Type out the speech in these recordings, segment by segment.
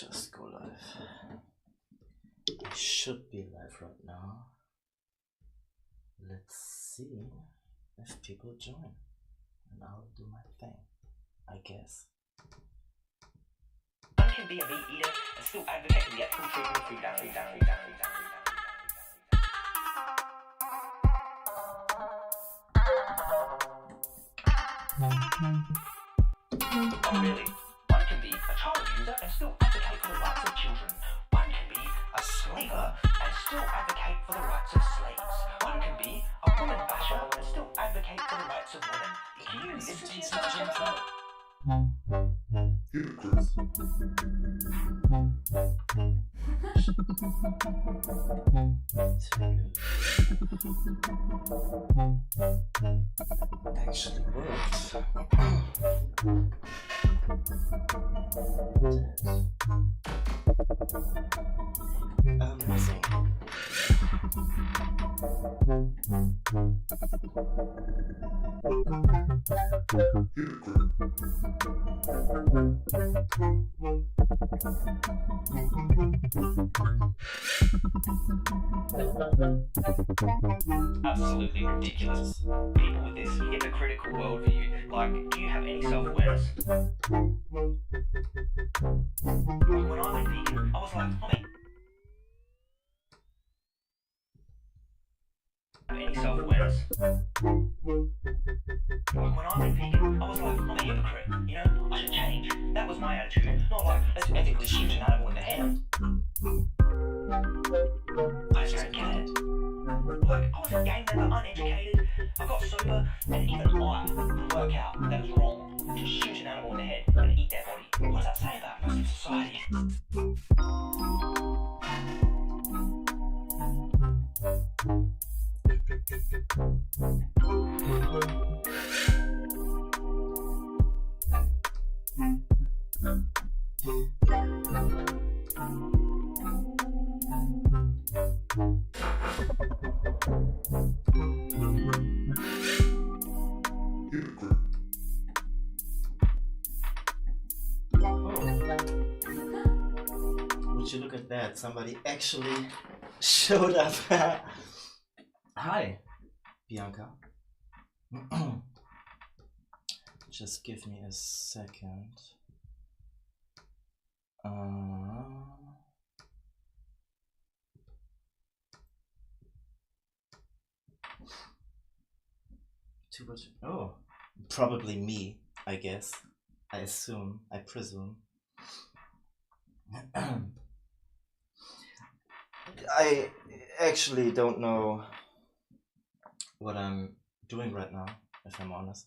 Just go live. I should be live right now. Let's see if people join. And I'll do my thing, I guess. One can be a meat eater and still advocate for the ethical treatment of food Oh really? One can be a child user and still advocate for the rights of children. One can be a slaver and still advocate for the rights of slaves. One can be a woman basher and still advocate for the rights of women. Do you listen to yourself, Jennifer? Actually worked. Amazing. Absolutely ridiculous. People with this hypocritical worldview, like, do you have any self-awareness? Like, when I went vegan, I was like, any self-awareness? Like, when I went vegan, I was like, I'm a hypocrite, you know, I should change. That was my attitude, not like, let's ethically shoot an animal in the head. I just don't get it. Like, I was a gang member, uneducated, I got sober, and even I could work out that it's wrong to shoot an animal in the head and eat their body. What does that say about most of society? Would you look at that? Somebody actually showed up. Hi, Bianca. Just give me a second. Oh, probably me, I guess. I assume, I presume. I actually don't know what I'm doing right now, if I'm honest.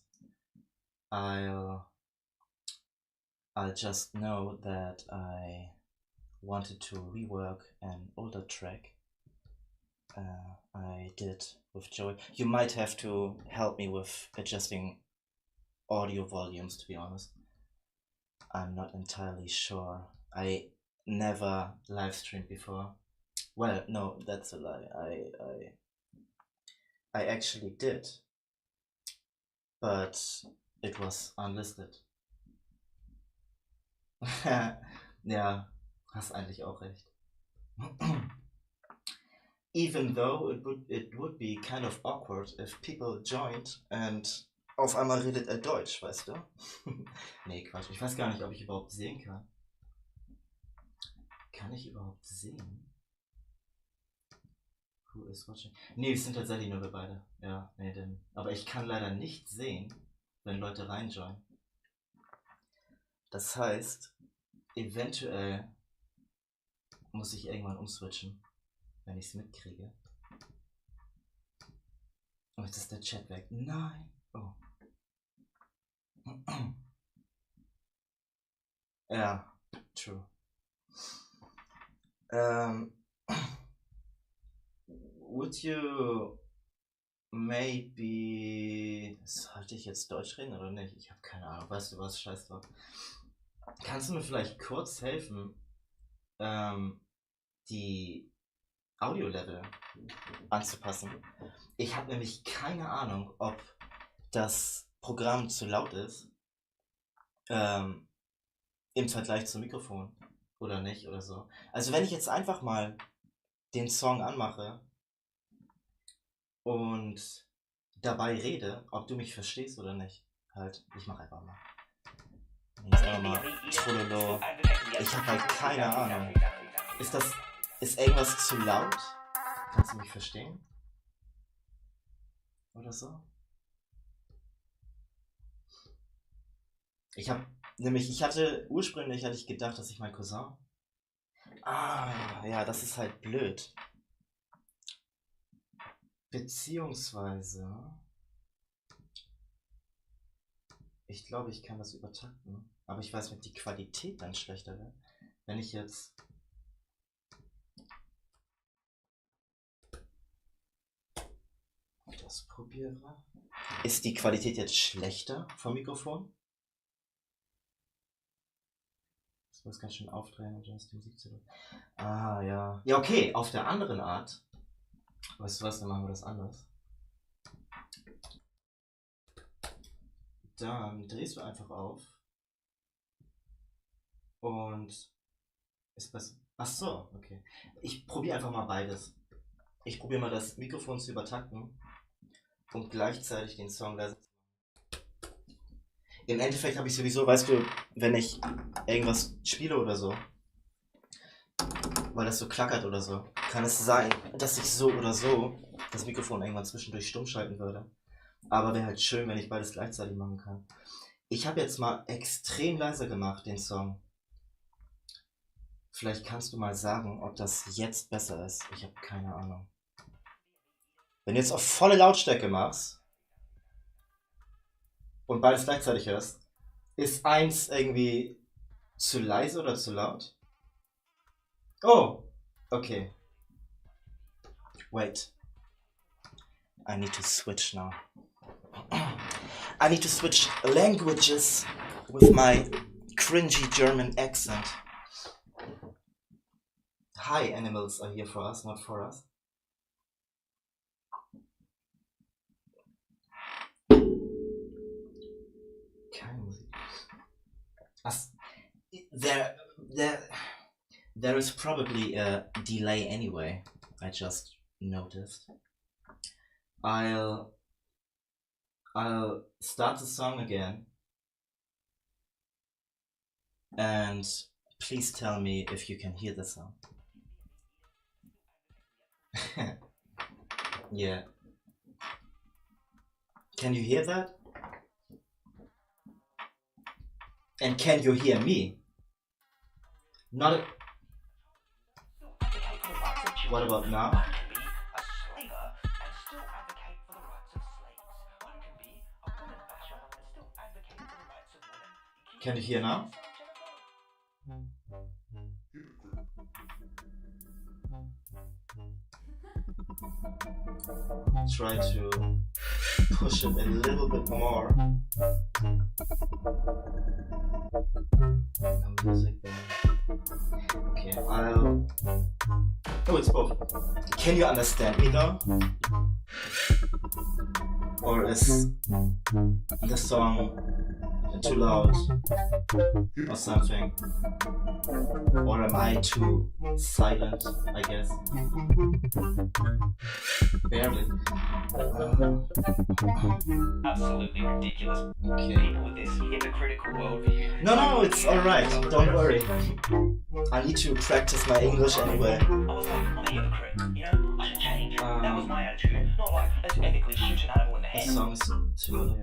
I'll just know that I wanted to rework an older track I did with Joey. You might have to help me with adjusting audio volumes, to be honest. I'm not entirely sure. I never live streamed before. Well, no, that's a lie. I actually did, but it was unlisted. Ja, hast eigentlich auch recht. Even though it would be kind of awkward if people joined and auf einmal redet er Deutsch, weißt du? Nee, Quatsch. Ich weiß gar nicht, ob ich überhaupt sehen kann. Kann ich überhaupt sehen? Who is watching? Nee, es sind tatsächlich nur wir beide. Ja, nee, denn. Aber ich kann leider nicht sehen, wenn Leute reinjoinen. Das heißt, eventuell muss ich irgendwann umswitchen, wenn ich es mitkriege. Oh, jetzt ist der Chat weg. Nein! Oh. Ja, true. Would you maybe... Sollte ich jetzt Deutsch reden oder nicht? Ich habe keine Ahnung. Weißt du was? Scheiß drauf. Kannst du mir vielleicht kurz helfen, die Audio-Level anzupassen? Ich habe nämlich keine Ahnung, ob das Programm zu laut ist im Vergleich zum Mikrofon. oder nicht oder so. Also wenn ich jetzt einfach mal den Song anmache und dabei rede, ob du mich verstehst oder nicht. Halt, ich mach einfach mal. Jetzt einfach mal Trololo. Ich habe halt keine Ahnung. Ist irgendwas zu laut? Kannst du mich verstehen? Oder so? Ursprünglich hatte ich gedacht, dass ich mein Cousin. Ja, das ist halt blöd. Beziehungsweise. Ich glaube, ich kann das übertakten. Aber ich weiß, wenn die Qualität dann schlechter wird. Wenn ich jetzt. Das probiere. Ist die Qualität jetzt schlechter vom Mikrofon? Das muss ganz schön aufdrehen, und dann ist die Musik zu laut. Ja. Ja, okay, auf der anderen Art. Weißt du was, dann machen wir das anders. Dann drehst du einfach auf. Und ist besser. Ach so, okay. Ich probiere einfach mal beides. Ich probiere mal das Mikrofon zu übertakten und gleichzeitig den Song leise. Im Endeffekt habe ich sowieso, weißt du, wenn ich irgendwas spiele oder so, weil das so klackert oder so, kann es sein, dass ich so oder so das Mikrofon irgendwann zwischendurch stumm schalten würde. Aber wäre halt schön, wenn ich beides gleichzeitig machen kann. Ich habe jetzt mal extrem leise gemacht, den Song. Vielleicht kannst du mal sagen, ob das jetzt besser ist. Ich habe keine Ahnung. Wenn du jetzt auf volle Lautstärke machst und beides gleichzeitig hörst, ist eins irgendwie zu leise oder zu laut? Oh, okay. Wait. I need to switch now. I need to switch languages with my cringy German accent. Hi, animals are here for us, not for us. Keine Musik. There is probably a delay anyway. I just noticed. I'll start the song again. And please tell me if you can hear the song. Yeah. Can you hear that? And can you hear me? Not. What about now? Can you hear now? Try to push it a little bit more. Okay, Oh, it's both. Can you understand me though? Or is the song too loud or something? Or am I too silent, I guess? Barely. Absolutely ridiculous. Okay. People with this hypocritical worldview. No, it's alright. Don't worry. I need to practice my English anyway. I was like, I'm a hypocrite, you know? I should change. That was my attitude. Not like, let's ethically shoot an animal in the The head. song is too loud.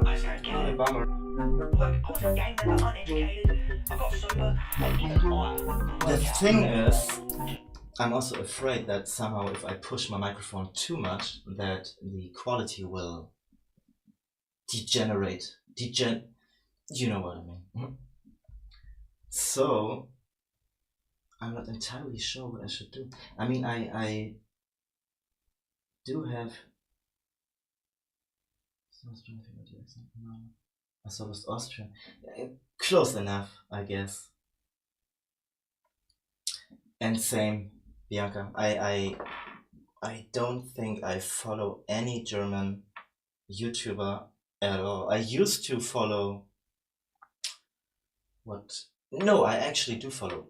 I just don't get it. Bummer. Look, I was a gang member, uneducated. I got sober, and even I. The thing is, I'm also afraid that somehow if I push my microphone too much, that the quality will degenerate. You know what I mean. So, I'm not entirely sure what I should do. I mean, I do have... I thought it was Austrian. Close enough, I guess. And same, Bianca. I don't think I follow any German YouTuber at all. I used to follow... What No, I actually do follow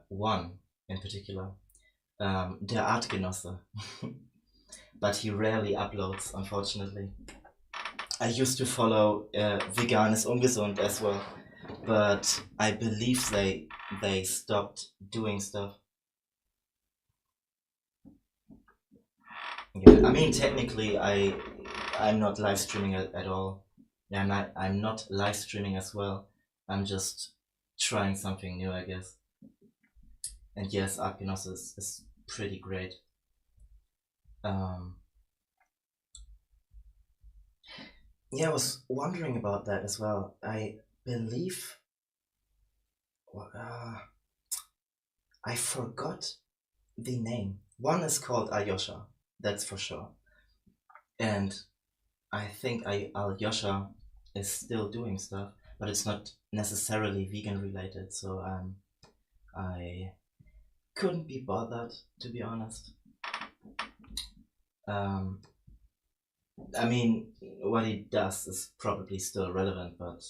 one in particular, der Artgenosse, but he rarely uploads, unfortunately. I used to follow Vegan ist ungesund as well, but I believe they stopped doing stuff. Yeah, I mean technically I'm not live streaming at all. Yeah, I'm not live streaming as well. I'm just trying something new, I guess. And yes, Artgenosse is pretty great. Yeah, I was wondering about that as well. I believe I forgot the name. One is called Alyosha, that's for sure. And I think Alyosha is still doing stuff, but it's not necessarily vegan related, so I couldn't be bothered, to be honest. I mean, what he does is probably still relevant, but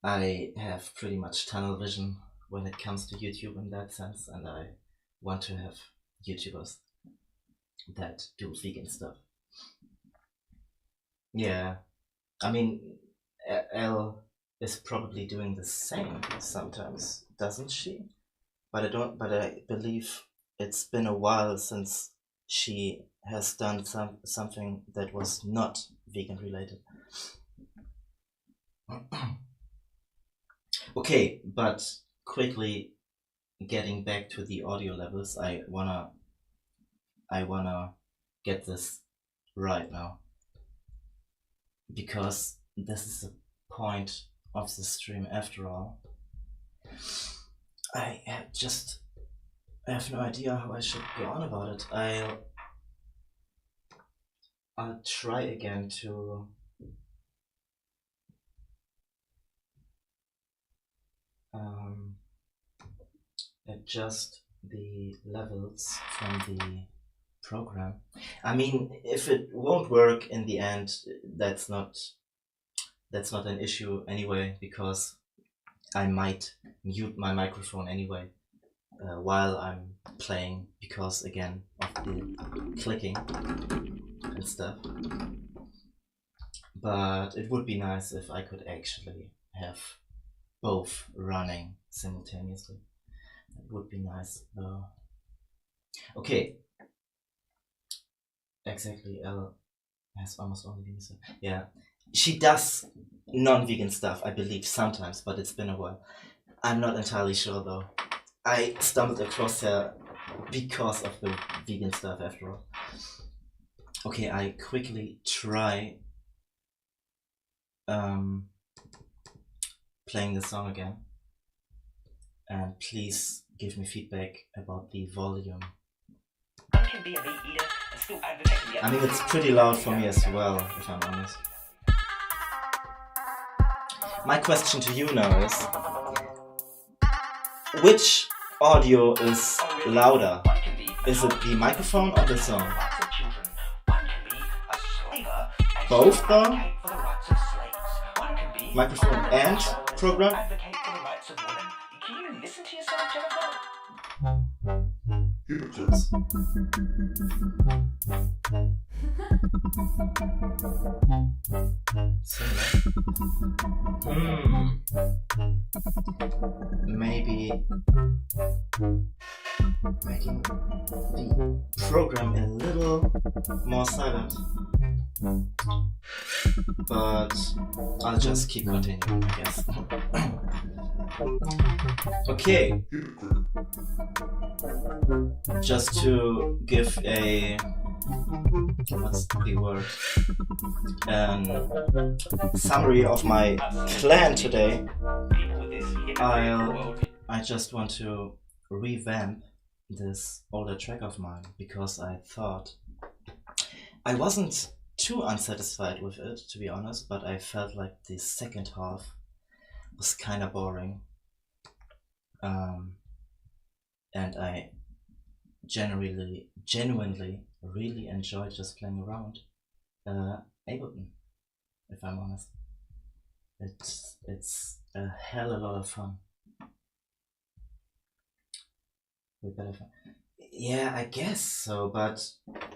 I have pretty much tunnel vision when it comes to YouTube in that sense, and I want to have YouTubers that do vegan stuff. Yeah, I mean, Elle is probably doing the same sometimes, doesn't she? But I believe it's been a while since she has done something that was not vegan related. Okay, but quickly getting back to the audio levels, I wanna get this right now, because this is the point of the stream after all. I have no idea how I should go on about it. I'll try again to adjust the levels from the program. I mean, if it won't work in the end, that's not an issue anyway, because I might mute my microphone anyway while I'm playing, because again of the clicking and stuff. But it would be nice if I could actually have both running simultaneously. It would be nice though. Okay. Exactly, Elle has almost only vegan stuff. Yeah. She does non-vegan stuff, I believe, sometimes, but it's been a while. I'm not entirely sure though. I stumbled across her because of the vegan stuff after all. Okay, I quickly try playing the song again. And please give me feedback about the volume. I mean, it's pretty loud for me as well, if I'm honest. My question to you now is, which audio is louder? Is it the microphone or the song? Both though? Microphone and program? Can you listen to yourself, Jennifer? Maybe making the program a little more silent, but I'll just keep continuing, I guess. Okay, just to give a, what's the word, summary of my plan today, I just want to revamp this older track of mine, because I thought I wasn't too unsatisfied with it, to be honest, but I felt like the second half was kind of boring, and I genuinely really enjoyed just playing around Ableton, if I'm honest. It's a hell of a lot of fun. We better find. Yeah, I guess so. But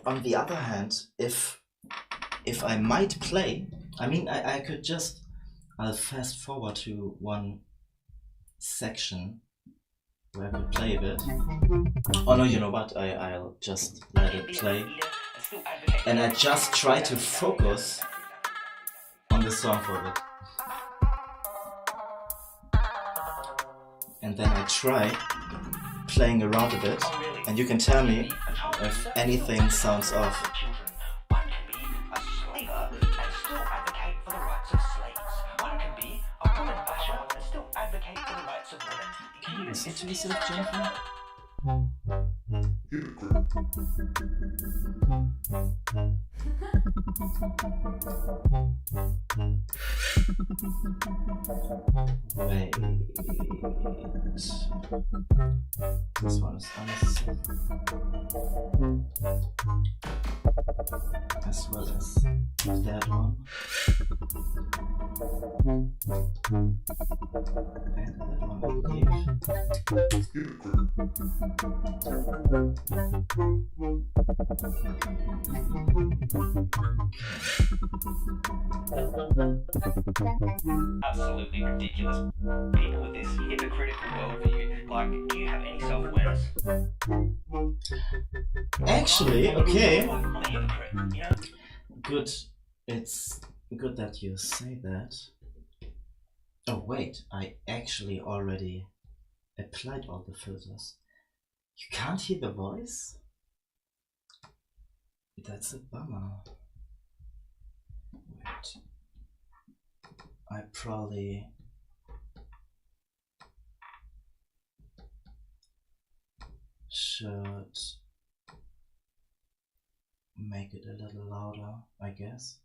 on the other hand, if I might play, I mean, I could just. I'll fast forward to one section where I could play a bit. Oh no, you know what? I'll just let it play. And I just try to focus on the song for a bit. And then I try playing around a bit, and you can tell me if anything sounds off. One can be a slaver and still advocate for the rights of slaves. One can be a woman basher and still advocate for the rights of women. Can you listen to yourself, Jennifer? Wait. This one is unnecessary. As well as that one. And that one, I believe. Absolutely ridiculous. People with this hypocritical worldview, like, do you have any self-awareness? Actually, okay. I'm a hypocrite, you know? Good. It's good that you say that. Oh wait, I actually already applied all the filters. You can't hear the voice? That's a bummer. Wait. I probably should make it a little louder, I guess.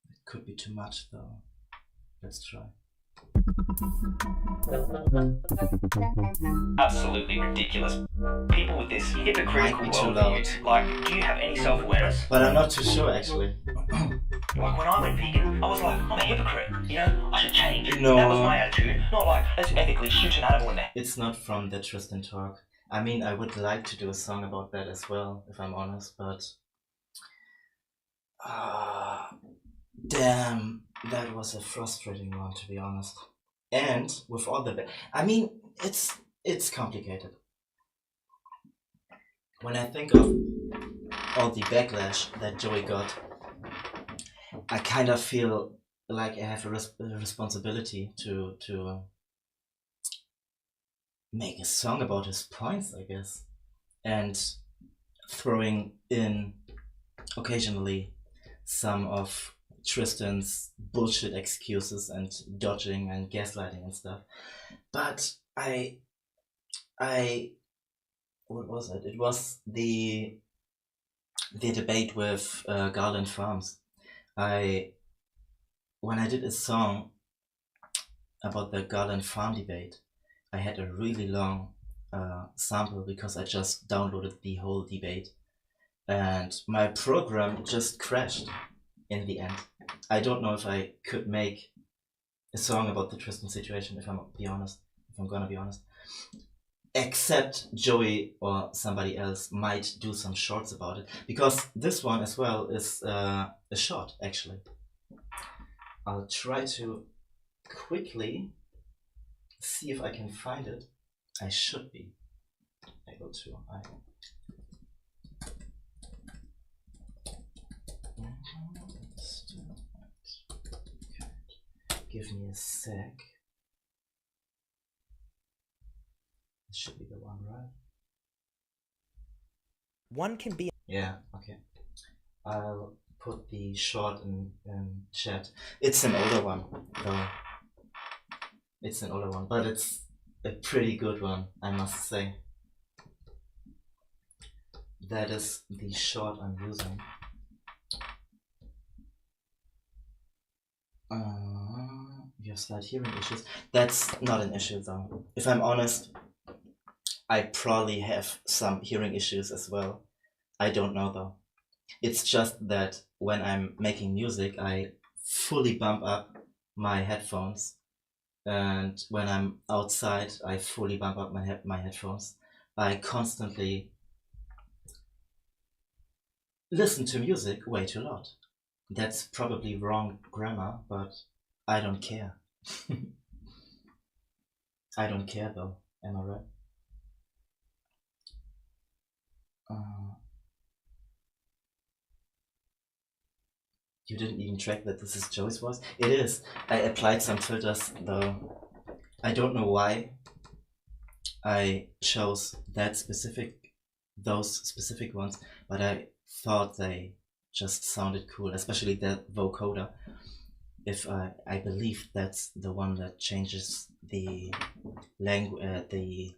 It could be too much though. Let's try. Absolutely ridiculous. People with this hypocritical Might be too loud. worldview, like, do you have any self-awareness? But I'm not too sure actually. Like, when I went vegan, I was like, I'm a hypocrite, you know? I should change. No. That was my attitude. Not like, let's ethically shoot an animal in the It's not from the Tristan talk. I mean, I would like to do a song about that as well, if I'm honest, but damn, that was a frustrating one, to be honest. And with all the I mean, it's complicated. When I think of all the backlash that Joey got, I kind of feel like I have a responsibility to make a song about his points, I guess, and throwing in occasionally some of Tristan's bullshit excuses and dodging and gaslighting and stuff. But I what was it? It was the debate with Garland Farms. When I did a song about the Garland Farm debate, I had a really long sample because I just downloaded the whole debate, and my program just crashed in the end. I don't know if I could make a song about the Tristan situation, if I'm gonna be honest. Except Joey or somebody else might do some shorts about it, because this one as well is a short, actually. I'll try to quickly see if I can find it. I should be able to. Give me a sec. This should be the one, right? One can be. Yeah, okay. I'll put the short in chat. It's an older one, though. It's an older one, but it's a pretty good one, I must say. That is the short I'm using. You have slight hearing issues. That's not an issue though. If I'm honest, I probably have some hearing issues as well. I don't know though. It's just that when I'm making music, I fully bump up my headphones, and when I'm outside, I fully bump up my headphones. I constantly listen to music way too loud. That's probably wrong grammar, but I don't care. I don't care though. Am I right? You didn't even track that this is Joey's voice? It is. I applied some filters though. I don't know why I chose those specific ones, but I thought they just sounded cool, especially that vocoder. If I believe that's the one that changes the the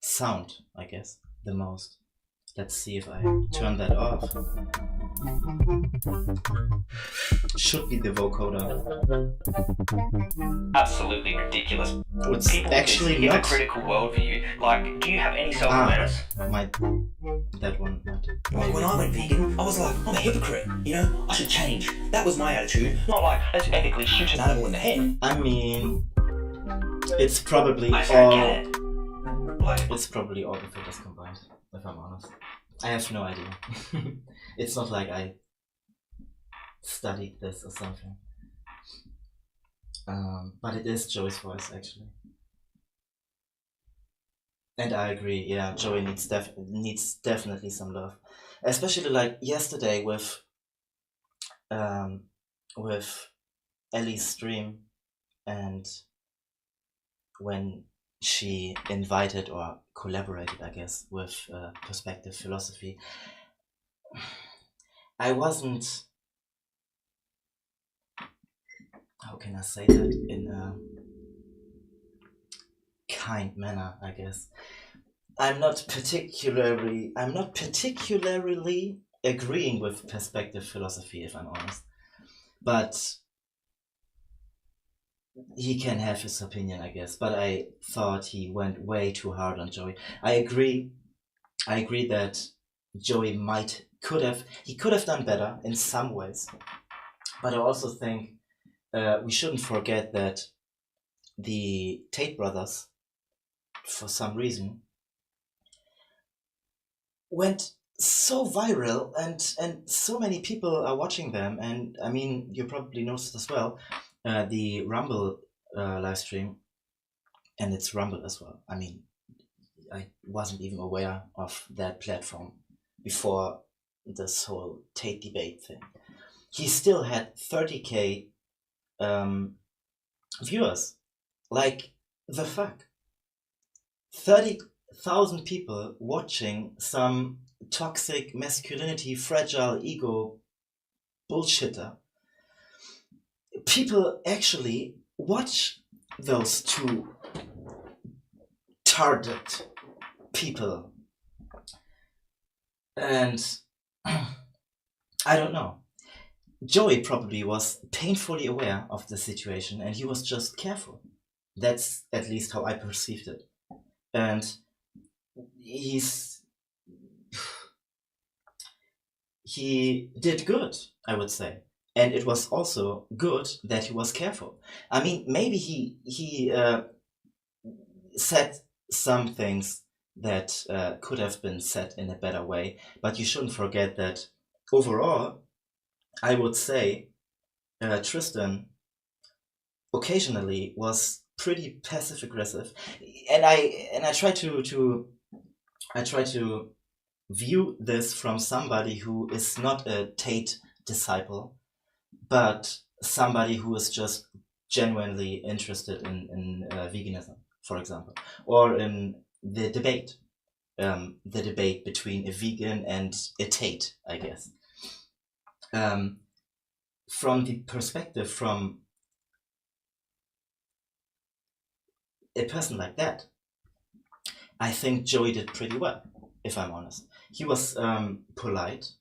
sound, I guess, the most. Let's see if I turn that off. Should be the vocoder. Absolutely ridiculous. It's People actually in a not. critical worldview. Like, do you have any self-awareness? That one. Like, when I went vegan, I was like, I'm a hypocrite. You know, I should change. That was my attitude. Not like, let's ethically shoot an animal in the head. I mean, it's probably I don't get it. Like, It's probably all the filters combined, if I'm honest. I have no idea. It's not like I studied this or something. But it is Joey's voice, actually. And I agree, yeah, Joey needs definitely some love. Especially like yesterday with Ellie's stream, and when she invited or collaborated, I guess, with Perspective Philosophy. I wasn't, how can I say that in a kind manner, I guess. I'm not particularly agreeing with Perspective Philosophy, if I'm honest. But he can have his opinion, I guess, but I thought he went way too hard on Joey. I agree that Joey could have done better in some ways, but I also think we shouldn't forget that the Tate brothers, for some reason, went so viral, and so many people are watching them, and I mean, you probably noticed as well, the Rumble live stream, and it's Rumble as well. I mean, I wasn't even aware of that platform before this whole Tate debate thing. He still had 30K viewers. Like, the fuck? 30,000 people watching some toxic masculinity, fragile ego bullshitter. People actually watch those two target people, and I don't know. Joey probably was painfully aware of the situation, and he was just careful. That's at least how I perceived it. And he did good, I would say. And it was also good that he was careful. I mean, maybe he said some things that could have been said in a better way, but you shouldn't forget that overall, I would say Tristan occasionally was pretty passive aggressive, and I try to view this from somebody who is not a Tate disciple, but somebody who is just genuinely interested in veganism, for example, or in the debate between a vegan and a Tate, I guess. From the perspective from a person like that, I think Joey did pretty well, if I'm honest. He was polite.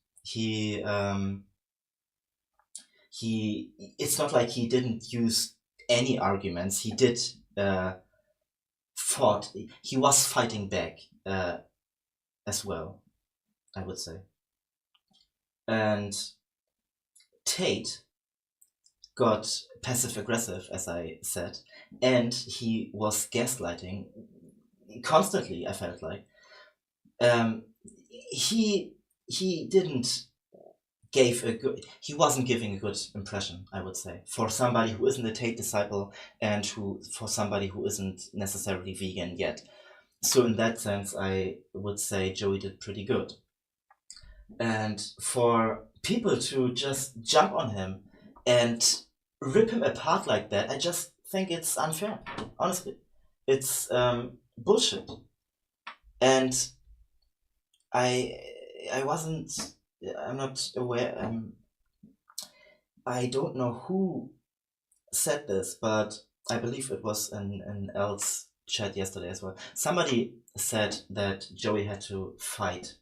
It's not like he didn't use any arguments. He did he was fighting back as well. I would say. And Tate got passive aggressive, as I said, and he was gaslighting constantly. I felt like he didn't he wasn't giving a good impression, I would say, for somebody who isn't a Tate disciple and for somebody who isn't necessarily vegan yet. So in that sense, I would say Joey did pretty good. And for people to just jump on him and rip him apart like that, I just think it's unfair. Honestly, it's bullshit. And I'm not aware. I don't know who said this, but I believe it was in El's chat yesterday as well. Somebody said that Joey had to fight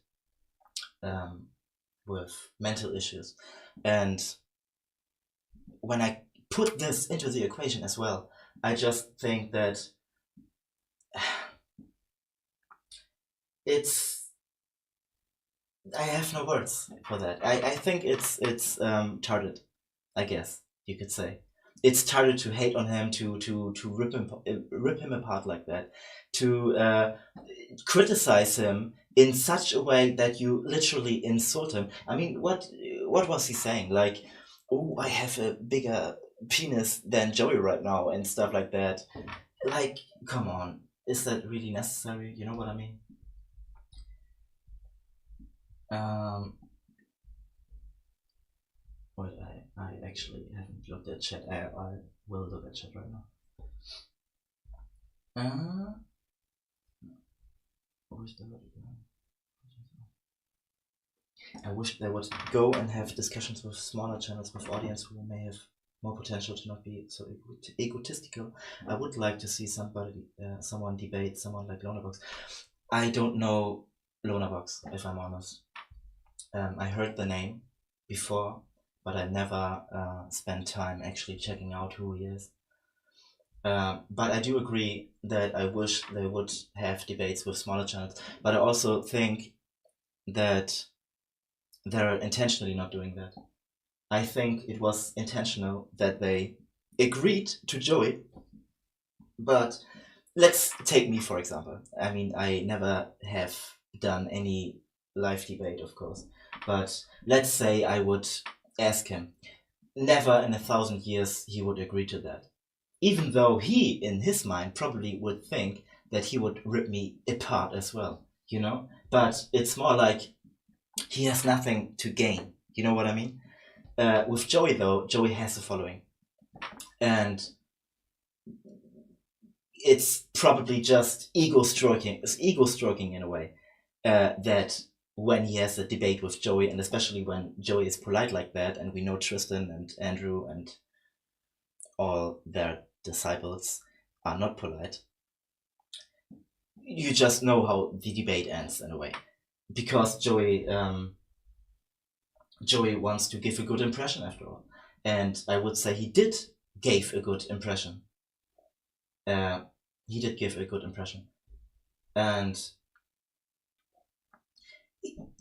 with mental issues, and when I put this into the equation as well, I just think that I have no words for that. I think it's tarded, I guess you could say. It's tarded to hate on him, to rip him apart like that, to criticize him in such a way that you literally insult him. I mean, what was he saying? Like, oh, I have a bigger penis than Joey right now and stuff like that. Like, come on, is that really necessary? You know what I mean? Wait, I actually haven't looked at chat. I will look at chat right now. I wish they would go and have discussions with smaller channels, with audience who may have more potential to not be so egotistical. I would like to see someone debate someone like Lonabox. I don't know Lonabox, if I'm honest. I heard the name before, but I never spent time actually checking out who he is. But I do agree that I wish they would have debates with smaller channels, but I also think that they're intentionally not doing that. I think it was intentional that they agreed to Joey, but let's take me, for example. I mean, I never have done any live debate, of course, but let's say I would ask him. Never in 1,000 years he would agree to that. Even though he, in his mind, probably would think that he would rip me apart as well, you know? But it's more like he has nothing to gain, you know what I mean? With Joey, though, Joey has a following. And it's probably just ego stroking in a way, that when he has a debate with Joey, and especially when Joey is polite like that, and we know Tristan and Andrew and all their disciples are not polite, you just know how the debate ends in a way, because Joey wants to give a good impression after all, and I would say he did give a good impression. He did give a good impression, and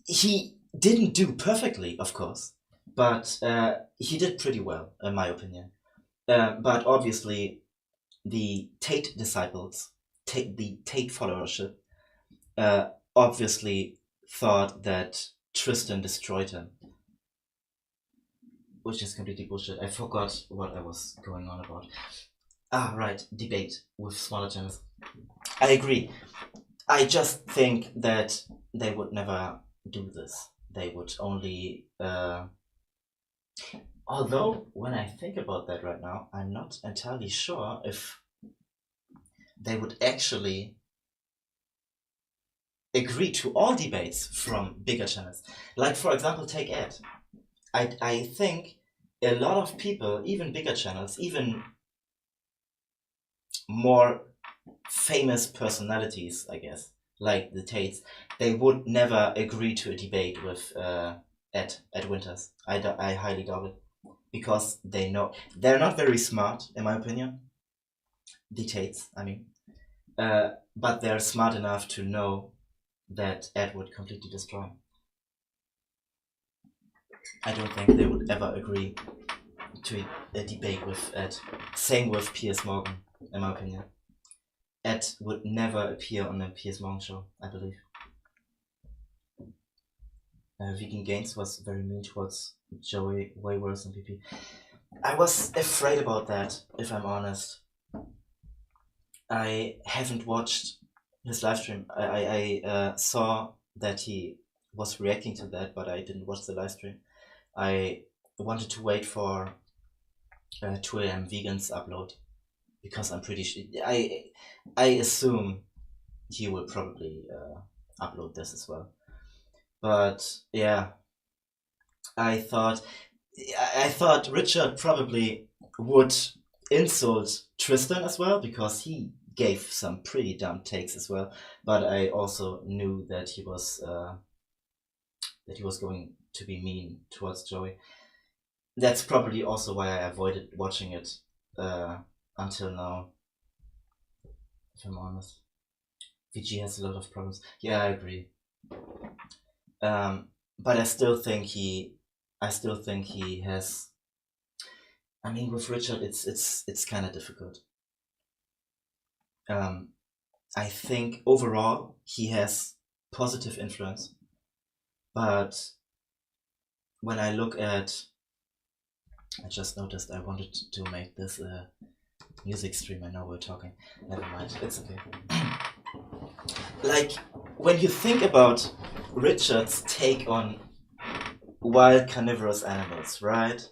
he didn't do perfectly, of course, but he did pretty well, in my opinion. But obviously, the Tate disciples, the Tate followership, obviously thought that Tristan destroyed him, which is completely bullshit. I forgot what I was going on about. Ah, right, debate with smaller channels. I agree. I just think that they would never do this. They would only... although, when I think about that right now, I'm not entirely sure if they would actually agree to all debates from bigger channels. Like, for example, take Ed. I think a lot of people, even bigger channels, even more famous personalities, I guess, like the Tates, they would never agree to a debate with Ed Winters. I highly doubt it, because they know they're not very smart, in my opinion. The Tates, I mean, but they're smart enough to know that Ed would completely destroy him. I don't think they would ever agree to a debate with Ed. Same with Piers Morgan, in my opinion. Ed would never appear on a Piers Morgan show, I believe. Vegan Gains was very mean towards Joey, way worse than PP. I was afraid about that, if I'm honest. I haven't watched his live stream. I saw that he was reacting to that, but I didn't watch the live stream. I wanted to wait for 2 a.m. Vegans upload, because I'm pretty sure I assume he will probably upload this as well. But yeah, I thought Richard probably would insult Tristan as well, because he gave some pretty dumb takes as well. But I also knew that he was going to be mean towards Joey. That's probably also why I avoided watching it until now, if I'm honest. VG has a lot of problems. Yeah, I agree. But I still think he has. I mean, with Richard, it's kind of difficult. I think overall he has positive influence, but when I look at, I just noticed I wanted to make this a music stream. I know we're talking. Never mind. It's okay. Like, when you think about Richard's take on wild carnivorous animals, right?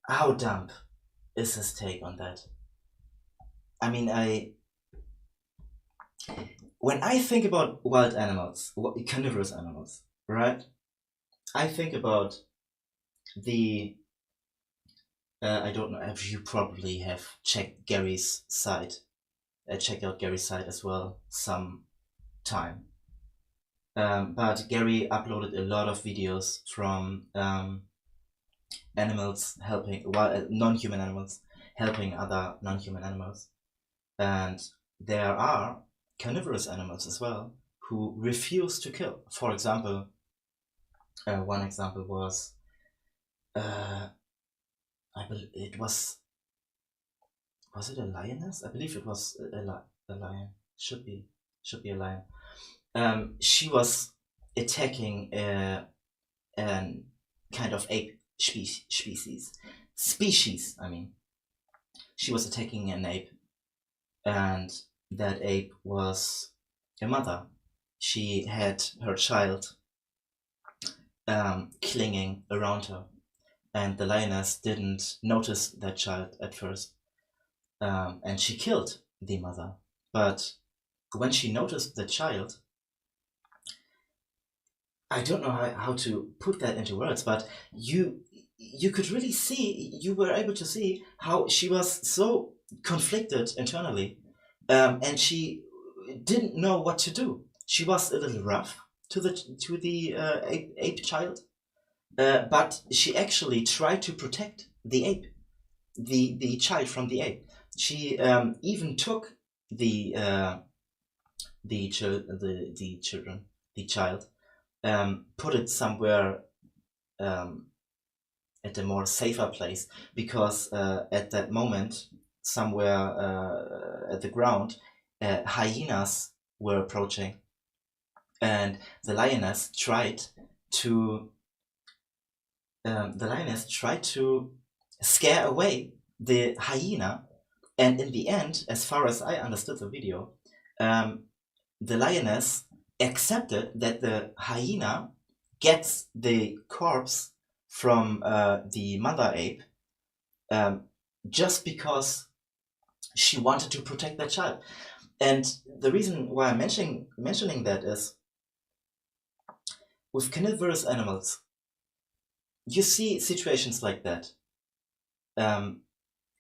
How dumb is his take on that? I mean, when I think about wild animals, carnivorous animals, right? I think about the I don't know if you probably have checked Gary's site. Checked out Gary's site as well some time. But Gary uploaded a lot of videos from animals helping, non-human animals helping other non-human animals. And there are carnivorous animals as well who refuse to kill. For example, one example was, I believe it was it a lioness? I believe it was a lion. Should be a lion. She was attacking an kind of ape species. I mean, she was attacking an ape, and that ape was a mother. She had her child clinging around her, and the lioness didn't notice that child at first, and she killed the mother. But when she noticed the child, I don't know how to put that into words, but you could really see, you were able to see how she was so conflicted internally, and she didn't know what to do. She was a little rough to the ape child, but she actually tried to protect the ape, the child from the ape. She even took the child, put it somewhere at a more safer place, because at that moment, somewhere at the ground, hyenas were approaching, and the lioness tried to scare away the hyena, and in the end, as far as I understood the video, the lioness accepted that the hyena gets the corpse from the mother ape, just because she wanted to protect that child. And the reason why I'm mentioning that is, with carnivorous animals, you see situations like that.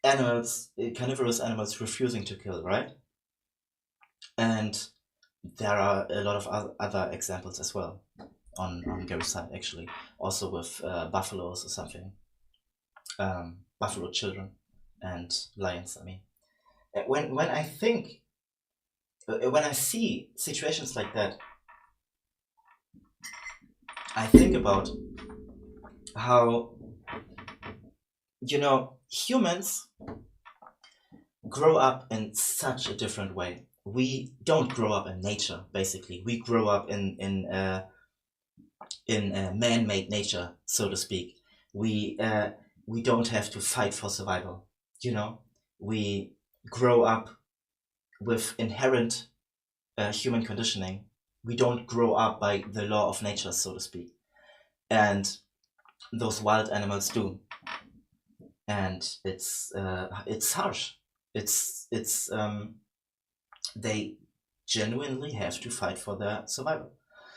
Carnivorous animals refusing to kill, right? And there are a lot of other examples as well on Gary's side, actually. Also with buffaloes or something. Buffalo children and lions, I mean. When I see situations like that, I think about how, humans grow up in such a different way. We don't grow up in nature, basically. We grow up in man-made nature, so to speak. We don't have to fight for survival. We grow up with inherent human conditioning. We don't grow up by the law of nature, so to speak, and those wild animals do, and it's harsh. It's They genuinely have to fight for their survival.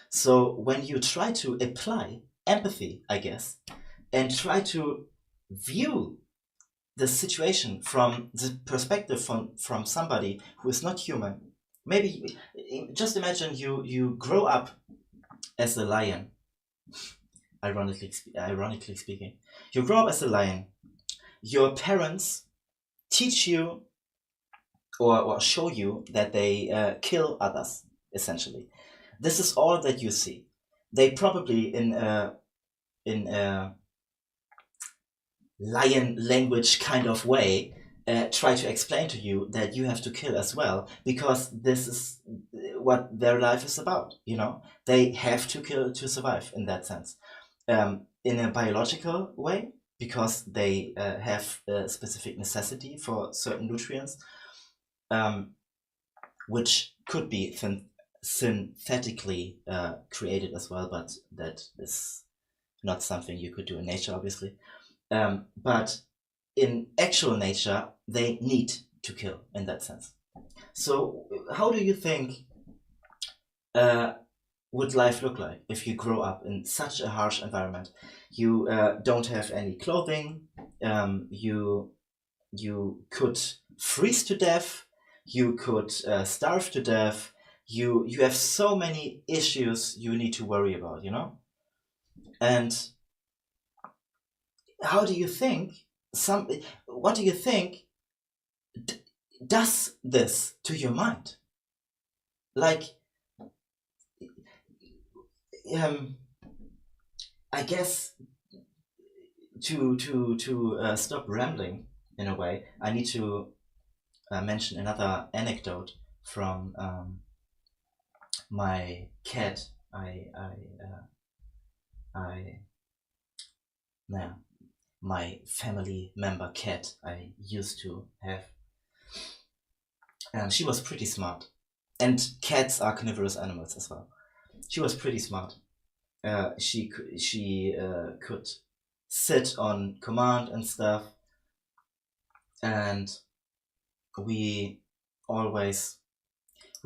So when you try to apply empathy, I guess, and try to view the situation from the perspective from somebody who is not human, maybe just imagine you grow up as a lion. Ironically speaking, you grow up as a lion. Your parents teach you or show you that they kill others, essentially. This is all that you see. They probably in a lion language kind of way try to explain to you that you have to kill as well, because this is what their life is about. They have to kill to survive in that sense, in a biological way, because they have a specific necessity for certain nutrients, which could be synthetically created as well, but that is not something you could do in nature, obviously. But in actual nature, they need to kill in that sense. So how do you think would life look like if you grow up in such a harsh environment? You don't have any clothing. You could freeze to death. You could starve to death. You have so many issues you need to worry about, And how do you think what do you think does this to your mind? Like, I guess to stop rambling in a way, I need to mention another anecdote from my cat. My family member cat I used to have. She was pretty smart, and cats are carnivorous animals as well. She was pretty smart. She could sit on command and stuff, and we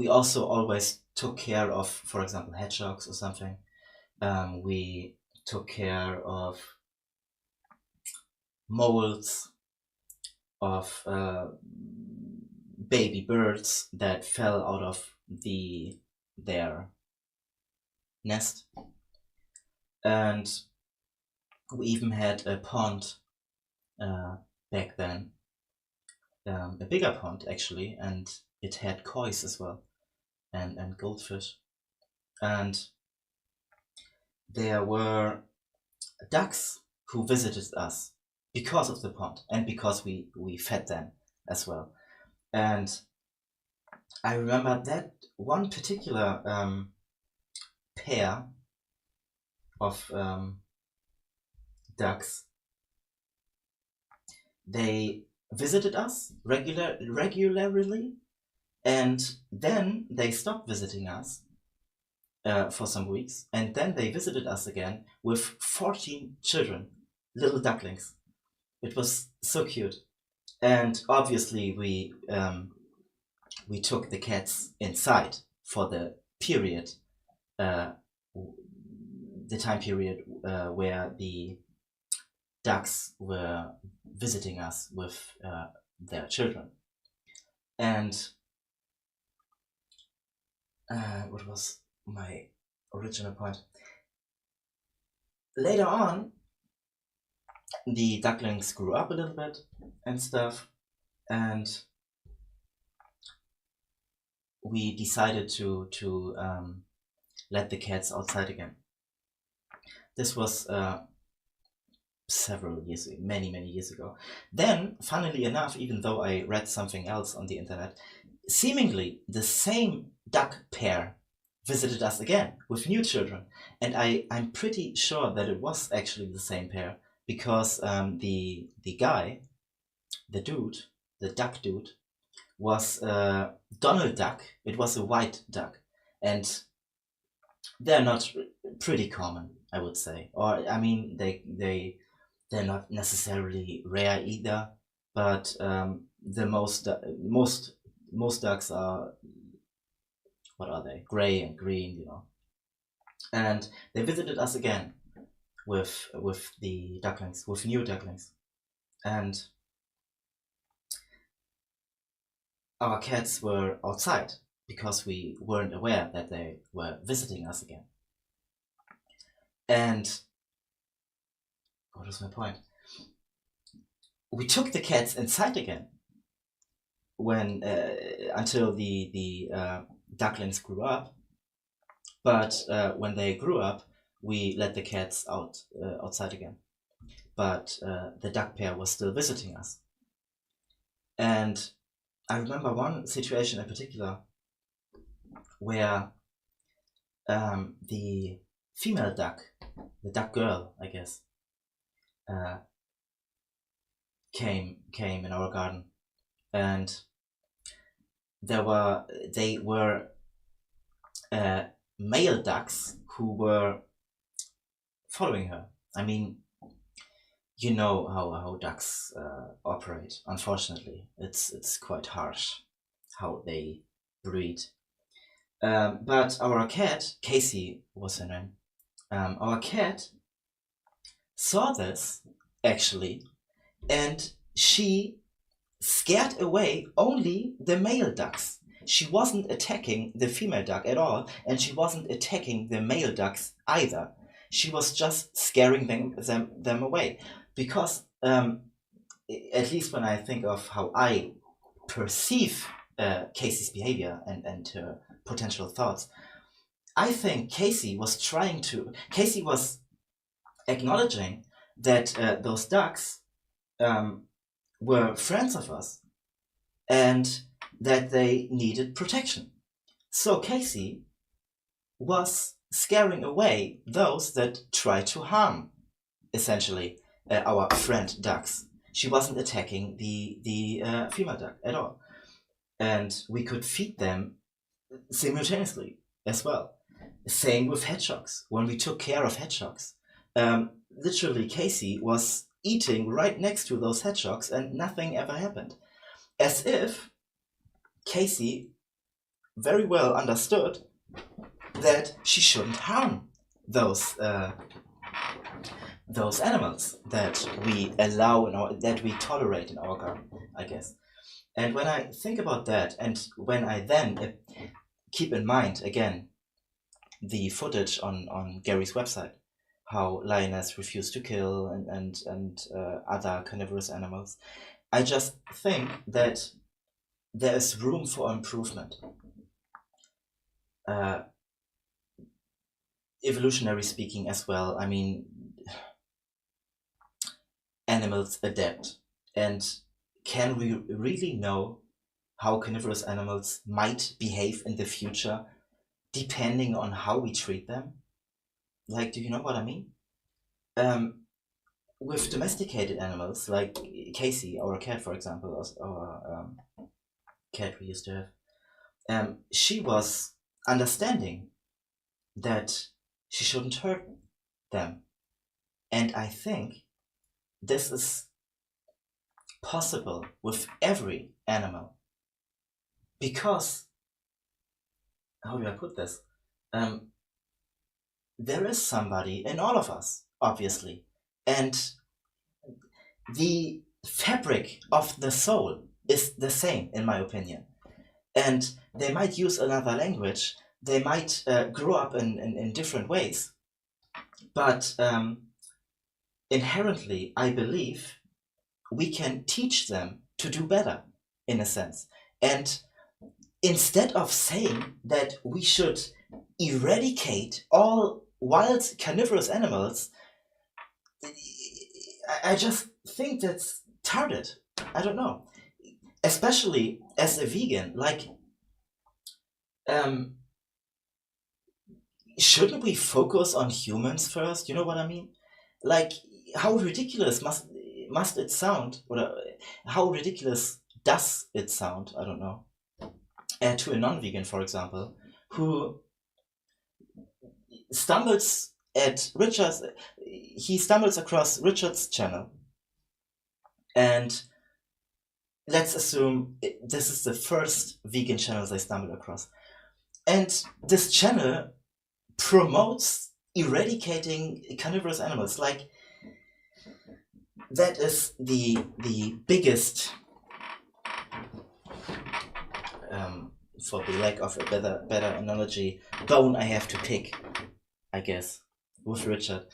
also always took care of, for example, hedgehogs or something. We took care of moles, of baby birds that fell out of their nest, and we even had a pond back then, a bigger pond actually, and it had koi as well, and goldfish, and there were ducks who visited us because of the pond and because we fed them as well. And I remember that one particular pair of ducks, they visited us regularly, and then they stopped visiting us for some weeks, and then they visited us again with 14 children, little ducklings. It was so cute, and obviously we took the cats inside for the period, the time period where the ducks were visiting us with their children. And what was my original point? Later on, the ducklings grew up a little bit and stuff, and we decided to let the cats outside again. This was several years, many years ago. Then, funnily enough, even though I read something else on the internet, seemingly the same duck pair visited us again with new children, and I'm pretty sure that it was actually the same pair, because the guy, the duck dude, was Donald Duck. It was a white duck, and they're not pretty common, I would say. Or I mean, they're not necessarily rare either, but the most ducks are, what are they? Gray and green, you know. And they visited us again with the ducklings, with new ducklings, and our cats were outside because we weren't aware that they were visiting us again. And what was my point? We took the cats inside again when until the ducklings grew up. But when they grew up, we let the cats outside again. But the duck pair was still visiting us. And I remember one situation in particular where the female duck, the duck girl, I guess, came in our garden, and they were male ducks who were following her. I mean, you know how ducks operate. Unfortunately, it's quite harsh how they breed. But our cat, Casey was her name, our cat saw this actually, and she scared away only the male ducks. She wasn't attacking the female duck at all, and she wasn't attacking the male ducks either. She was just scaring them away. Because, at least when I think of how I perceive Casey's behavior and her potential thoughts, I think Casey was acknowledging that those ducks were friends of us and that they needed protection. So Casey was scaring away those that try to harm, essentially, our friend ducks. She wasn't attacking the female duck at all. And we could feed them simultaneously as well. Same with hedgehogs. When we took care of hedgehogs, literally Casey was eating right next to those hedgehogs and nothing ever happened. As if Casey very well understood that she shouldn't harm those animals that we allow that we tolerate in our garden, I guess. And when I think about that, and when I then keep in mind again the footage on Gary's website, how lioness refused to kill and other carnivorous animals, I just think that there is room for improvement. Evolutionary speaking as well, I mean, animals adapt. And can we really know how carnivorous animals might behave in the future depending on how we treat them? Like, do you know what I mean? With domesticated animals, like Casey, our cat, for example, our cat we used to have, she was understanding that she shouldn't hurt them. And I think this is possible with every animal. Because, how do I put this? There is somebody in all of us, obviously. And the fabric of the soul is the same, in my opinion. And they might use another language, they might grow up in different ways. But inherently, I believe we can teach them to do better, in a sense. And instead of saying that we should eradicate all wild carnivorous animals, I just think that's retarded. I don't know. Especially as a vegan, like, shouldn't we focus on humans first? You know what I mean? Like, how ridiculous must it sound, or how ridiculous does it sound? I don't know. To a non-vegan, for example, who stumbles across Richard's channel, and let's assume this is the first vegan channel they stumble across, and this channel promotes eradicating carnivorous animals. Like, that is the biggest, for the lack of a better analogy, bone I have to pick, I guess, with Richard.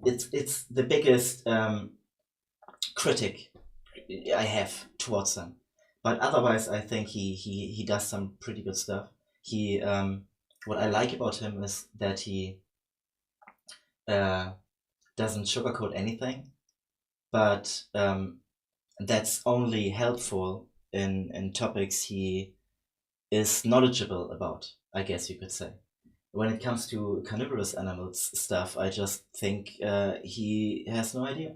It's the biggest critic I have towards him. But otherwise, I think he does some pretty good stuff. He what I like about him is that he doesn't sugarcoat anything, but that's only helpful in topics he is knowledgeable about, I guess you could say. When it comes to carnivorous animals stuff, I just think he has no idea.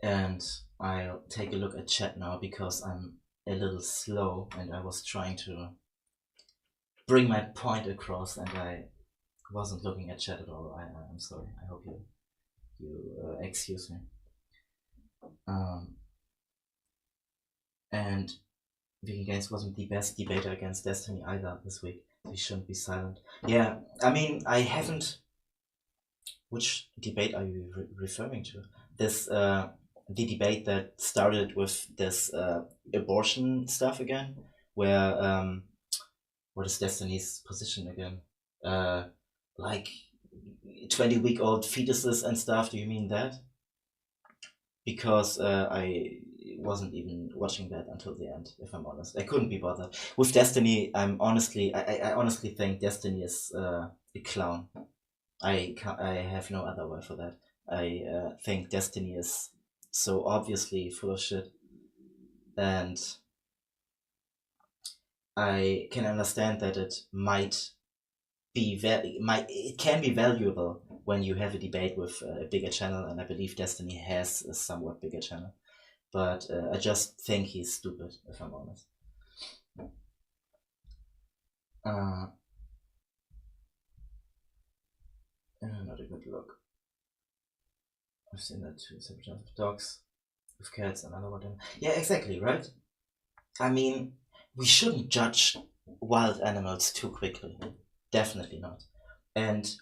And I'll take a look at chat now because I'm a little slow and I was trying to bring my point across and I wasn't looking at chat at all. I'm sorry. I hope you excuse me. And Vegan Games wasn't the best debater against Destiny either this week. They shouldn't be silent. Yeah, I mean, I haven't. Which debate are you referring to? This the debate that started with this abortion stuff again, where what is Destiny's position again? Like 20-week-old fetuses and stuff. Do you mean that? Because I wasn't even watching that until the end, if I'm honest. I couldn't be bothered. With Destiny, I honestly think Destiny is a clown. I have no other word for that. I think Destiny is so obviously full of shit, and I can understand that it can be valuable when you have a debate with a bigger channel, and I believe Destiny has a somewhat bigger channel. But I just think he's stupid, if I'm honest. Not a good look. I've seen that too. Separate types of dogs with cats, another one. Yeah, exactly, right? I mean, we shouldn't judge wild animals too quickly. Definitely not. And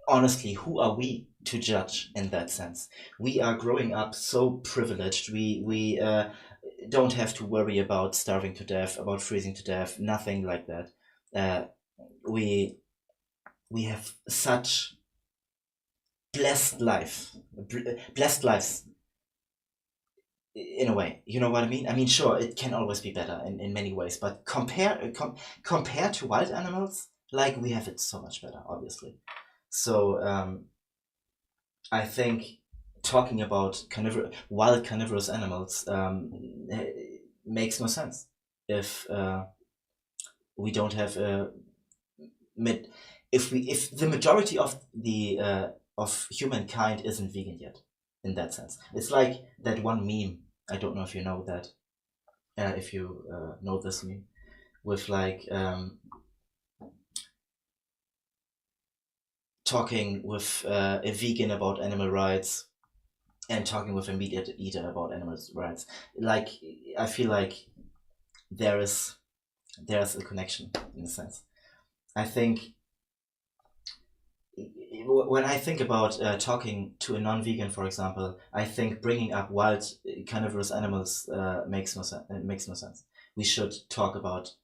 honestly, who are we to judge in that sense? We are growing up so privileged. We don't have to worry about starving to death, about freezing to death, nothing like that. We have such blessed lives in a way. You know what I mean? I mean, sure, it can always be better in many ways, but compared to wild animals, like, we have it so much better, obviously. So I think talking about wild carnivorous animals makes no sense if we don't have if the majority of the of humankind isn't vegan yet. In that sense, it's like that one meme. I don't know if you know that. If you know this meme, with like talking with a vegan about animal rights and talking with a meat eater about animal rights. Like, I feel like there's a connection in a sense. I think when I think about talking to a non-vegan, for example, I think bringing up wild carnivorous animals makes no sense. We should talk about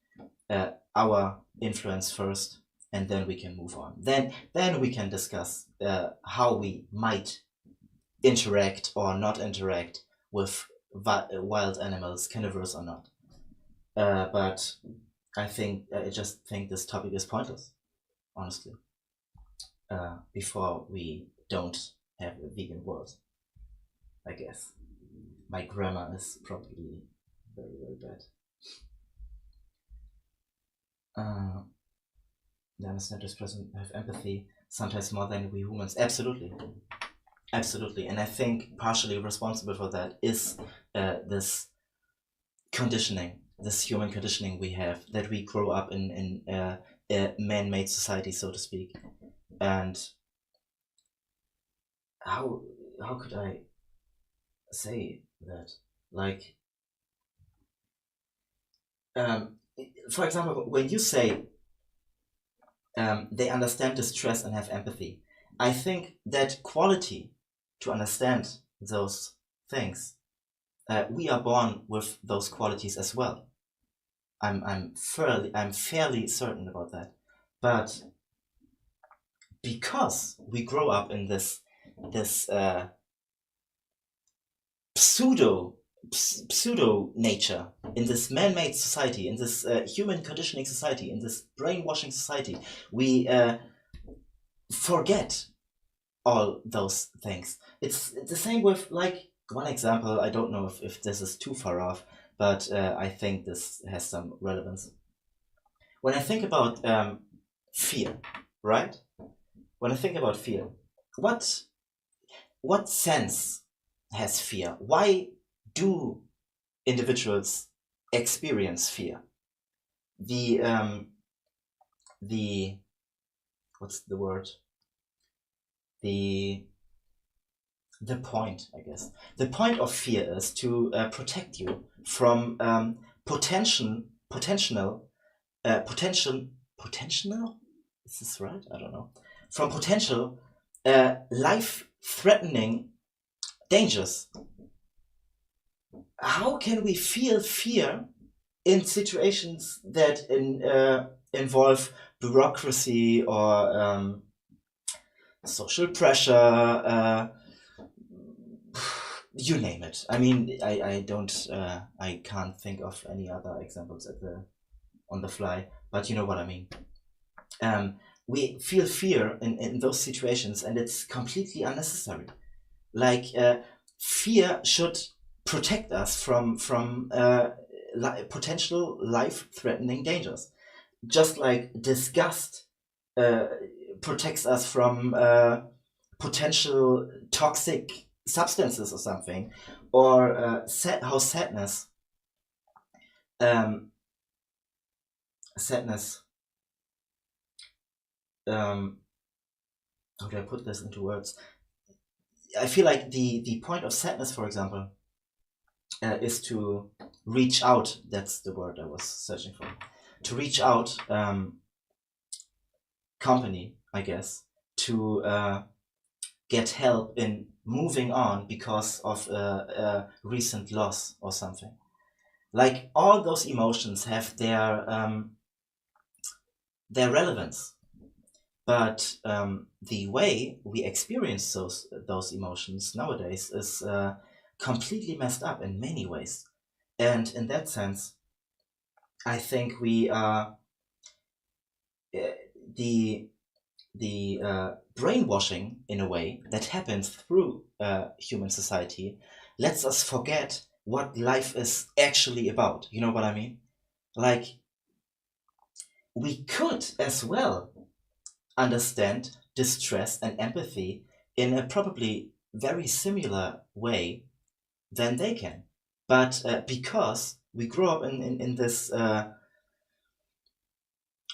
our influence first, and then we can move on. Then we can discuss how we might interact or not interact with wild animals, carnivorous or not. But I just think this topic is pointless, honestly. before we don't have a vegan world, I guess. My grammar is probably very, very bad. They understand this person, have empathy, sometimes more than we humans. Absolutely. Absolutely. And I think partially responsible for that is this conditioning, this human conditioning we have, that we grow up in a man-made society, so to speak. And how could I say that? Like, for example, when you say they understand distress and have empathy, I think that quality to understand those things, we are born with those qualities as well. I'm fairly certain about that. But because we grow up in this pseudo nature, in this man-made society, in this human conditioning society, in this brainwashing society, we forget all those things. It's the same with, like, one example. I don't know if this is too far off, but I think this has some relevance. When I think about fear, right? When I think about fear, what sense has fear? Why do individuals experience fear? The what's the word? The point, I guess. The point of fear is to protect you from potential. Is this right? I don't know. From potential life-threatening dangers. How can we feel fear in situations that involve bureaucracy or social pressure? You name it. I mean, I can't think of any other examples on the fly, but you know what I mean. We feel fear in those situations, and it's completely unnecessary. Like, fear should protect us from potential life-threatening dangers, just like disgust protects us from potential toxic substances or something, or how sadness how do I put this into words? I feel like the point of sadness, for example, is to reach out. That's the word I was searching for. To reach out, company, I guess, to get help in moving on because of a recent loss or something. Like, all those emotions have their relevance, but the way we experience those emotions nowadays is completely messed up in many ways. And in that sense, I think we are the brainwashing, in a way, that happens through human society lets us forget what life is actually about. You know what I mean? Like, we could as well understand distress and empathy in a probably very similar way than they can. But because we grow up in this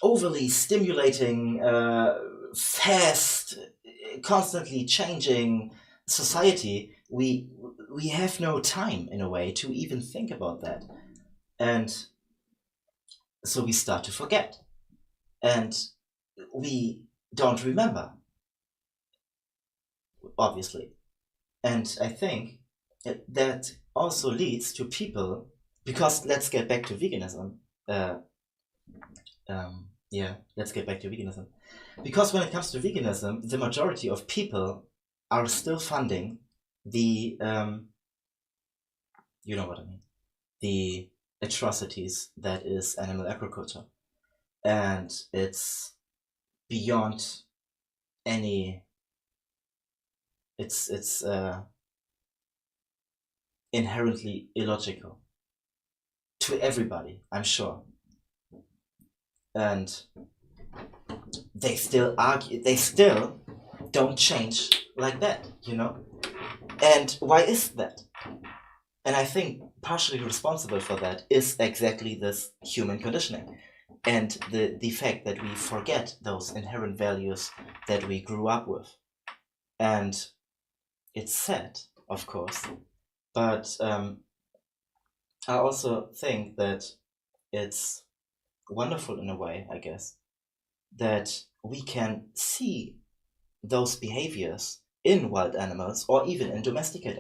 overly stimulating, fast, constantly changing society, we have no time, in a way, to even think about that. And so we start to forget. And we don't remember, obviously. And I think that also leads to people, because let's get back to veganism. Let's get back to veganism. Because when it comes to veganism, the majority of people are still funding the, you know what I mean, the atrocities that is animal agriculture. And it's beyond any. It's inherently illogical to everybody, I'm sure. And they still argue, they still don't change like that, you know? And why is that? And I think partially responsible for that is exactly this human conditioning and the fact that we forget those inherent values that we grew up with. And it's sad, of course, but I also think that it's wonderful in a way, I guess, that we can see those behaviors in wild animals or even in domesticated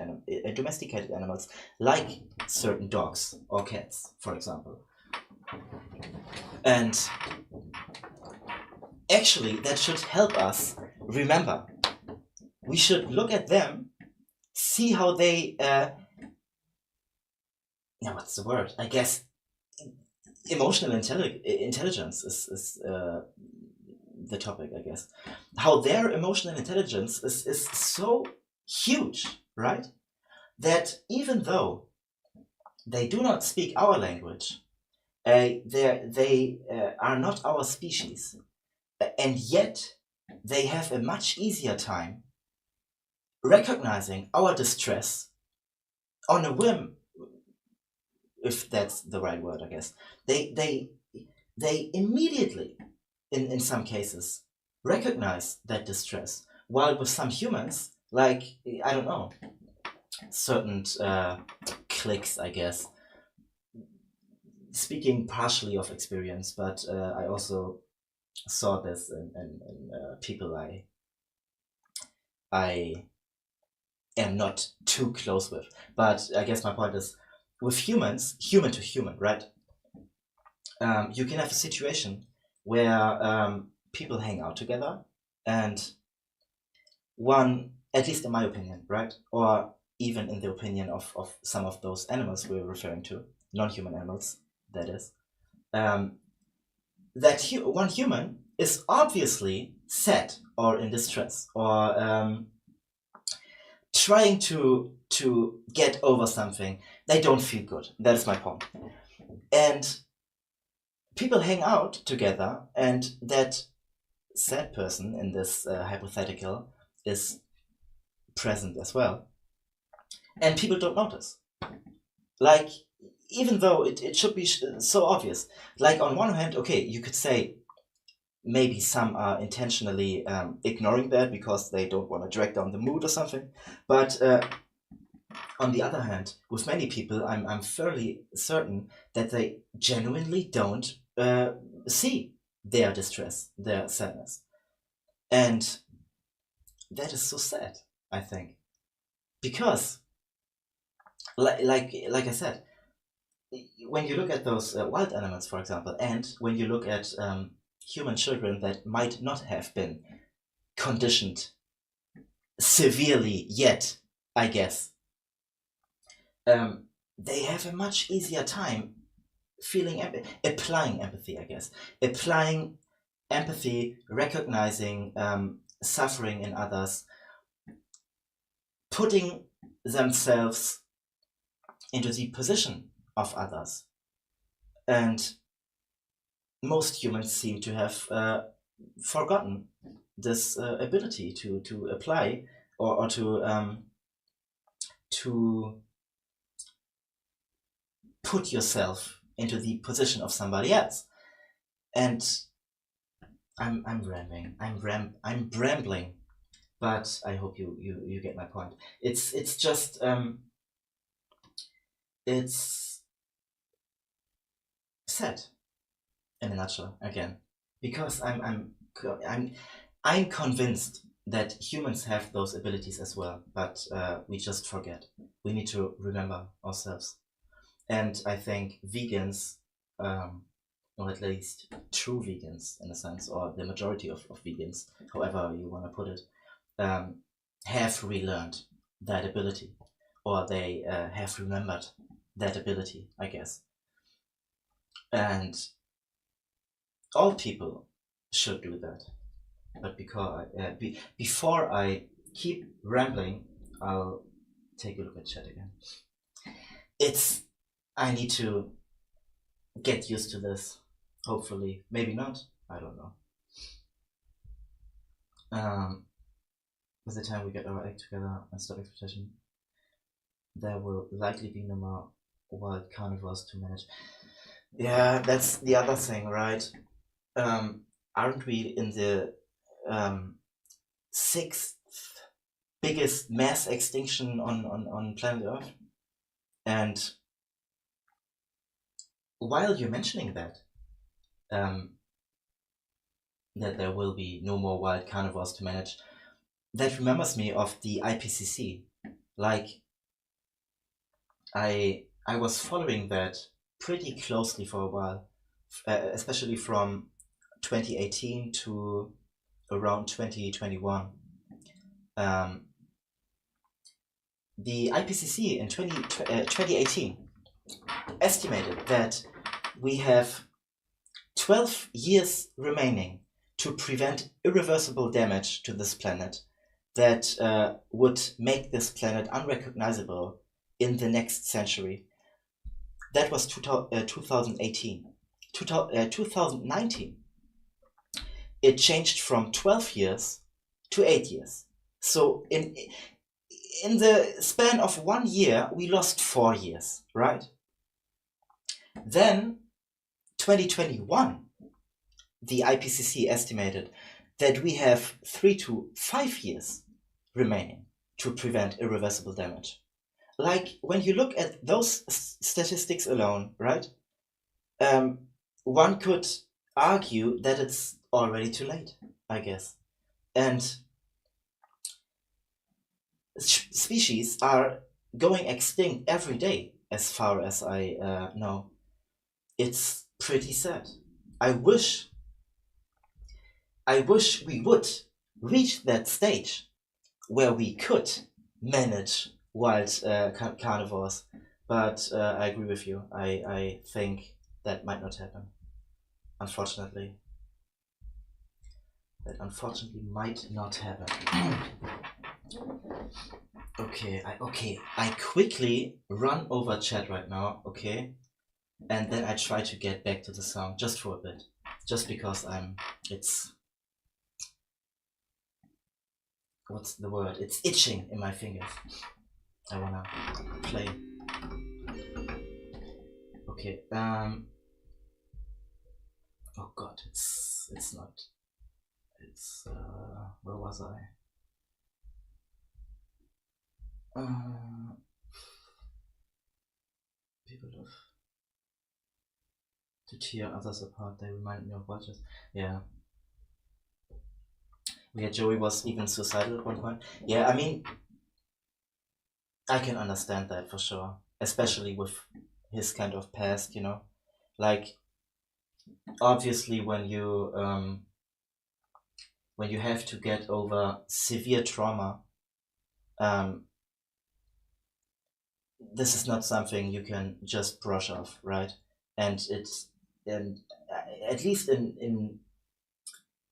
animals, like certain dogs or cats, for example. And actually, that should help us remember. We should look at them, see how they, what's the word? I guess emotional intelligence is the topic, I guess. How their emotional intelligence is so huge, right? That even though they do not speak our language, they are not our species, and yet they have a much easier time recognizing our distress on a whim, if that's the right word, I guess. They immediately, in some cases, recognize that distress, while with some humans, like, I don't know, certain clicks, I guess, speaking partially of experience, but I also saw this in people I am not too close with. But I guess my point is, with humans, human to human, right? You can have a situation where people hang out together, and one, at least in my opinion, right, or even in the opinion of some of those animals we're referring to, non-human animals, that is, that one human is obviously sad or in distress or trying to get over something. They don't feel good. That is my point. And people hang out together, and that sad person in this hypothetical is present as well. And people don't notice. Like, even though it should be so obvious. Like, on one hand, okay, you could say maybe some are intentionally ignoring that because they don't want to drag down the mood or something. But on the other hand, with many people, I'm fairly certain that they genuinely don't see their distress, their sadness. And that is so sad, I think. Because, like I said, when you look at those wild animals, for example, and when you look at human children that might not have been conditioned severely yet, I guess, they have a much easier time applying empathy, I guess. Applying empathy, recognizing suffering in others, putting themselves into the position of others. And most humans seem to have forgotten this ability to apply or to put yourself into the position of somebody else. And I'm rambling. I'm rambling, but I hope you get my point. It's just it's sad in a nutshell again, because I'm convinced that humans have those abilities as well, but we just forget. We need to remember ourselves. And I think vegans, or at least true vegans in a sense, or the majority of vegans, however you want to put it, have relearned that ability, or they have remembered that ability, I guess. And all people should do that. But before I keep rambling, I'll take a look at chat again. I need to get used to this. Hopefully, maybe not. I don't know. By the time we get our act together and stop expectation, there will likely be no more wild carnivores to manage. Yeah, that's the other thing, right? Aren't we in the sixth biggest mass extinction on planet Earth? And while you're mentioning that, that there will be no more wild carnivores to manage, that remembers me of the IPCC. Like, I was following that pretty closely for a while, especially from 2018 to around 2021. The IPCC in 2018 estimated that we have 12 years remaining to prevent irreversible damage to this planet that would make this planet unrecognizable in the next century. That was 2018. 2019, it changed from 12 years to 8 years. So in the span of 1 year, we lost 4 years, right? Then 2021, the IPCC estimated that we have 3 to 5 years remaining to prevent irreversible damage. Like, when you look at those statistics alone, right, one could argue that it's already too late, I guess. And species are going extinct every day, as far as I know. It's pretty sad. I wish we would reach that stage where we could manage wild carnivores, but I agree with you. I think that might not happen. Unfortunately. That unfortunately might not happen. Okay, I quickly run over chat right now, okay? And then I try to get back to the song just for a bit. Just because what's the word? It's itching in my fingers. I wanna play. Okay, oh god, it's not. It's, where was I? People love to tear others apart. They remind me of watches. Yeah. Yeah, Joey was even suicidal at one point. Yeah, I mean, I can understand that for sure, especially with his kind of past, you know. Like, obviously, when you have to get over severe trauma, this is not something you can just brush off, right? And at least in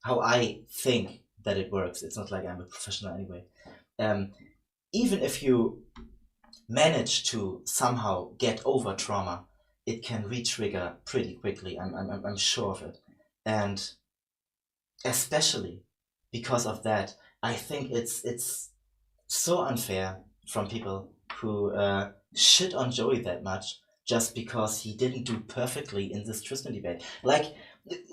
how I think that it works, it's not like I'm a professional anyway. Even if you manage to somehow get over trauma, it can re-trigger pretty quickly. I'm sure of it, and especially because of that, I think it's so unfair from people who shit on Joey that much just because he didn't do perfectly in this Tristan debate. Like,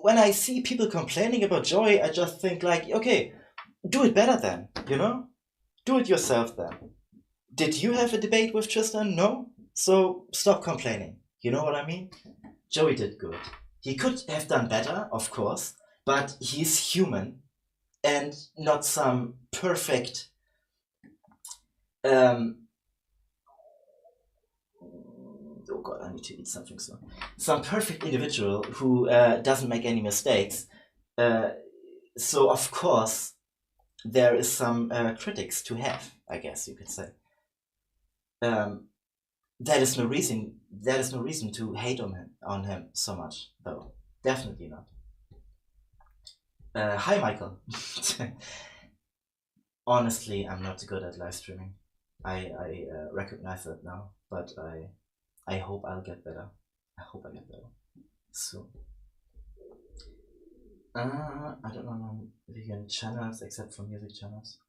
when I see people complaining about Joey, I just think, like, okay, do it better then, you know? Do it yourself then. Did you have a debate with Tristan? No? So stop complaining. You know what I mean? Joey did good. He could have done better, of course, but he's human and not some perfect oh god, I need to eat something soon. Some perfect individual who doesn't make any mistakes. So of course there is some critics to have, I guess you could say. That is no reason to hate on him so much, though. Definitely not. Hi, Michael. Honestly, I'm not good at live streaming. I recognize that now, but I hope I'll get better. I hope I get better soon. I don't know vegan channels except for music channels.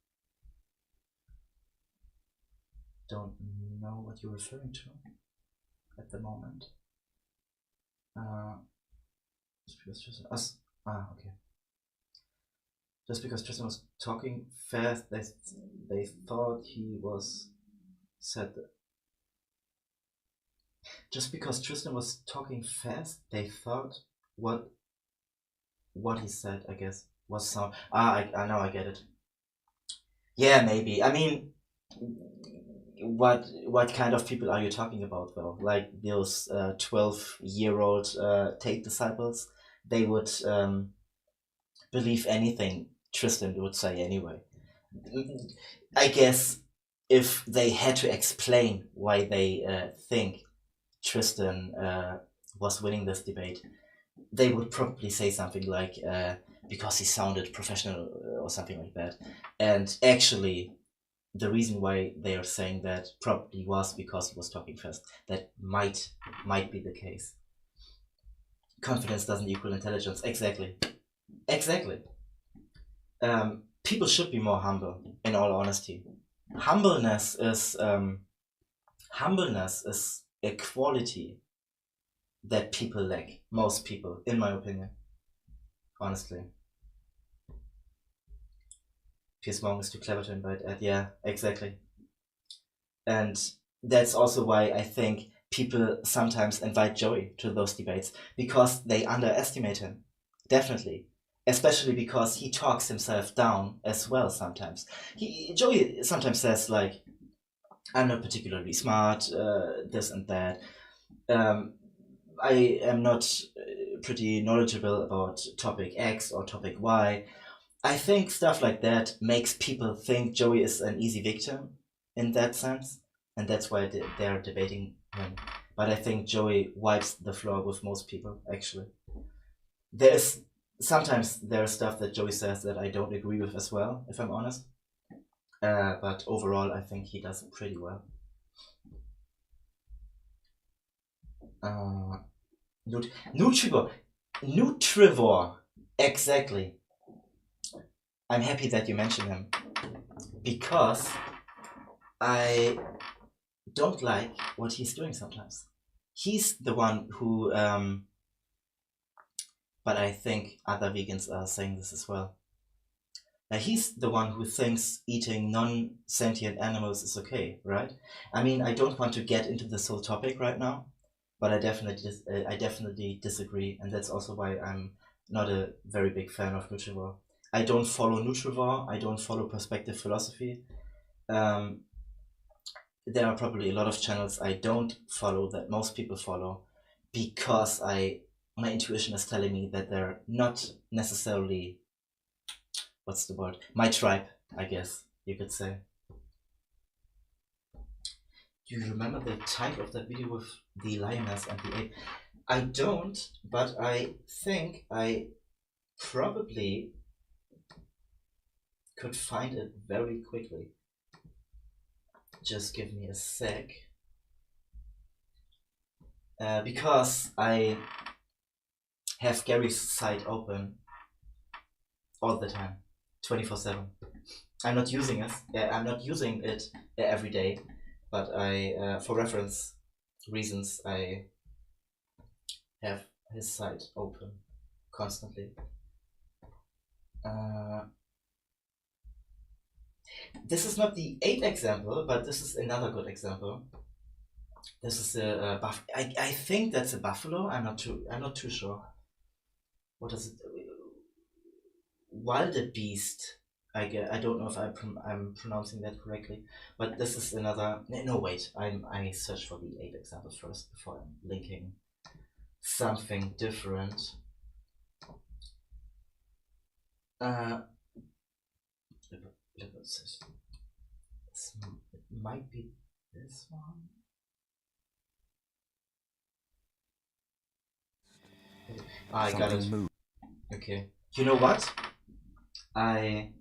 Don't know what you're referring to at the moment. Okay. Just because Tristan was talking fast, they thought he was said. Just because Tristan was talking fast, they thought what he said, I guess, was sound. I know, I get it. Yeah, maybe. I mean, what kind of people are you talking about, though? Like those 12-year-old Tate disciples? They would believe anything Tristan would say anyway. I guess if they had to explain why they think Tristan was winning this debate, they would probably say something like because he sounded professional or something like that. And actually, the reason why they are saying that probably was because he was talking fast. That might be the case. Confidence doesn't equal intelligence. Exactly. People should be more humble. In all honesty, humbleness is a quality that people lack. Most people, in my opinion. Honestly. Piers Morgan is too clever to invite Ed. Yeah, exactly. And that's also why I think people sometimes invite Joey to those debates, because they underestimate him. Definitely. Especially because he talks himself down as well sometimes. Joey sometimes says, like, I'm not particularly smart, this and that. I am not pretty knowledgeable about topic X or topic Y. I think stuff like that makes people think Joey is an easy victim in that sense, and that's why they're debating him. But I think Joey wipes the floor with most people, actually. Sometimes there's stuff that Joey says that I don't agree with as well, if I'm honest. But overall, I think he does pretty well. Nutrivore, exactly. I'm happy that you mentioned him, because I don't like what he's doing sometimes. He's the one who, but I think other vegans are saying this as well. He's the one who thinks eating non-sentient animals is okay, right? I mean, I don't want to get into this whole topic right now, but I definitely disagree, and that's also why I'm not a very big fan of Nutrivore. I don't follow Nutrivore. I don't follow perspective philosophy. There are probably a lot of channels I don't follow that most people follow, because my intuition is telling me that they're not necessarily, what's the word, my tribe, I guess you could say. Do you remember the title of that video with the lioness and the ape? I don't, but I think I probably could find it very quickly. Just give me a sec. Because I have Gary's site open all the time, 24/7. I'm not using it. I'm not using it every day, but for reference reasons, I have his site open constantly. This is not the ape example, but this is another good example. This is a buff. I think that's a buffalo. I'm not too sure. What is it? Wildebeest. I don't know if I'm pronouncing that correctly, but this is another. No, wait. I search for the ape example first before I'm linking something different. It might be this one. I got it. Okay. You know what? I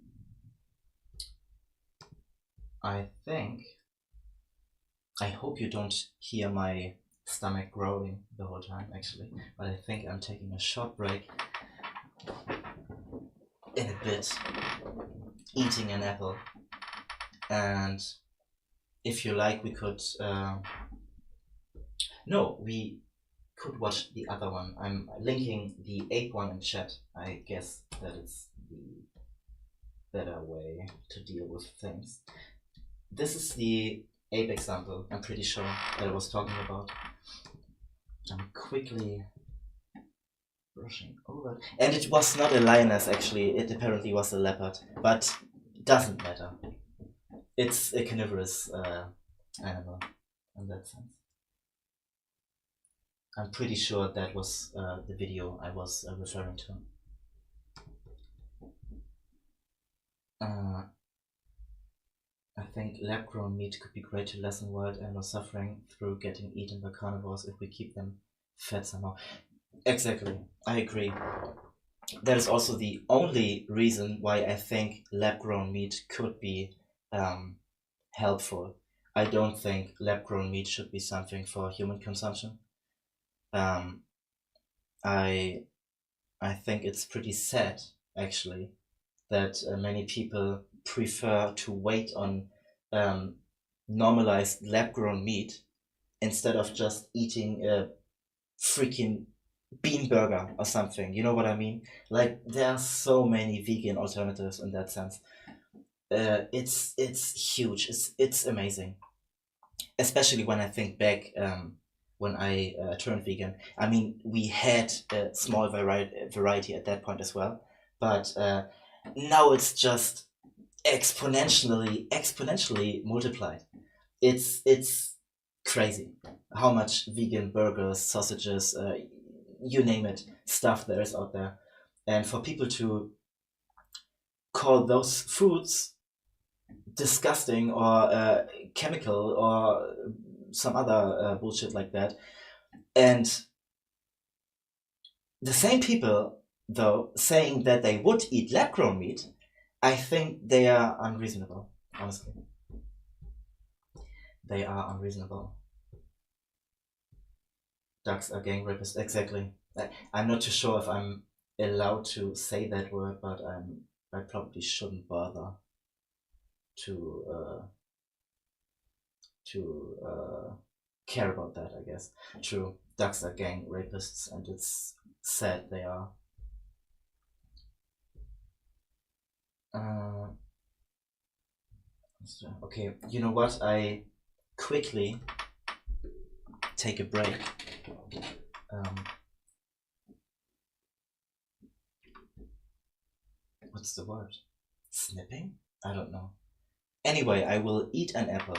think, I hope you don't hear my stomach growling the whole time, actually, but I think I'm taking a short break in a bit, eating an apple, and if you like, we could, no, we could watch the other one. I'm linking the ape one in chat. I guess that it's the better way to deal with things. This is the ape example, I'm pretty sure, that I was talking about. I'm quickly brushing over. And it was not a lioness, actually. It apparently was a leopard, but doesn't matter. It's a carnivorous animal in that sense. I'm pretty sure that was the video I was referring to. I think lab-grown meat could be great to lessen wild animal suffering through getting eaten by carnivores if we keep them fed somehow. Exactly, I agree. That is also the only reason why I think lab-grown meat could be helpful. I don't think lab-grown meat should be something for human consumption. I think it's pretty sad, actually, that many people prefer to wait on normalized lab-grown meat instead of just eating a freaking bean burger or something. You know what I mean? Like, there are so many vegan alternatives in that sense. It's huge. It's amazing. Especially when I think back when I turned vegan. I mean, we had a small variety at that point as well, but now it's just exponentially multiplied. It's crazy how much vegan burgers, sausages, you name it, stuff there is out there. And for people to call those foods disgusting or chemical or some other bullshit like that, and the same people, though, saying that they would eat lab-grown meat, I think they are unreasonable, honestly. They are unreasonable. Ducks are gang rapists, exactly. I'm not too sure if I'm allowed to say that word, but I probably shouldn't bother to care about that, I guess. True, ducks are gang rapists, and it's sad they are. Okay, you know what? I quickly take a break. What's the word? Snipping? I don't know. Anyway, I will eat an apple,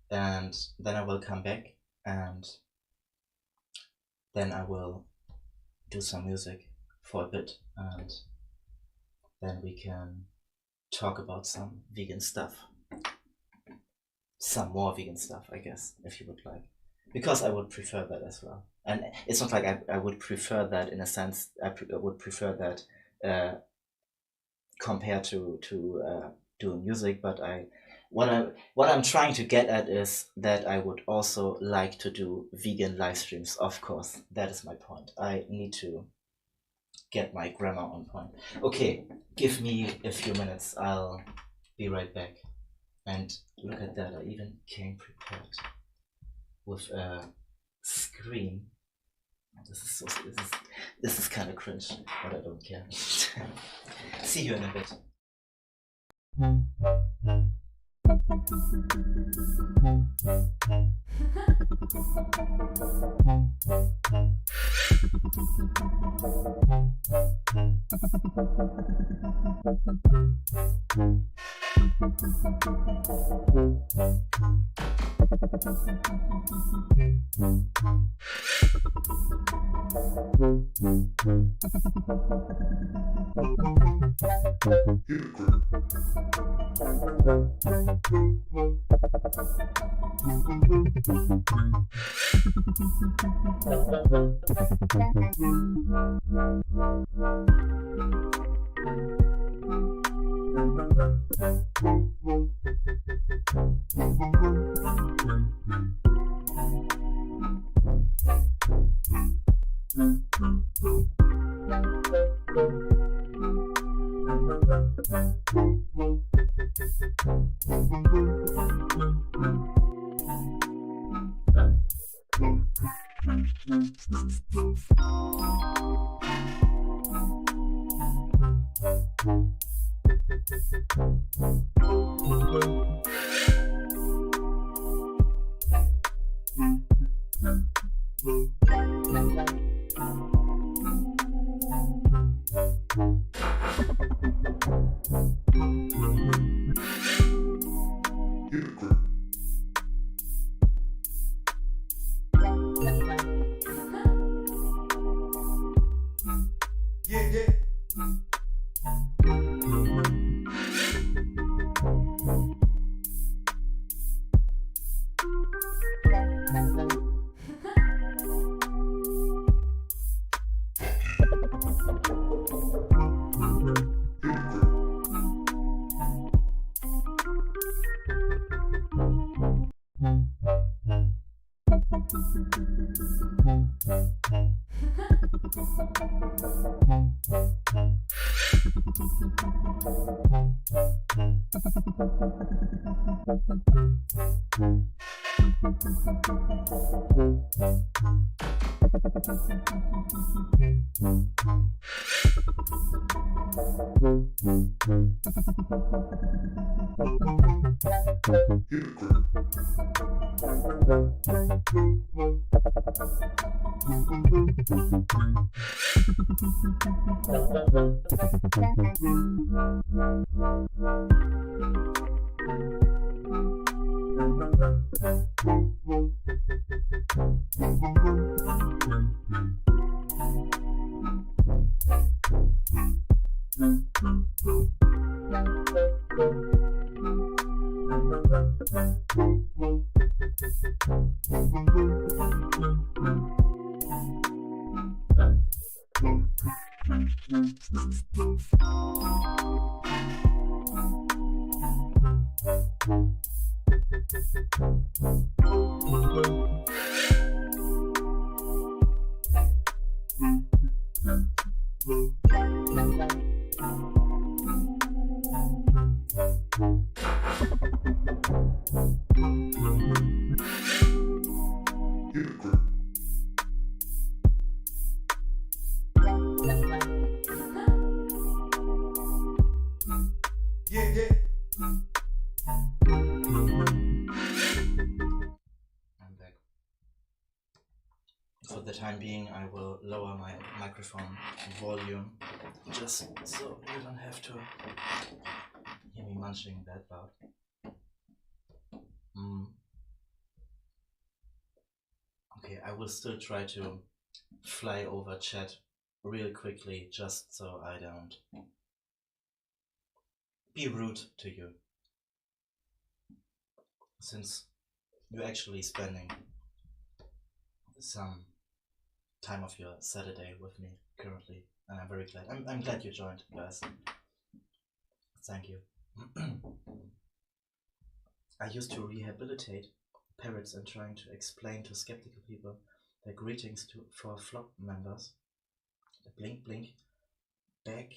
and then I will come back, and then I will do some music for a bit, and then we can talk about some vegan stuff. Some more vegan stuff, I guess, if you would like. Because I would prefer that as well. And it's not like I would prefer that in a sense, I would prefer that compared to doing music, but what I'm trying to get at is that I would also like to do vegan live streams, of course. That is my point. I need to get my grammar on point. Okay, give me a few minutes. I'll be right back. And look at that, I even came prepared with a screen. This is kind of cringe, but I don't care. See you in a bit. I'm back. For the time being, I will lower my microphone volume just so you don't have to hear me munching that loud. Okay, I will still try to fly over chat real quickly just so I don't be rude to you. Since you're actually spending some time of your Saturday with me currently, and I'm very glad. I'm glad you joined, guys. Thank you. I used to rehabilitate parrots and trying to explain to skeptical people their greetings for flock members. The blink blink back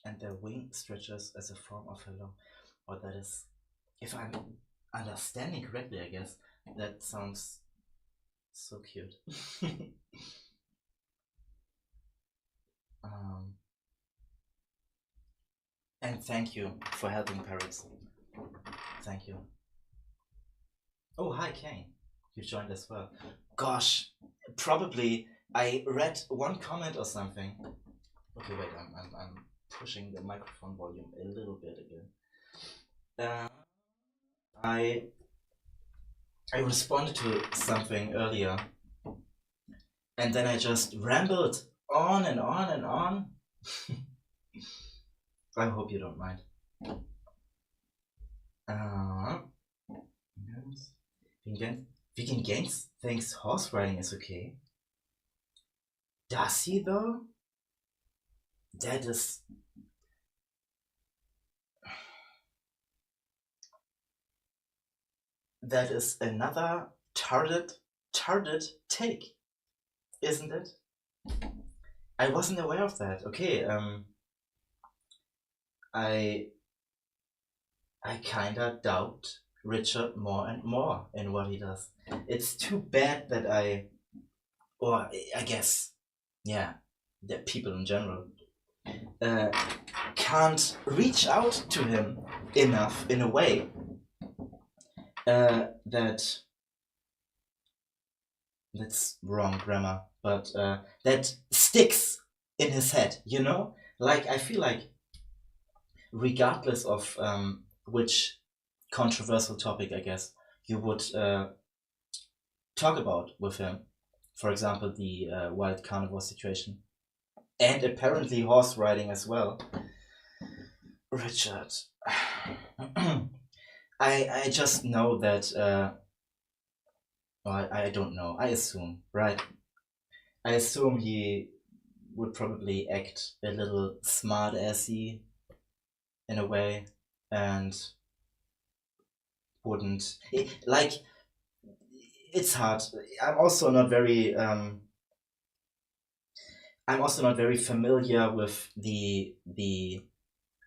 and their wing stretches as a form of hello. Or that is, if I'm understanding correctly, I guess, that sounds so cute. And thank you for helping parrots. Thank you. Oh, hi Kane. You joined as well. Gosh, probably I read one comment or something. Okay, wait, I'm pushing the microphone volume a little bit again. I responded to something earlier, and then I just rambled on and on and on. I hope you don't mind. Vegan Games thinks horse riding is okay. Does he though? That is that is another target take, isn't it? I wasn't aware of that. Okay, I kinda doubt Richard more and more in what he does. It's too bad that I guess, yeah, that people in general can't reach out to him enough in a way that's wrong grammar, but that sticks in his head, you know? Like, I feel like regardless of which controversial topic, I guess, you would talk about with him, for example, the wild carnivore situation, and apparently horse riding as well. Richard, I just know that, well, I don't know, I assume, right? I assume he would probably act a little smart-assy in a way, and wouldn't, like, it's hard. I'm also not very familiar with the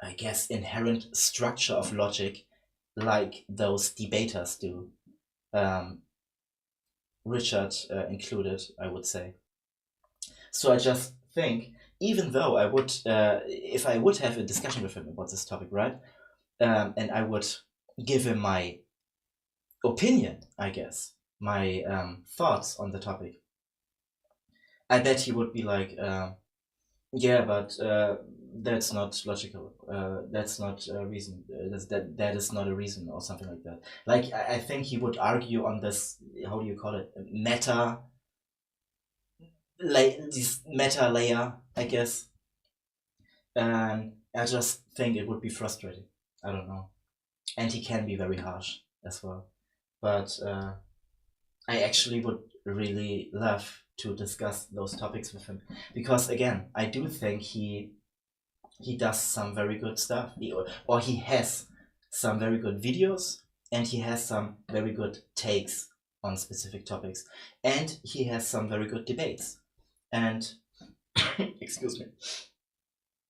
I guess inherent structure of logic like those debaters do. Richard included, I would say. So I just think, even though I would, if I would have a discussion with him about this topic, right, and I would give him my opinion, I guess, my thoughts on the topic, I bet he would be like, yeah, but that's not logical. That's not a reason. That is not a reason, or something like that. Like, I think he would argue on this. How do you call it? This meta layer, I guess. And I just think it would be frustrating. I don't know. And he can be very harsh as well. But I actually would really love to discuss those topics with him, because again, I do think he does some very good stuff, or he has some very good videos, and he has some very good takes on specific topics, and he has some very good debates, and excuse me,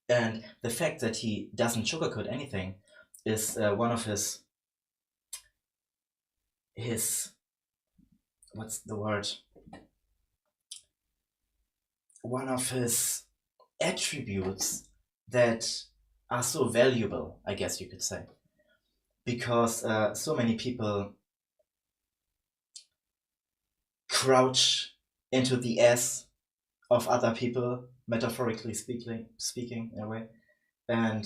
and the fact that he doesn't sugarcoat anything is one of his what's the word? One of his attributes that are so valuable, I guess you could say, because so many people crouch into the ass of other people, metaphorically speaking in a way, and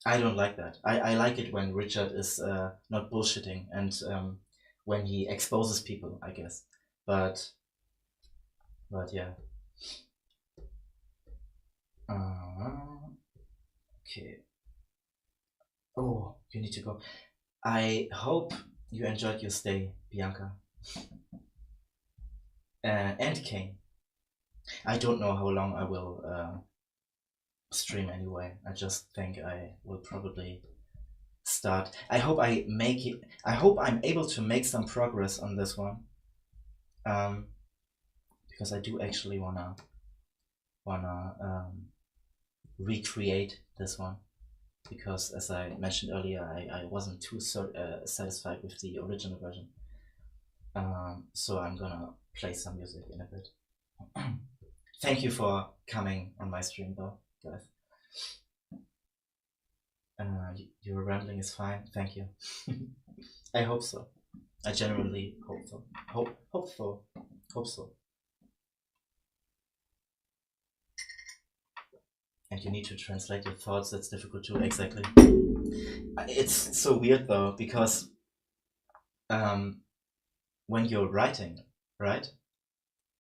I don't like that. I like it when Richard is not bullshitting, and when he exposes people, I guess. But yeah. Okay. Oh, you need to go. I hope you enjoyed your stay, Bianca. And Kane. I don't know how long I will stream anyway. I just think I will probably start. I hope I make it. I hope I'm able to make some progress on this one. Because I do actually wanna recreate this one, because as I mentioned earlier, I wasn't too satisfied with the original version. So I'm gonna play some music in a bit. Thank you for coming on my stream though, guys. Your rambling is fine, thank you. I hope so. I genuinely hope so. Hope so. And you need to translate your thoughts, that's difficult too, exactly. It's so weird though, because when you're writing, right,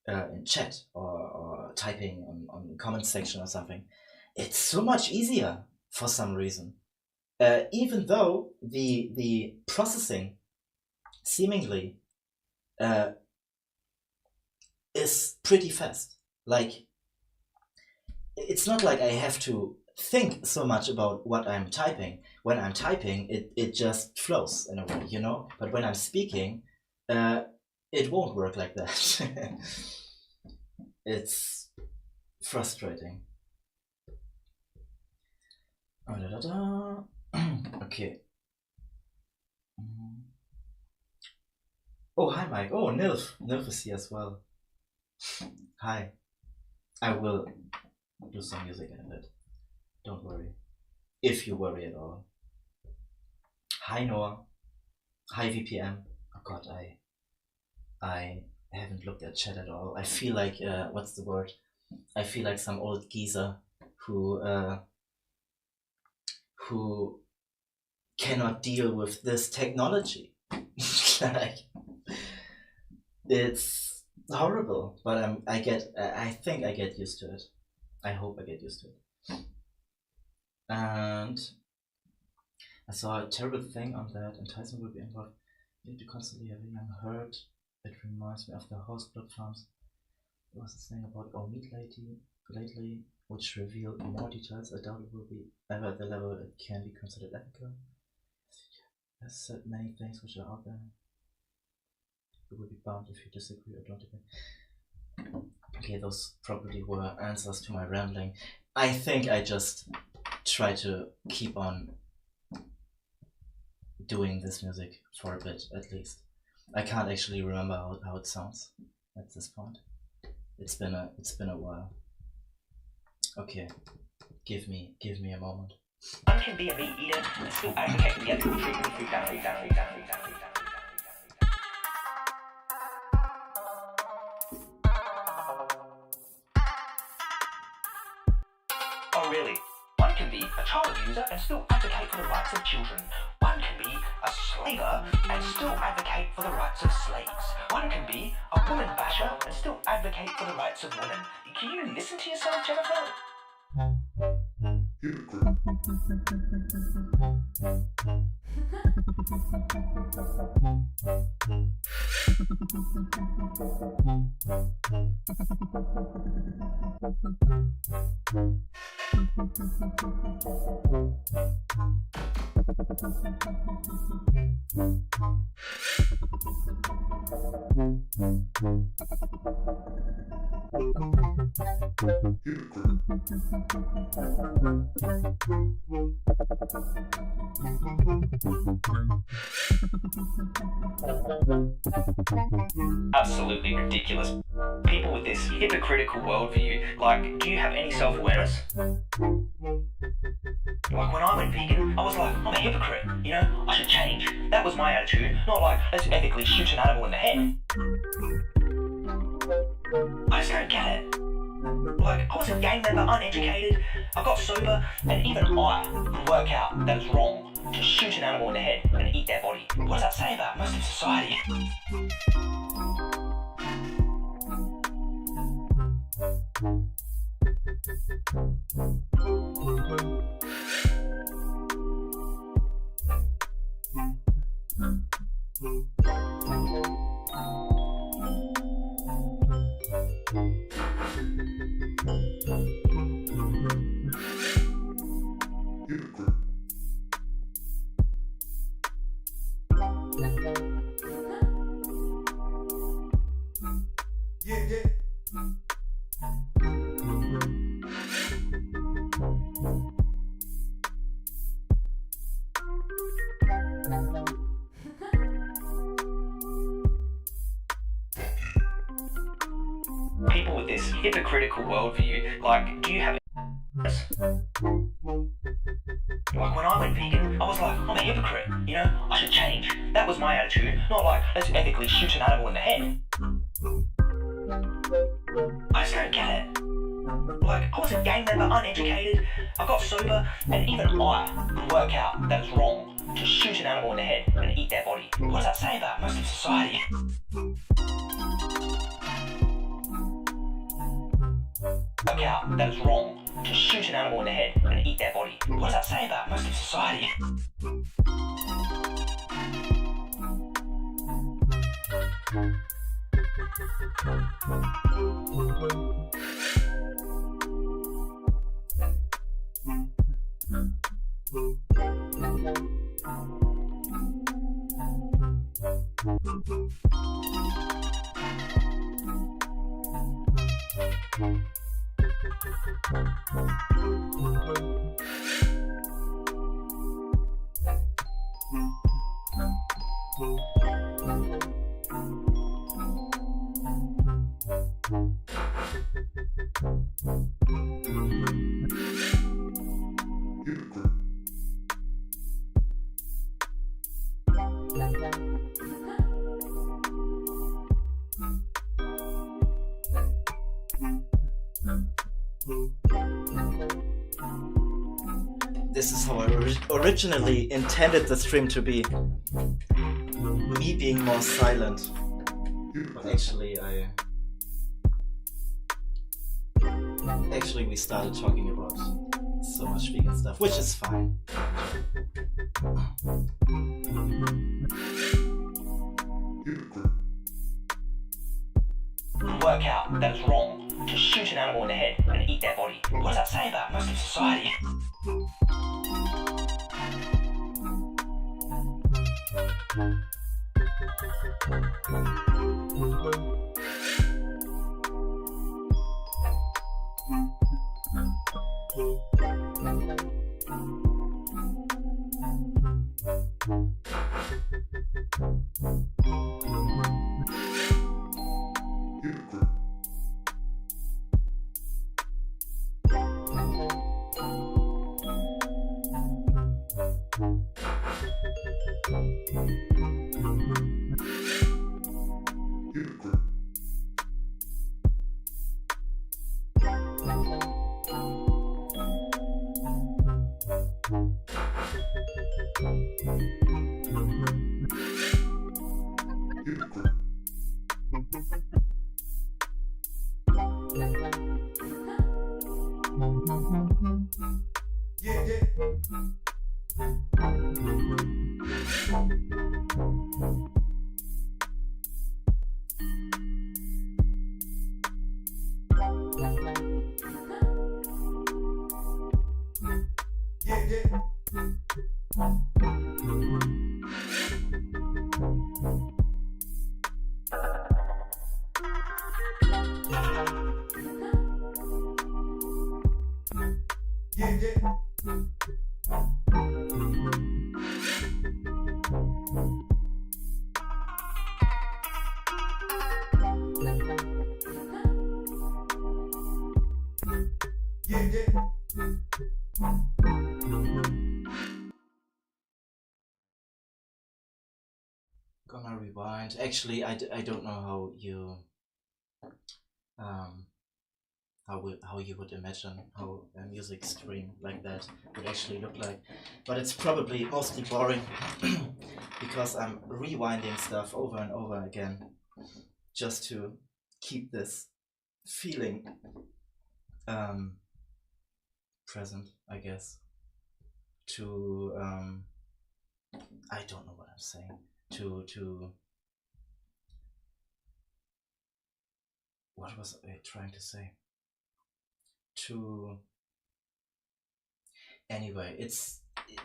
in chat or typing on the comment section or something, it's so much easier for some reason. Even though the processing seemingly is pretty fast. Like, it's not like I have to think so much about what I'm typing. when I'm typing, it just flows in a way, you know? But when I'm speaking, it won't work like that. It's frustrating. Okay. Oh, hi, Mike. Oh, Nilf. Nilf is here as well. Hi. I will do some music in a bit. Don't worry. If you worry at all. Hi, Noah. Hi, VPM. Oh God, I haven't looked at chat at all. I feel like what's the word? I feel like some old geezer who cannot deal with this technology. Like, it's horrible, but I think I get used to it. I hope I get used to it. And I saw a terrible thing on that, and Tyson will be involved. You have to constantly have a young herd. It reminds me of the horse blood farms. There was this thing about our meat lately, which revealed more details. I doubt it will be ever at the level it can be considered ethical. Has said many things which are out there. You will be bound if you disagree or don't agree. Okay, those probably were answers to my rambling. I think I just try to keep on doing this music for a bit at least. I can't actually remember how it sounds at this point. It's been a while. Okay, give me a moment. One can be a meat eater and still advocate for the ethical treatment of food Oh really? One can be a child abuser and still advocate for the rights of children. One can be a slaver and still advocate for the rights of slaves. One can be a woman basher and still advocate for the rights of women. Can you listen to yourself, Jennifer? Absolutely ridiculous. People with this hypocritical worldview, like, do you have any self-awareness? Like, when I went vegan, I was like, I'm a hypocrite, you know, I should change. That was my attitude, not like, let's ethically shoot an animal in the head. I just don't get it. Like, I was a gang member, uneducated, I got sober, and even I could work out that it's wrong to shoot an animal in the head and eat their body. What does that say about most of society? People with this hypocritical worldview, like, do you have like, when I went vegan, I was like, I'm a hypocrite, you know, I should change. That was my attitude, not like, let's ethically shoot an animal in the head. I just don't get it. Like, I was a gang member, uneducated, I got sober, and even I could work out that it's wrong to shoot an animal in the head and eat their body. What does that say about most of society? Work out that it's wrong to shoot an animal in the head and eat their body. What does that say about most of society? This is how I originally intended the stream to be. Me being more silent. But actually we started talking about so much vegan stuff, which is fine. Work out that it's wrong to shoot an animal in the head and eat their body. What does that say about most of society? Gonna rewind. Actually, I don't know how you how you would imagine how a music stream like that would actually look like, but it's probably mostly boring because I'm rewinding stuff over and over again just to keep this feeling present, I guess. To I don't know what I'm saying. To what was I trying to say? To anyway,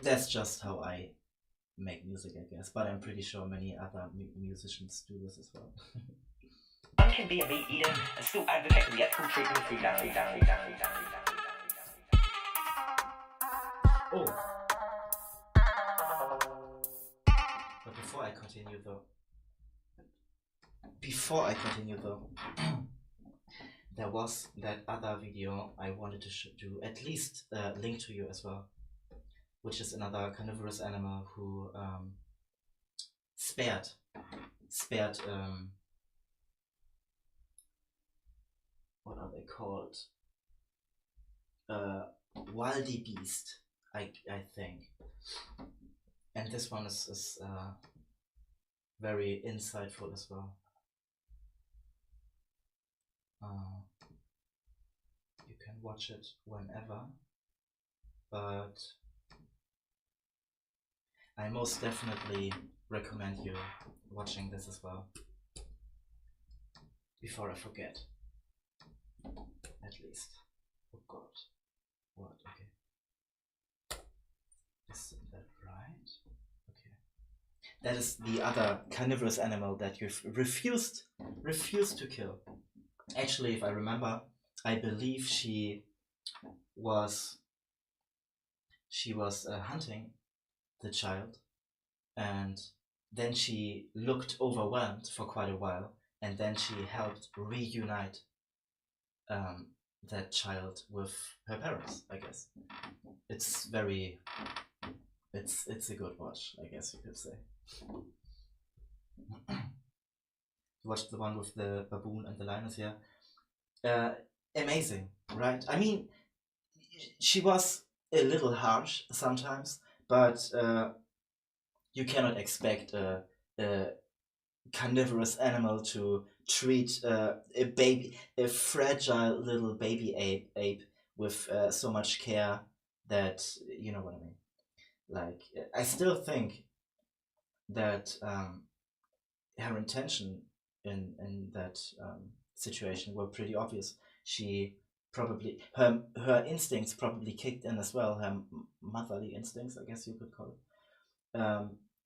that's just how I make music, I guess. But I'm pretty sure many other musicians do this as well. One can be a meat eater and still advocate for the ethical treatment of food animals. Oh. But before I continue though, there was that other video I wanted to do, at least link to you as well, which is another carnivorous animal who spared what are they called? Wildebeest, I think. And this one is very insightful as well. You can watch it whenever, but I most definitely recommend you watching this as well. Before I forget. At least. Oh god. What? Okay. Isn't that right? Okay. that is the other carnivorous animal that you've refused to kill. Actually, if I remember, I believe she was hunting the child, and then she looked overwhelmed for quite a while, and then she helped reunite that child with her parents, I guess. It's a good watch, I guess you could say. You watched the one with the baboon and the lioness, yeah. Amazing, right? I mean, she was a little harsh sometimes, but you cannot expect a carnivorous animal to treat a fragile little baby ape with so much care that, you know what I mean. Like, I still think that her intention in that situation were pretty obvious. She probably her instincts probably kicked in as well, her motherly instincts, I guess you could call it.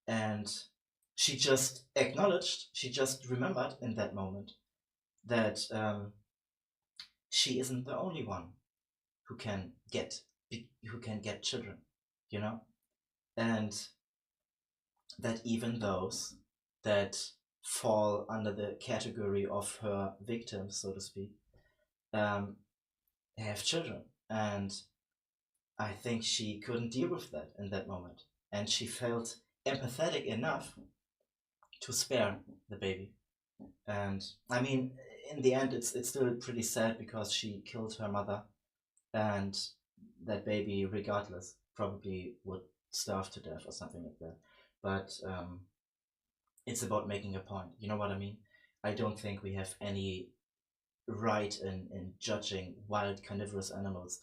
And she just acknowledged, she just remembered in that moment that she isn't the only one who can get children, you know, and that even those that fall under the category of her victims, so to speak, have children. And I think she couldn't deal with that in that moment, and she felt empathetic enough to spare the baby. And I mean, in the end, it's still pretty sad because she killed her mother, and that baby, regardless, probably would starve to death or something like that. But it's about making a point. You know what I mean? I don't think we have any right in judging wild carnivorous animals,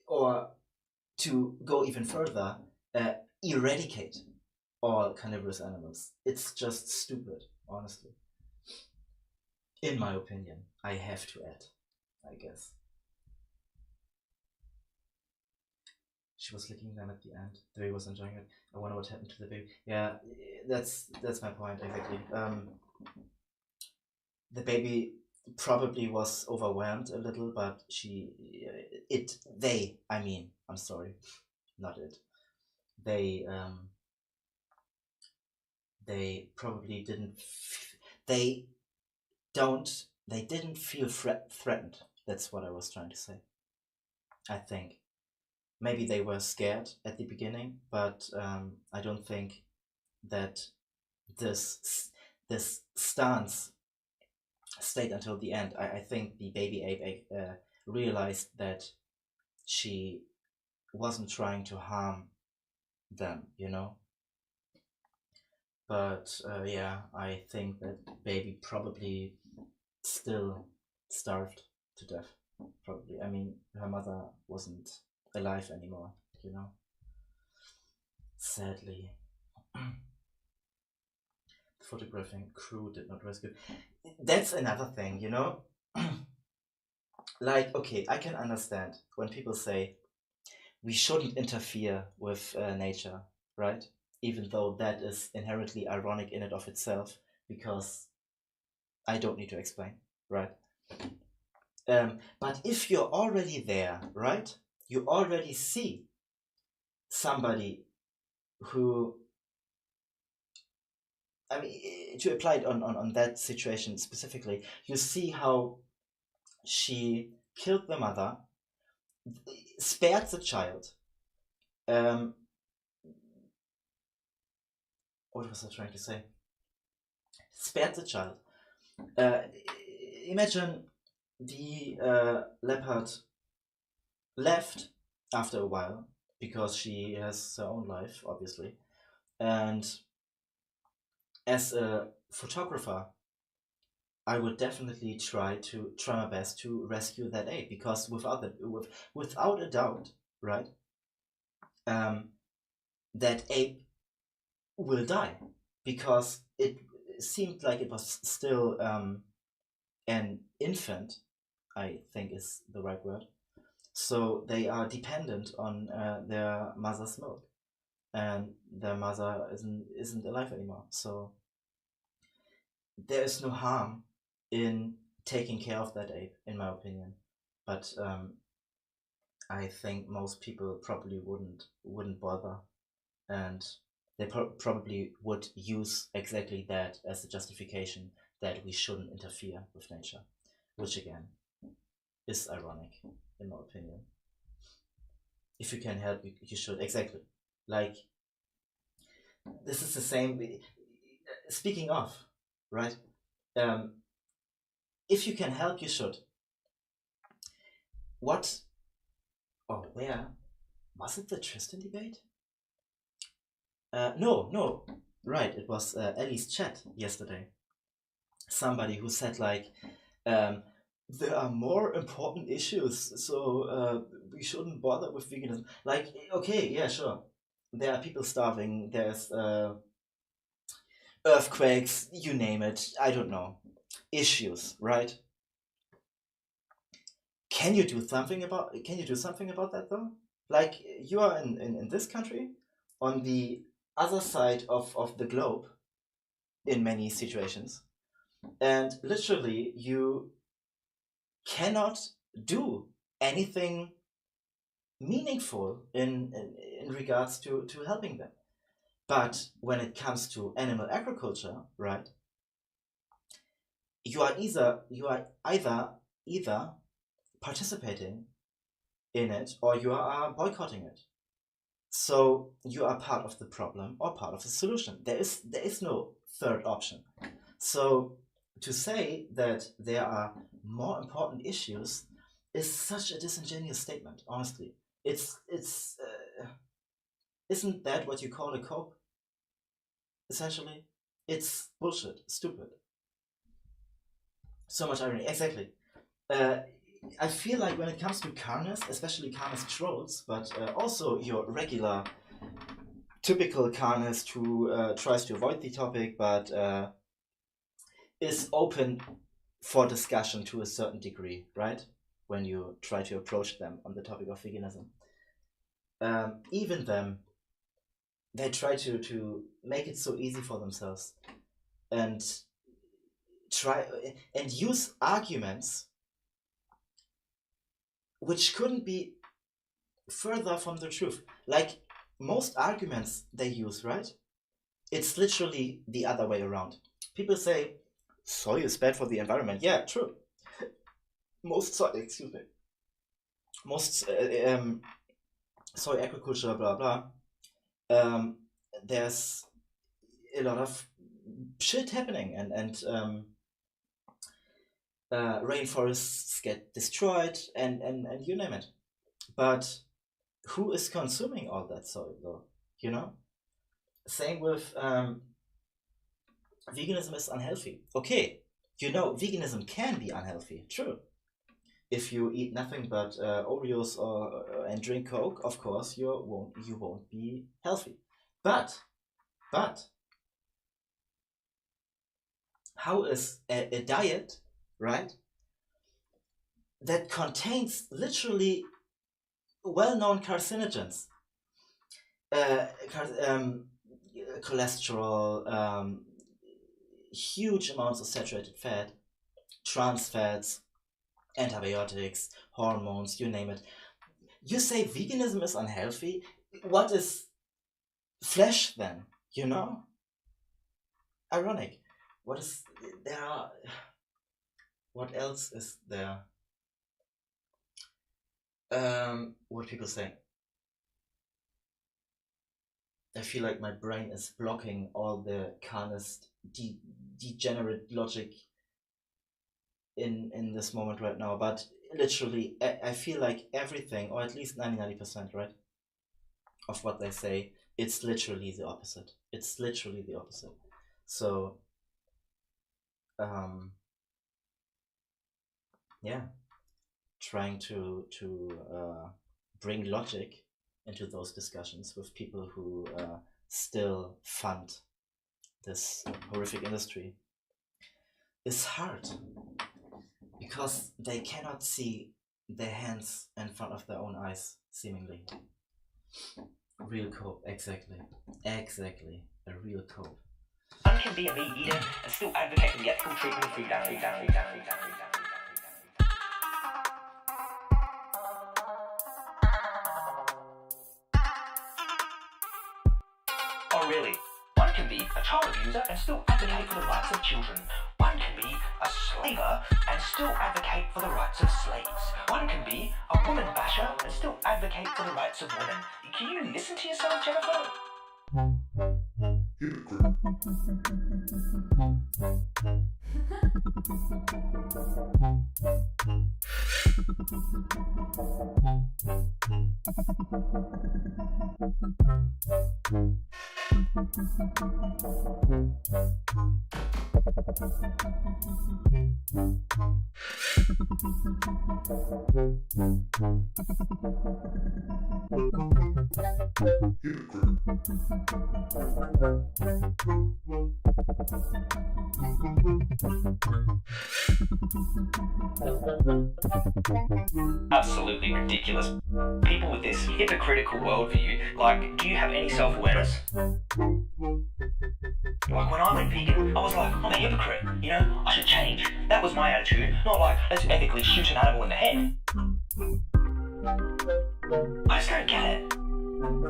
or to go even further, eradicate all carnivorous animals. It's just stupid, honestly. In my opinion, I have to add, I guess. She was licking them at the end. The baby was enjoying it. I wonder what happened to the baby. Yeah, that's my point, exactly. The baby probably was overwhelmed a little, but I'm sorry, not it. They probably they didn't feel threatened. That's what I was trying to say. I think maybe they were scared at the beginning, but I don't think that this stance stayed until the end. I think the baby ape realized that she wasn't trying to harm them, you know. But yeah, I think that baby probably still starved to death. Probably. I mean, her mother wasn't alive anymore, you know. Sadly. The photographing crew did not rescue. That's another thing, you know. Like, okay, I can understand when people say we shouldn't interfere with nature, right? Even though that is inherently ironic in and of itself, because I don't need to explain, right? But if you're already there, right? You already see somebody who, I mean, to apply it on that situation specifically, you see how she killed the mother, spared the child. What was I trying to say? Spared the child. Imagine the leopard left after a while, because she has her own life, obviously. And as a photographer, I would definitely try my best to rescue that ape, because without a doubt, right, that ape will die, because it seemed like it was still an infant, I think is the right word. So they are dependent on their mother's milk, and their mother isn't alive anymore. So there is no harm in taking care of that ape, in my opinion. But I think most people probably wouldn't bother, and they probably would use exactly that as a justification that we shouldn't interfere with nature, which again is ironic, in my opinion. If you can help, you should. Exactly. Like, this is the same. Speaking of, right? If you can help, you should. What? Oh, where was it? The Tristan debate? No. Right, it was Ellie's chat yesterday. Somebody who said like, there are more important issues, so we shouldn't bother with veganism. Like, okay, yeah, sure. There are people starving. There's earthquakes. You name it. I don't know. Issues, right? Can you do something about that though? Like, you are in this country, on the other side of the globe, in many situations, and literally you cannot do anything meaningful in regards to helping them. But when it comes to animal agriculture, right, you are either participating in it or you are boycotting it. So you are part of the problem or part of the solution. There is no third option. So to say that there are more important issues is such a disingenuous statement, honestly. It's isn't that what you call a cope? Essentially, it's bullshit, stupid. So much irony. Exactly. I feel like when it comes to carnists, especially carnist trolls, but also your regular, typical carnist who tries to avoid the topic, but is open for discussion to a certain degree, right? When you try to approach them on the topic of veganism. Even them, they try to make it so easy for themselves and try and use arguments which couldn't be further from the truth. Like, most arguments they use, right? It's literally the other way around. People say soy is bad for the environment. Yeah, true. Most soy agriculture, blah blah. There's a lot of shit happening, and rainforests get destroyed, and you name it. But who is consuming all that soy, though? You know. Same with veganism is unhealthy. Okay, veganism can be unhealthy. True. If you eat nothing but Oreos and drink Coke, of course you won't be healthy. But how is a diet, right, that contains literally well-known carcinogens, cholesterol, huge amounts of saturated fat, trans fats, antibiotics, hormones, you name it. You say veganism is unhealthy? What is flesh then? Ironic. What else is there? What people say. I feel like my brain is blocking all the carnist, degenerate logic in this moment right now. But literally, I feel like everything, or at least 90%, right, of what they say, it's literally the opposite. It's literally the opposite. So, yeah, trying to bring logic into those discussions with people who still fund this horrific industry is hard, because they cannot see their hands in front of their own eyes, seemingly. Real cope, exactly. Exactly. A real cope. One can be a meat eater and still advocate for the ethical treatment of food animals. Oh really? One can be a child abuser and still advocate for the rights of children. One can be a slaver and still advocate for the rights of slaves. One can be a woman basher and still advocate for the rights of women. Can you listen to yourself, Jennifer? Absolutely ridiculous. People with this hypocritical worldview, like, do you have any self-awareness? Like, when I went vegan, I was like, I'm a hypocrite, you know, I should change. That was my attitude, not like, let's ethically shoot an animal in the head. I just don't get it.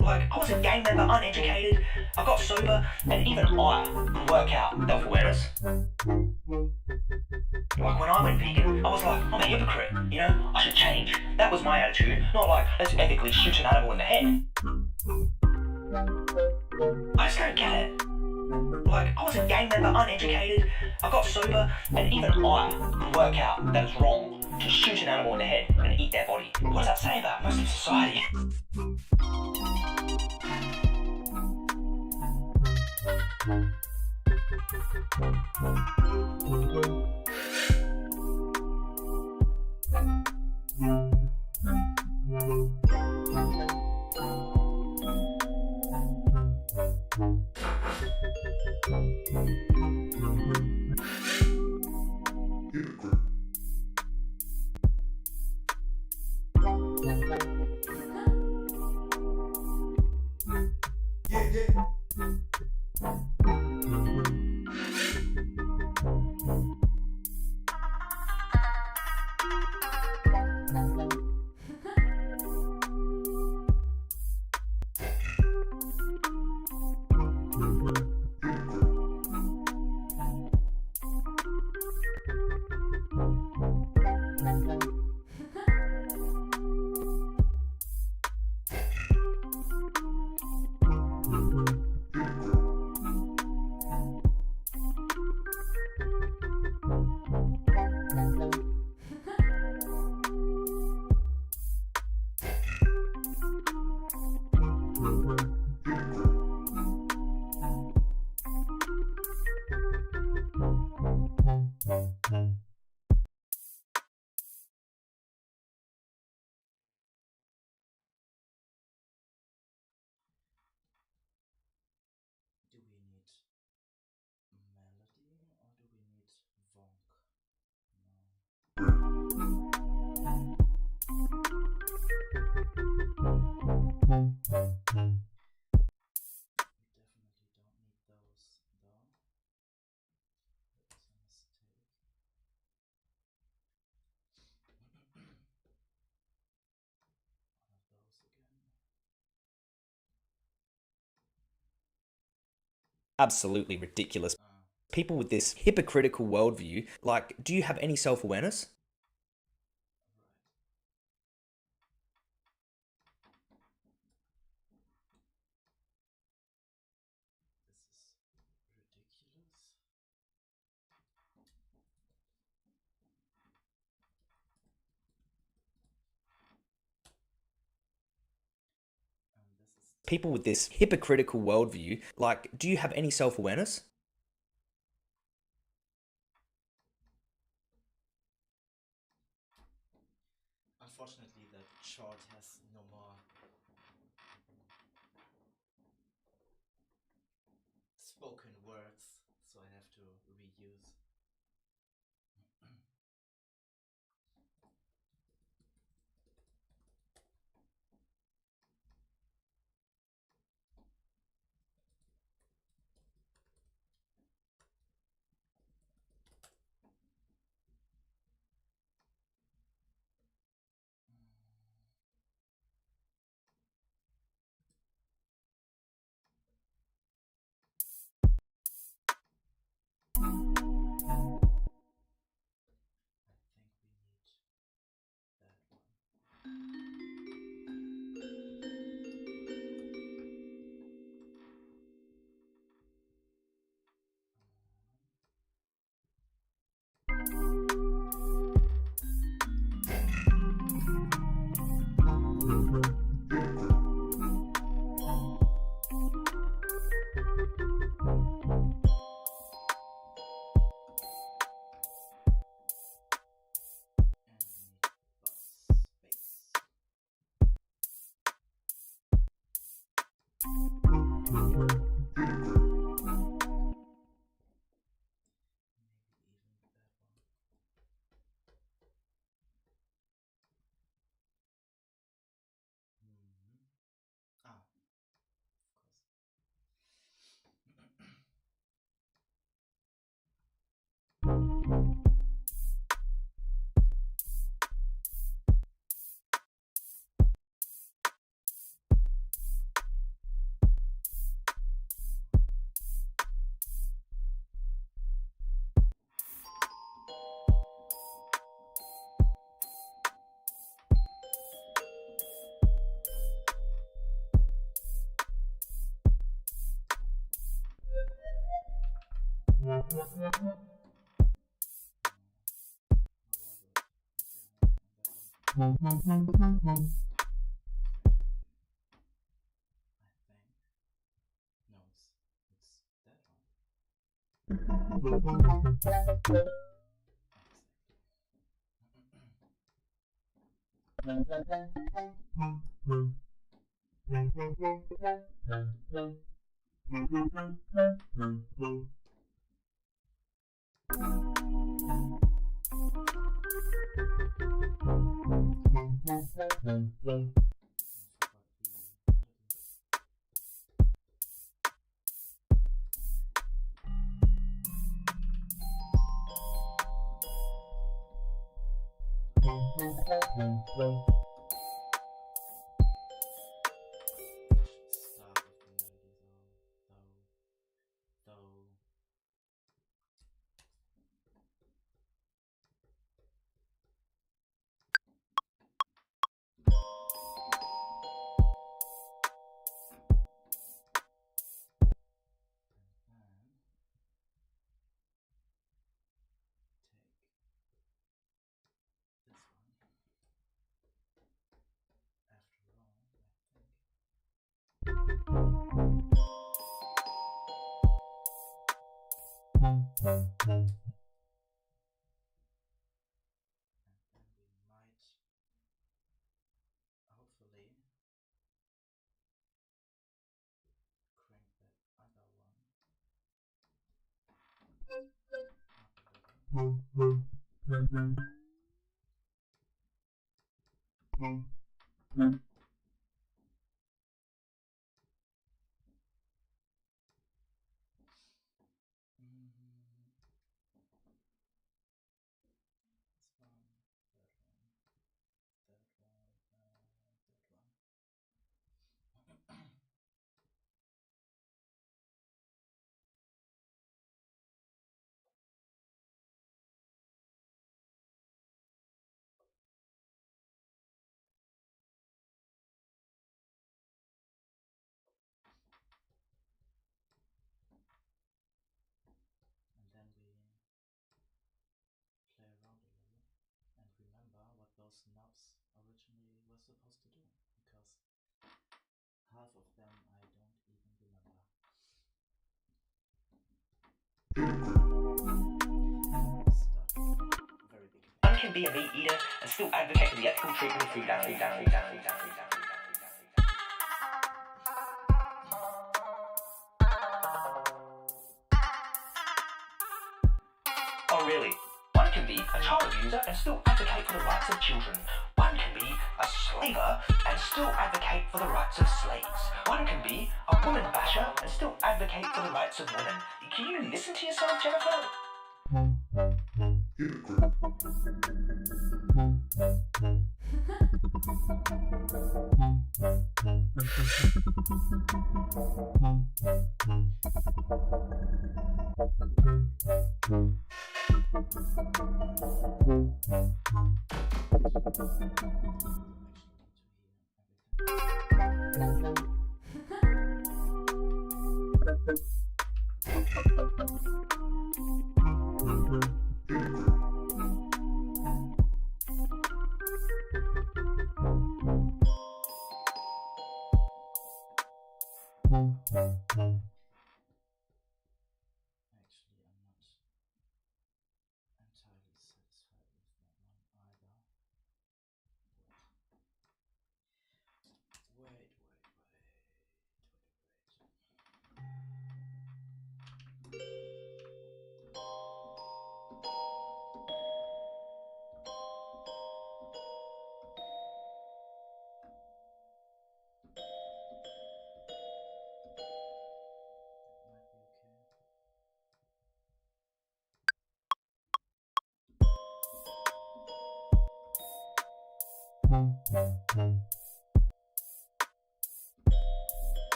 Like, I was a gang member, uneducated, I got sober, and even I could work out self-awareness. Like, when I went vegan, I was like, I'm a hypocrite, you know, I should change. That was my attitude, not like, let's ethically shoot an animal in the head. I just don't get it. Like, I was a gang member, uneducated, I got sober, and even I could work out that it's wrong to shoot an animal in the head and eat their body. What does that say about most of society? Do we need melody or do we need vonk? We definitely don't need those though. That was a mistake. One of those again. Absolutely ridiculous. People with this hypocritical worldview, like, do you have any self-awareness? This is ridiculous. And this is People with this hypocritical worldview, like, do you have any self-awareness? unfortunately that chart has no more spoken words, so I have to reuse. One can be a meat eater and still advocate for the ethical treatment of food animals. Oh really? One can be a child abuser and still advocate for the rights of children. One can be a slaver and still advocate for the rights of slaves. One can be a woman basher and still advocate for the rights of women. Can you listen to yourself, Jennifer?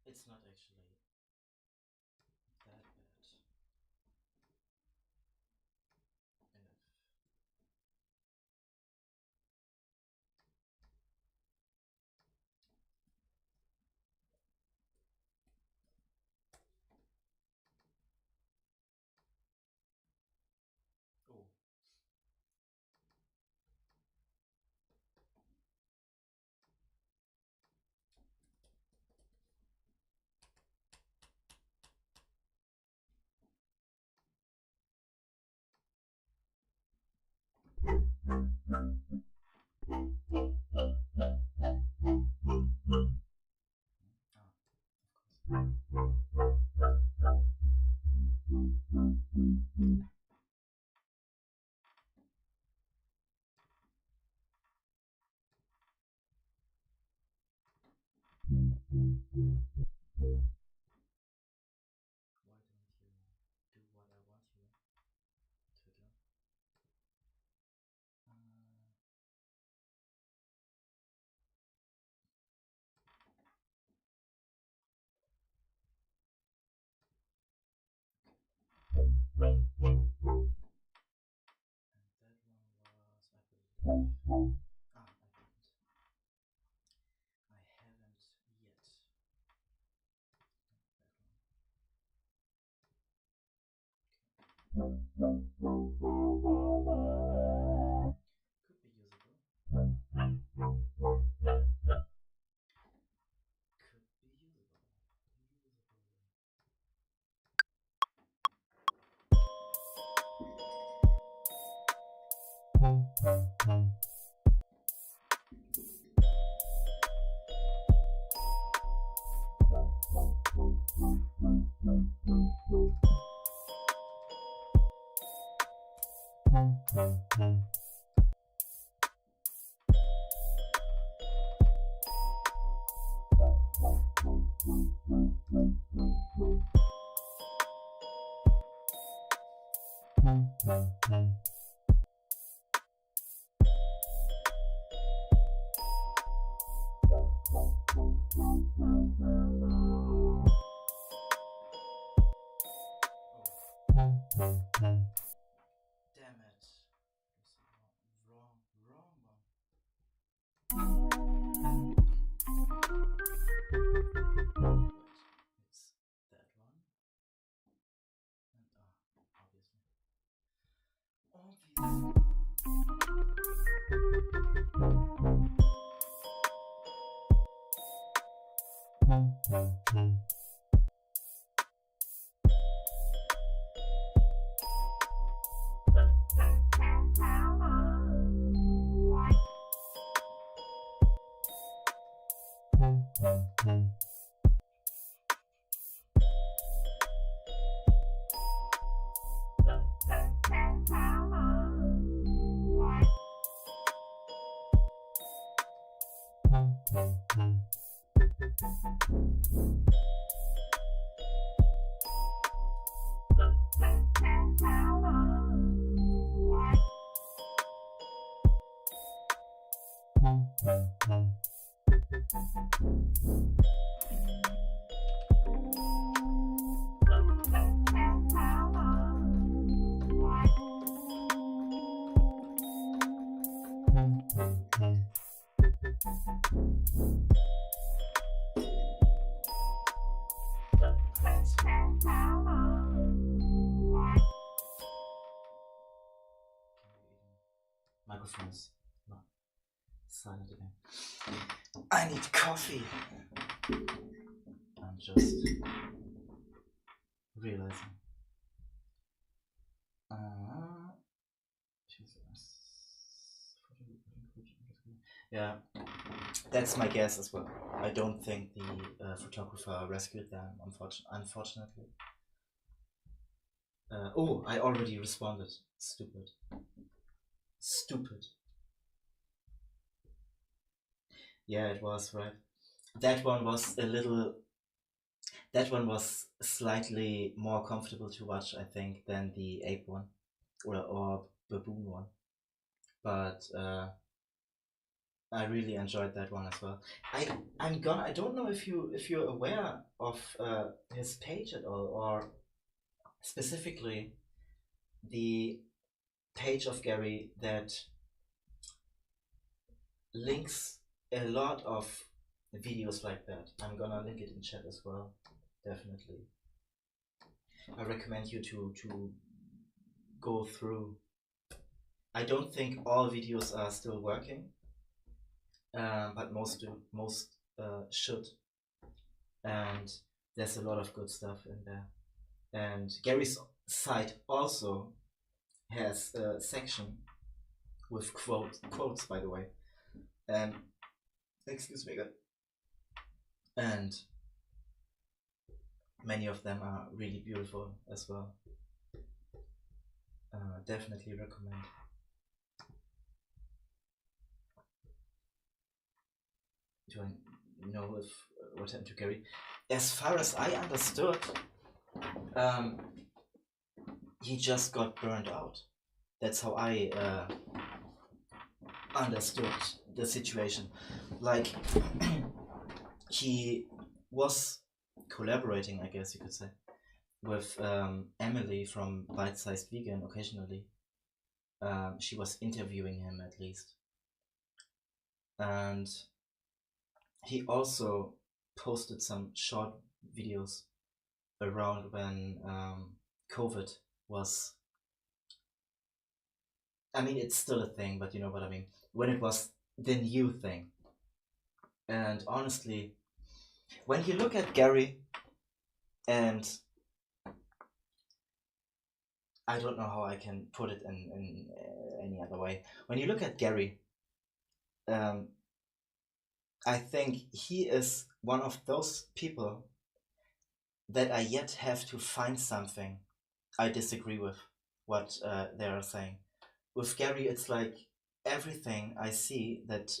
It's not actually that bad. Enough. Oh. Why don't you do what I want you to do? And that one was, I believe. I didn't. I haven't yet. Could be usable. Could be usable. Damn it. This is wrong one. Wait, it's that one. And obviously. Microphone is not silent again. I need coffee. I'm just realizing. Yeah, that's my guess as well. I don't think the photographer rescued them, unfortunately. Oh, I already responded. Stupid. Yeah, it was, right. That one was slightly more comfortable to watch, I think, than the ape one or baboon one. But I really enjoyed that one as well. I don't know if you're aware of his page at all, or specifically the page of Gary that links a lot of videos like that. I'm gonna link it in chat as well, definitely. I recommend you to go through. I don't think all videos are still working, but most should. And there's a lot of good stuff in there. And Gary's site also has a section with quotes, by the way. And excuse me, and many of them are really beautiful as well. Definitely recommend. Do I know if what happened to Gary? As far as I understood, he just got burned out. That's how I understood the situation. Like he was collaborating, I guess you could say, with Emily from Bite Sized Vegan occasionally. She was interviewing him at least. And he also posted some short videos around when COVID was, I mean, it's still a thing, but you know what I mean, when it was the new thing. And honestly, when you look at Gary, and I don't know how I can put it in any other way. When you look at Gary, I think he is one of those people that I yet have to find something I disagree with what they are saying. With Gary, it's like everything I see that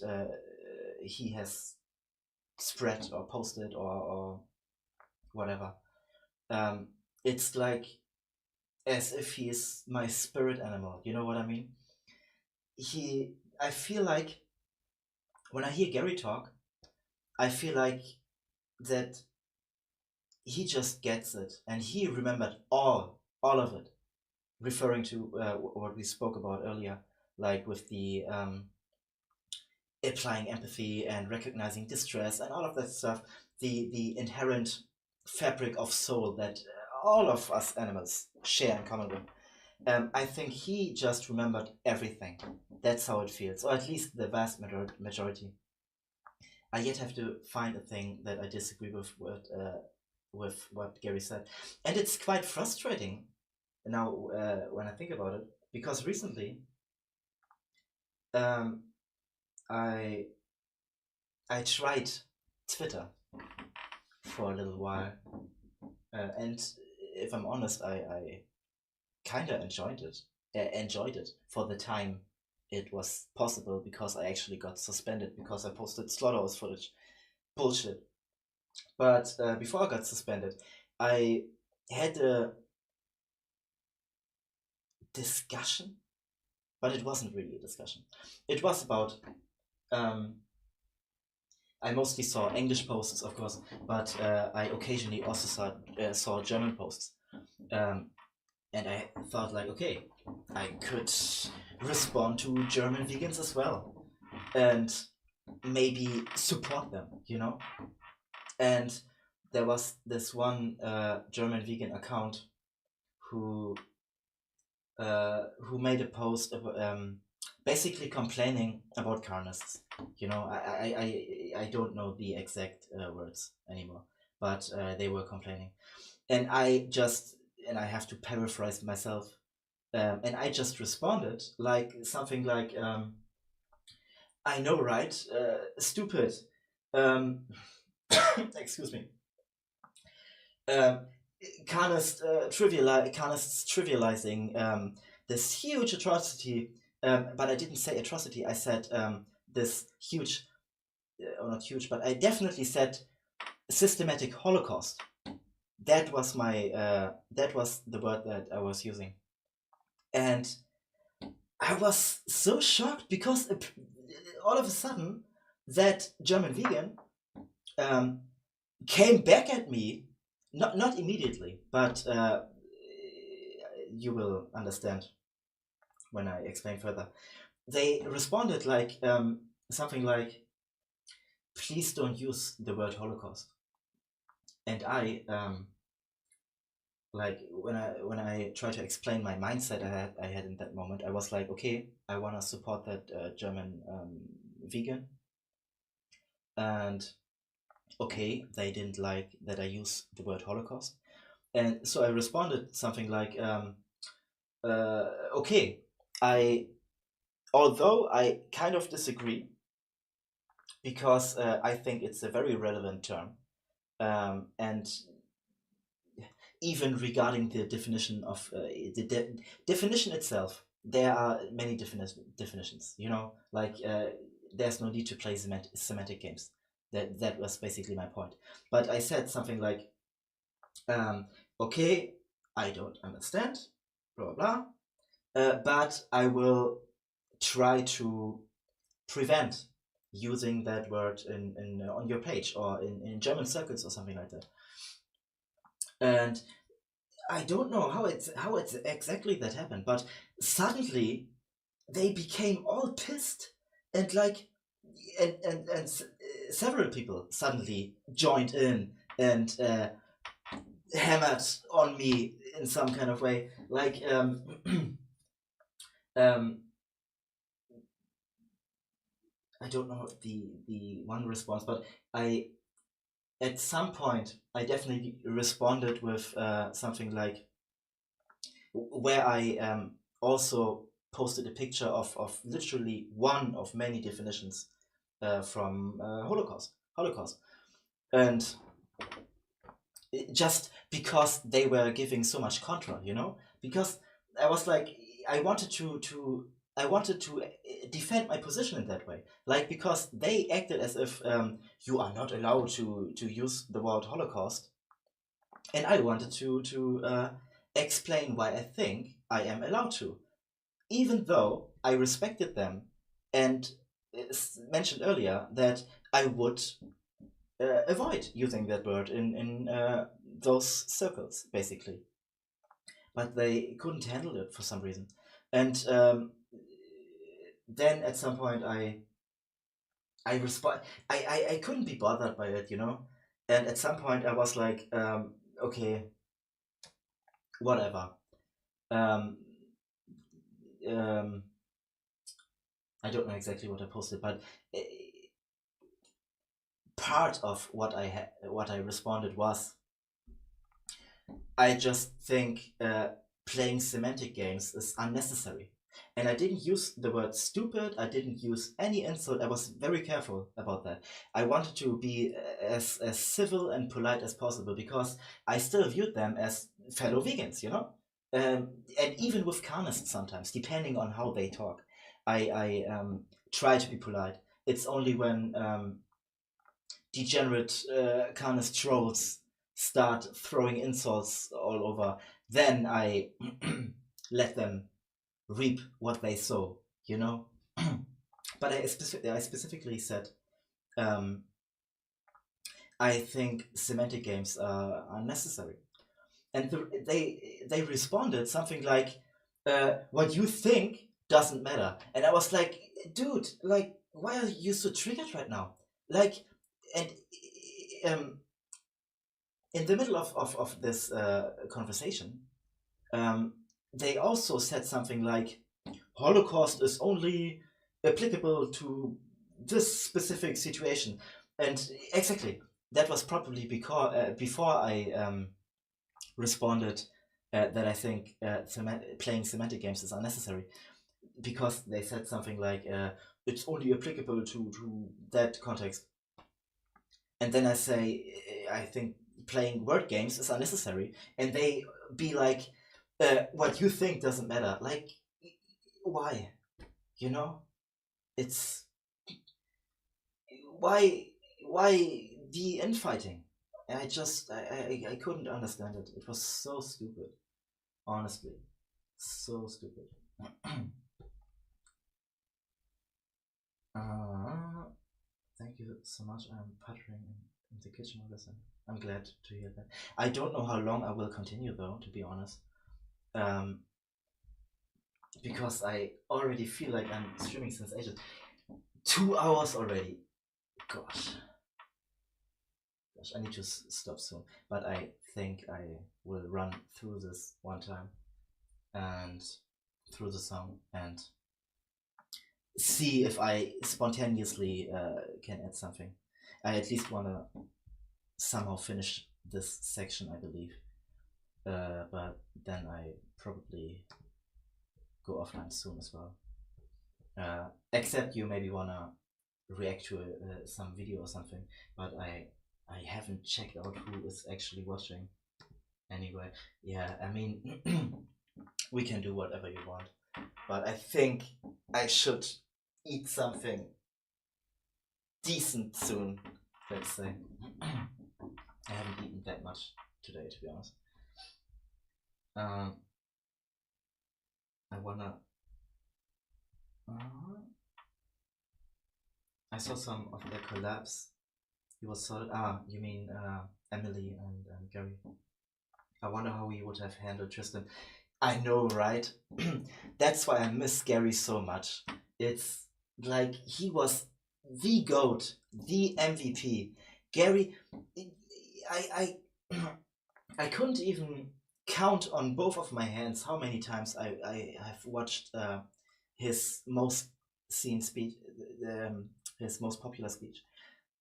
he has spread or posted or whatever, it's like as if he is my spirit animal. You know what I mean? I feel like when I hear Gary talk, I feel like that he just gets it, and he remembered all of it, referring to what we spoke about earlier, like with the applying empathy and recognizing distress and all of that stuff, the inherent fabric of soul that all of us animals share in common with. I think he just remembered everything. That's how it feels, or at least the vast majority. I yet have to find a thing that I disagree with what Gary said, and it's quite frustrating now when I think about it, because recently I tried Twitter for a little while, and if I'm honest, I kind of enjoyed it for the time it was possible, because I actually got suspended because I posted slaughterhouse footage. Bullshit. But before I got suspended, I had a discussion, but it wasn't really a discussion. It was about I mostly saw English posts, of course, but I occasionally also saw German posts. And I thought like, okay, I could respond to German vegans as well, and maybe support them, And there was this one German vegan account who made a post basically complaining about carnists. I don't know the exact words anymore, but they were complaining, and I have to paraphrase myself, and I just responded like something like, I know, right? Stupid. Excuse me. Carnists trivializing this huge atrocity, but I didn't say atrocity. I said this huge, or not huge, but I definitely said systematic Holocaust. That was that was the word that I was using, and I was so shocked because all of a sudden that German vegan came back at me. Not immediately, but you will understand when I explain further. They responded like something like, "Please don't use the word Holocaust." And I, like when I try to explain my mindset I had in that moment, I was like, okay, I want to support that German vegan, and okay, they didn't like that I use the word Holocaust. And so I responded something like, okay, although I kind of disagree, because I think it's a very relevant term, and even regarding the definition of the definition itself, there are many definitions. Like there's no need to play semantic games. That was basically my point. But I said something like, okay, I don't understand, blah blah, but I will try to prevent using that word in on your page or in German circles or something like that. And I don't know how it's exactly that happened, but suddenly they became all pissed, and like and several people suddenly joined in and hammered on me in some kind of way, like I don't know the one response, but at some point I definitely responded with something like, where I also posted a picture of literally one of many definitions from Holocaust, and just because they were giving so much contra, because I was like, I wanted to defend my position in that way, like, because they acted as if you are not allowed to use the word Holocaust, and I wanted to explain why I think I am allowed to, even though I respected them and mentioned earlier that I would avoid using that word in those circles, basically. But they couldn't handle it for some reason. And then at some point I couldn't be bothered by it, And at some point I was like, okay, whatever. I don't know exactly what I posted, but part of what I responded was, I just think playing semantic games is unnecessary. And I didn't use the word stupid, I didn't use any insult, I was very careful about that. I wanted to be as civil and polite as possible, because I still viewed them as fellow vegans, and even with carnists sometimes, depending on how they talk, I try to be polite. It's only when degenerate carnist trolls start throwing insults all over, then I let them reap what they sow, But I specifically said, I think semantic games are necessary. And they responded something like, "What you think doesn't matter." And I was like, "Dude, like, why are you so triggered right now?" Like, and um, in the middle of this conversation, they also said something like, "Holocaust is only applicable to this specific situation," and exactly that was probably because before I responded that I think playing semantic games is unnecessary, because they said something like, "It's only applicable to that context," and then I say, "I think playing word games is unnecessary," and they be like, "What you think doesn't matter." Like, why? You know, it's why the infighting? I couldn't understand it. It was so stupid, honestly, so stupid. Thank you so much. I'm puttering in the kitchen all the time. I'm glad to hear that. I don't know how long I will continue though, to be honest. Um, because I already feel like I'm streaming since ages. 2 hours already. Gosh, I need to stop soon. But I think I will run through this one time and through the song and see if I spontaneously can add something. I at least want to somehow finish this section, I believe. But then I probably go offline soon as well. Except you maybe want to react to some video or something, but I haven't checked out who is actually watching. Anyway, yeah, I mean, we can do whatever you want, but I think I should eat something decent soon, let's say. I haven't eaten that much today, to be honest. I wanna. I saw some of their collabs. He was solid. You mean Emily and Gary? I wonder how he would have handled Tristan. I know, right? That's why I miss Gary so much. It's like he was the GOAT, the MVP. Gary, I I couldn't even count on both of my hands how many times I have watched his most seen speech, his most popular speech.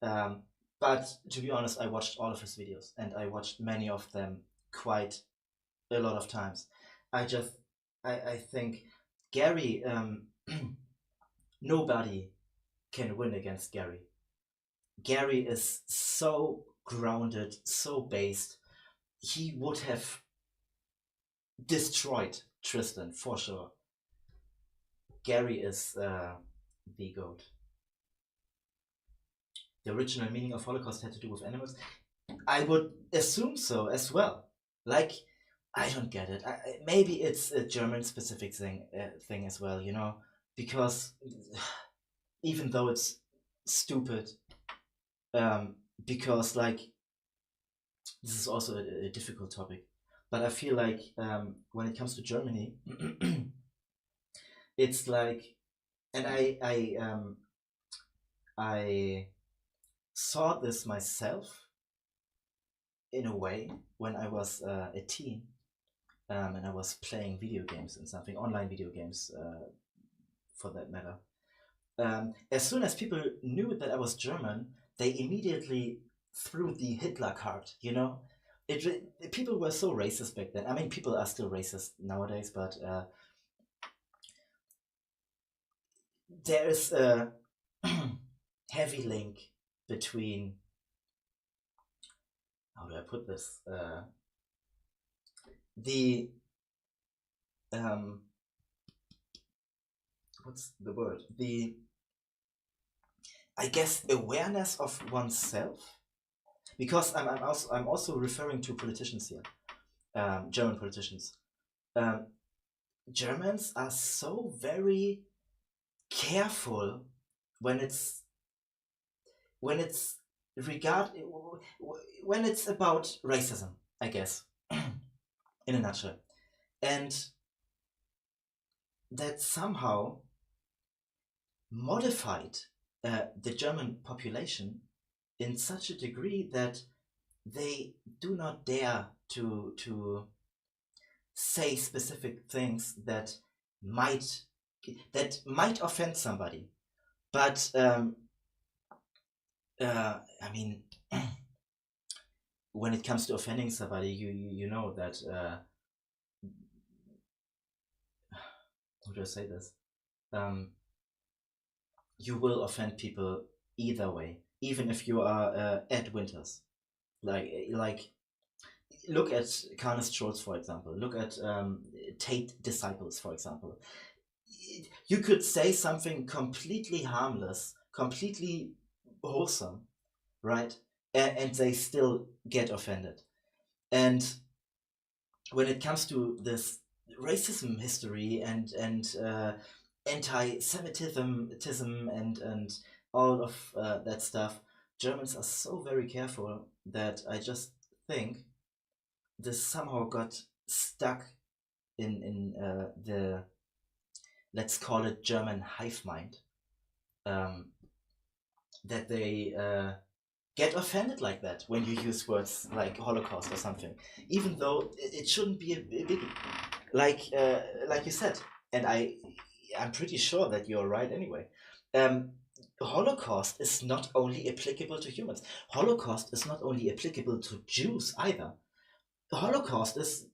But to be honest, I watched all of his videos and I watched many of them quite a lot of times. I think Gary, nobody can win against Gary. Gary is so grounded, so based. He would have destroyed Tristan for sure. Gary is the GOAT. The original meaning of Holocaust had to do with animals. I would assume so as well. Like, I don't get it. Maybe it's a German-specific thing as well, you know, because even though it's stupid, because like this is also a difficult topic, but I feel like when it comes to Germany, it's like, and I saw this myself in a way when I was a teen, and I was playing video games and something, online video games for that matter. As soon as people knew that I was German, they immediately threw the Hitler card, you know? People were so racist back then. I mean, people are still racist nowadays, but there is a heavy link between, how do I put this? The what's the word? I guess awareness of oneself, because I'm also referring to politicians here, German politicians. Germans are so very careful when it's regard when it's about racism, I guess, in a nutshell, and that somehow modified the German population in such a degree that they do not dare to say specific things that might offend somebody. But I mean, when it comes to offending somebody, you know that how do I say this? You will offend people either way, even if you are Ed Winters. Like look at Carnes Schulz, for example. Look at Tate Disciples, for example. You could say something completely harmless, completely wholesome, right? And they still get offended. And when it comes to this racism history and anti-Semitism and all of that stuff, Germans are so very careful that I just think this somehow got stuck in the, let's call it, German hive mind, that they get offended like that when you use words like Holocaust or something, even though it shouldn't be a biggie. Like you said, and I'm pretty sure that you're right anyway. Holocaust is not only applicable to humans. Holocaust is not only applicable to Jews either. Holocaust is,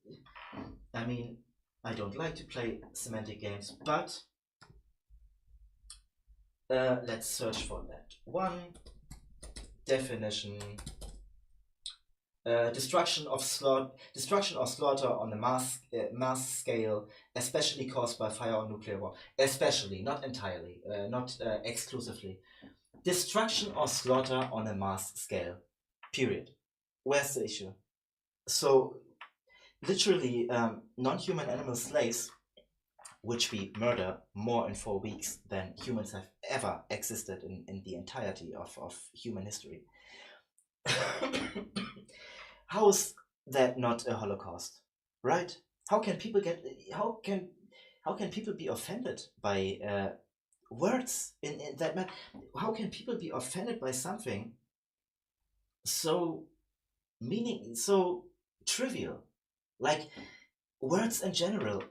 I mean, I don't like to play semantic games, but let's search for that one. Definition: destruction or slaughter on a mass scale, especially caused by fire or nuclear war. Especially, not entirely, not exclusively. Destruction or slaughter on a mass scale. Period. Where's the issue? So, literally, non-human animal slaves, which we murder more in 4 weeks than humans have ever existed in the entirety of human history. How is that not a Holocaust, right? How can people be offended by words in that matter? How can people be offended by something so trivial, like words in general?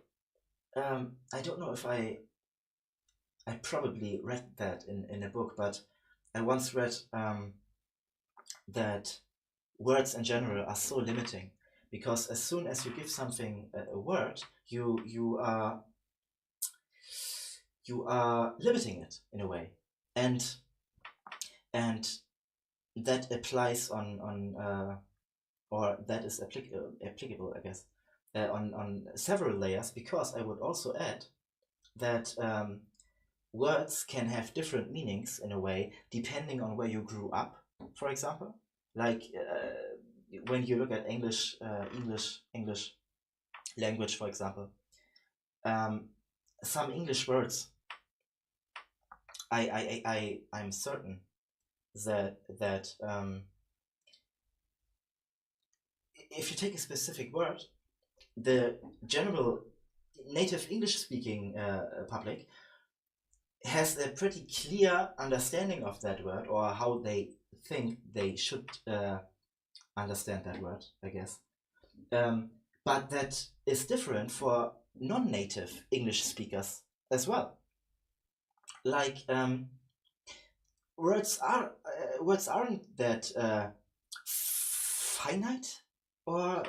I don't know if I probably read that in a book, but I once read that words in general are so limiting, because as soon as you give something a word, you are limiting it in a way, and that applies on or that is applicable, I guess, on several layers, because I would also add that words can have different meanings in a way depending on where you grew up, for example. Like when you look at English language, for example, some English words, I'm certain that if you take a specific word, the general native English-speaking public has a pretty clear understanding of that word, or how they think they should understand that word, I guess. But that is different for non-native English speakers as well. Like words aren't that finite, or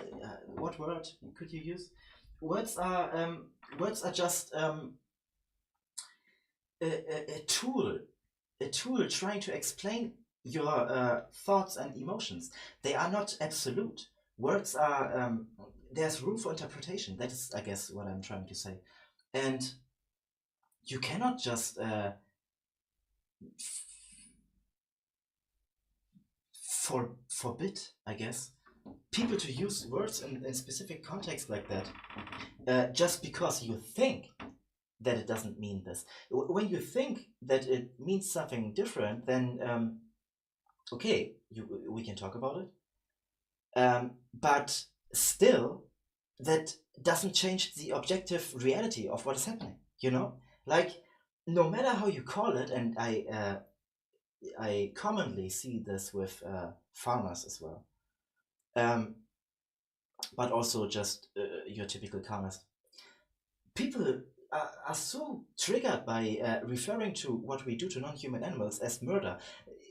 what word could you use? Words are just a tool trying to explain your thoughts and emotions. They are not absolute. Words are there's room for interpretation. That is, I guess, what I'm trying to say. And you cannot just forbid, I guess, people to use words in specific contexts like that, just because you think that it doesn't mean this. When you think that it means something different, then okay, we can talk about it. But still, that doesn't change the objective reality of what is happening. Like, no matter how you call it, and I commonly see this with farmers as well, um, but also just your typical commerce. People are so triggered by referring to what we do to non-human animals as murder.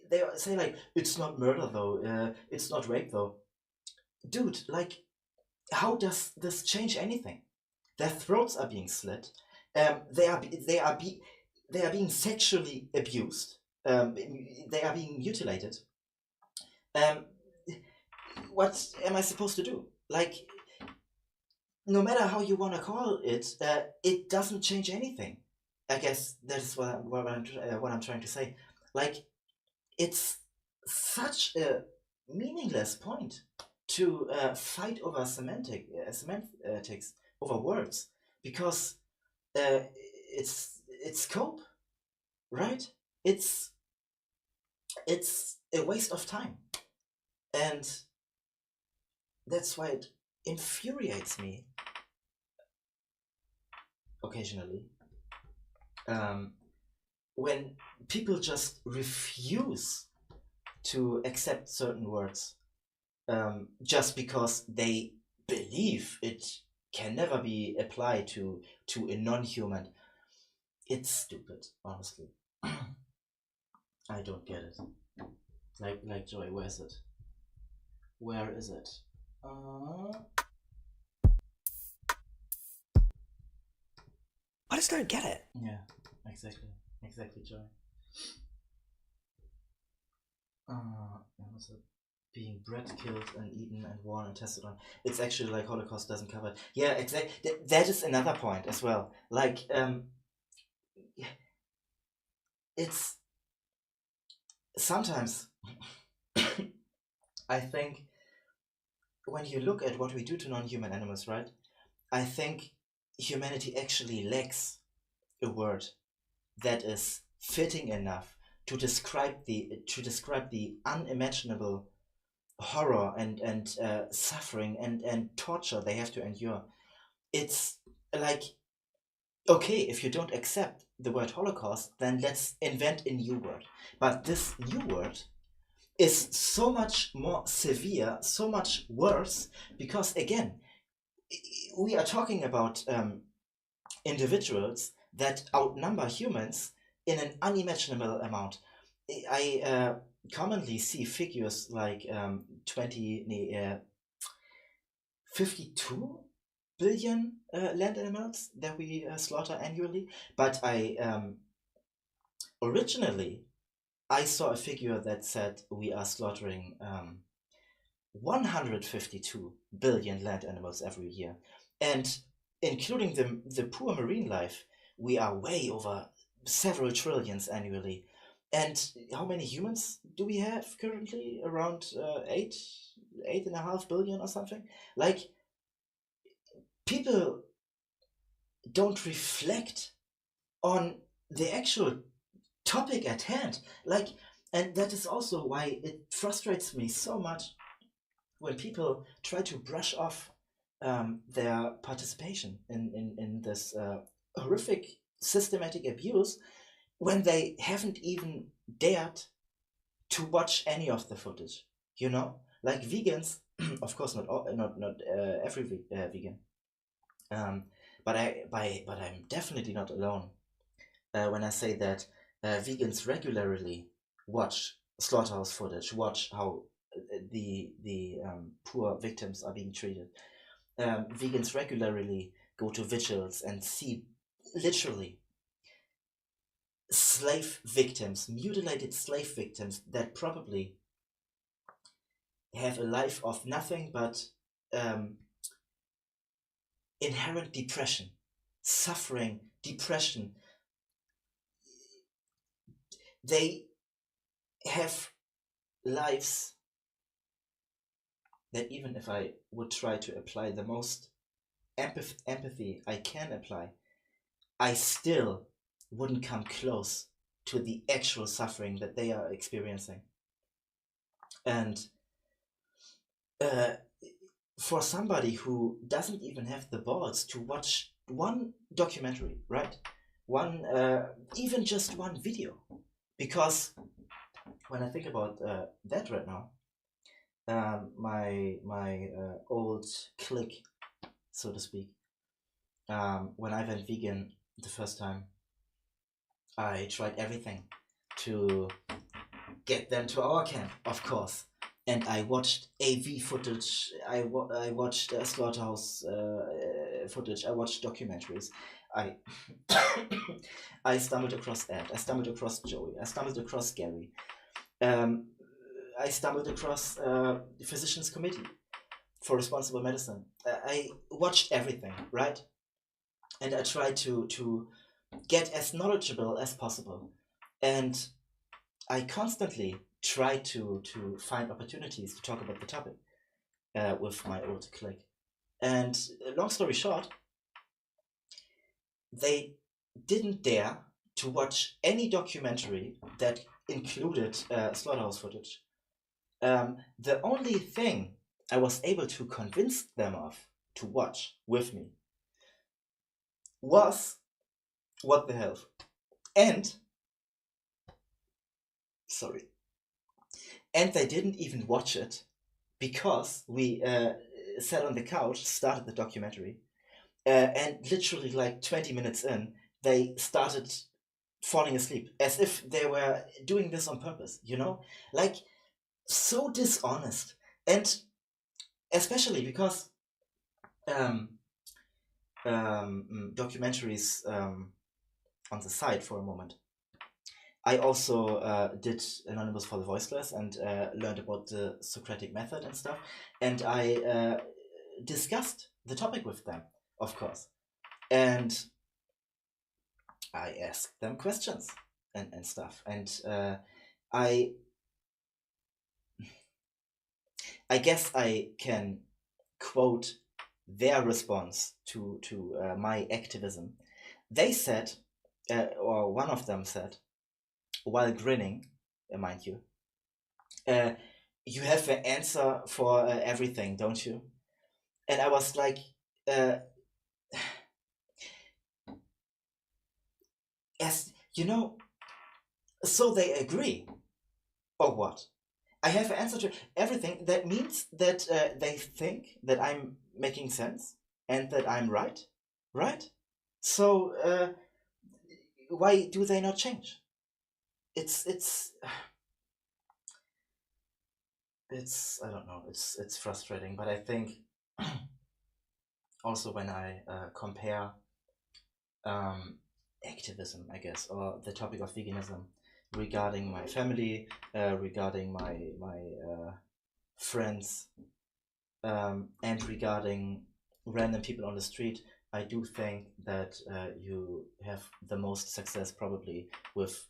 They say like, it's not murder though, it's not rape though. Dude, like, how does this change anything? Their throats are being slit. They are being sexually abused. They are being mutilated. Um, what am I supposed to do? Like, no matter how you want to call it, it doesn't change anything. I guess that is what I'm trying to say. Like, it's such a meaningless point to fight over semantics over words, because it's scope, right? It's it's a waste of time, and that's why it infuriates me occasionally, um, when people just refuse to accept certain words, just because they believe it can never be applied to a non-human. It's stupid, honestly. I don't get it. Like Joy, where is it? Where is it? I just don't get it. Yeah, exactly, Joy. Was it being bred, killed, and eaten, and worn and tested on? It's actually like Holocaust doesn't cover it. Yeah, exactly. That is another point as well. Like, it's sometimes I think when you look at what we do to non-human animals, right? I think humanity actually lacks a word that is fitting enough to describe the unimaginable horror and suffering and torture they have to endure. It's like, okay, if you don't accept the word Holocaust, then let's invent a new word. But this new word is so much more severe, so much worse, because again, we are talking about individuals that outnumber humans in an unimaginable amount. I commonly see figures like 52 billion land animals that we slaughter annually, but originally I saw a figure that said we are slaughtering 152 billion land animals every year, and including the poor marine life, we are way over several trillions annually. And how many humans do we have currently? Around 8.5 billion or something. Like, people don't reflect on the actual topic at hand. Like, and that is also why it frustrates me so much when people try to brush off their participation in this horrific systematic abuse, when they haven't even dared to watch any of the footage. Like vegans, of course not every vegan, um, but I'm definitely not alone when I say that vegans regularly watch slaughterhouse footage, watch how the poor victims are being treated. Vegans regularly go to vigils and see literally slave victims, mutilated slave victims that probably have a life of nothing but inherent depression, suffering, depression. They have lives that, even if I would try to apply the most empathy I can apply, I still wouldn't come close to the actual suffering that they are experiencing. And uh, for somebody who doesn't even have the balls to watch one documentary, right? One, even just one video, because when I think about that right now, my old clique, so to speak, when I went vegan the first time, I tried everything to get them to our camp, of course. And I watched AV footage. I watched slaughterhouse footage. I watched documentaries. I I stumbled across Ed. I stumbled across Joey. I stumbled across Gary. Um, I stumbled across the Physicians Committee for Responsible Medicine. I watched everything, right? And I tried to get as knowledgeable as possible. And I constantly try to find opportunities to talk about the topic with my old clique. And long story short, they didn't dare to watch any documentary that included slaughterhouse footage. The only thing I was able to convince them of to watch with me was What the Health. And, sorry, and they didn't even watch it because we sat on the couch, started the documentary, and literally like 20 minutes in, they started falling asleep as if they were doing this on purpose, you know? Like, so dishonest. And especially because documentaries on the side for a moment. I also did Anonymous for the Voiceless and learned about the Socratic method and stuff. And I discussed the topic with them, of course. And I asked them questions and stuff. And I guess I can quote their response to my activism. They said, or one of them said, while grinning, mind you, you have an answer for everything, don't you? And I was like, as you know, so they agree, or what? I have an answer to everything. That means that they think that I'm making sense and that I'm right, right? So why do they not change? It's I don't know. It's frustrating, but I think also when I compare activism, I guess, or the topic of veganism regarding my family, regarding my friends, and regarding random people on the street, I do think that you have the most success probably with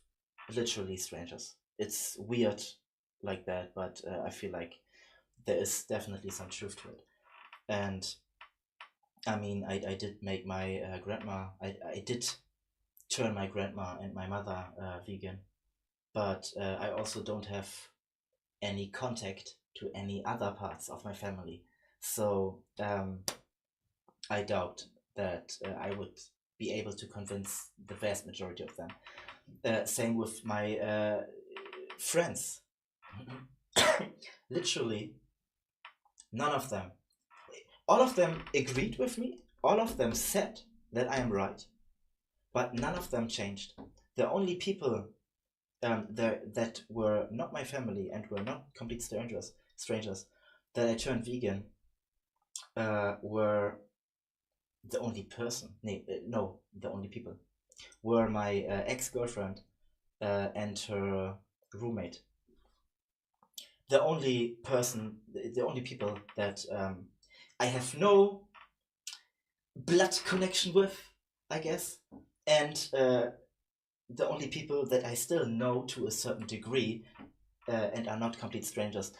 literally strangers. It's weird like that, but I feel like there is definitely some truth to it. And I mean, I did make my grandma, I did turn my grandma and my mother vegan, but I also don't have any contact to any other parts of my family. So I doubt that I would be able to convince the vast majority of them. Same with my friends. Literally, none of them. All of them agreed with me. All of them said that I am right, but none of them changed. The only people that were not my family and were not complete strangers that I turned vegan were the only person. No, the only people were my ex-girlfriend and her roommate. The only people that I have no blood connection with, I guess, and the only people that I still know to a certain degree and are not complete strangers.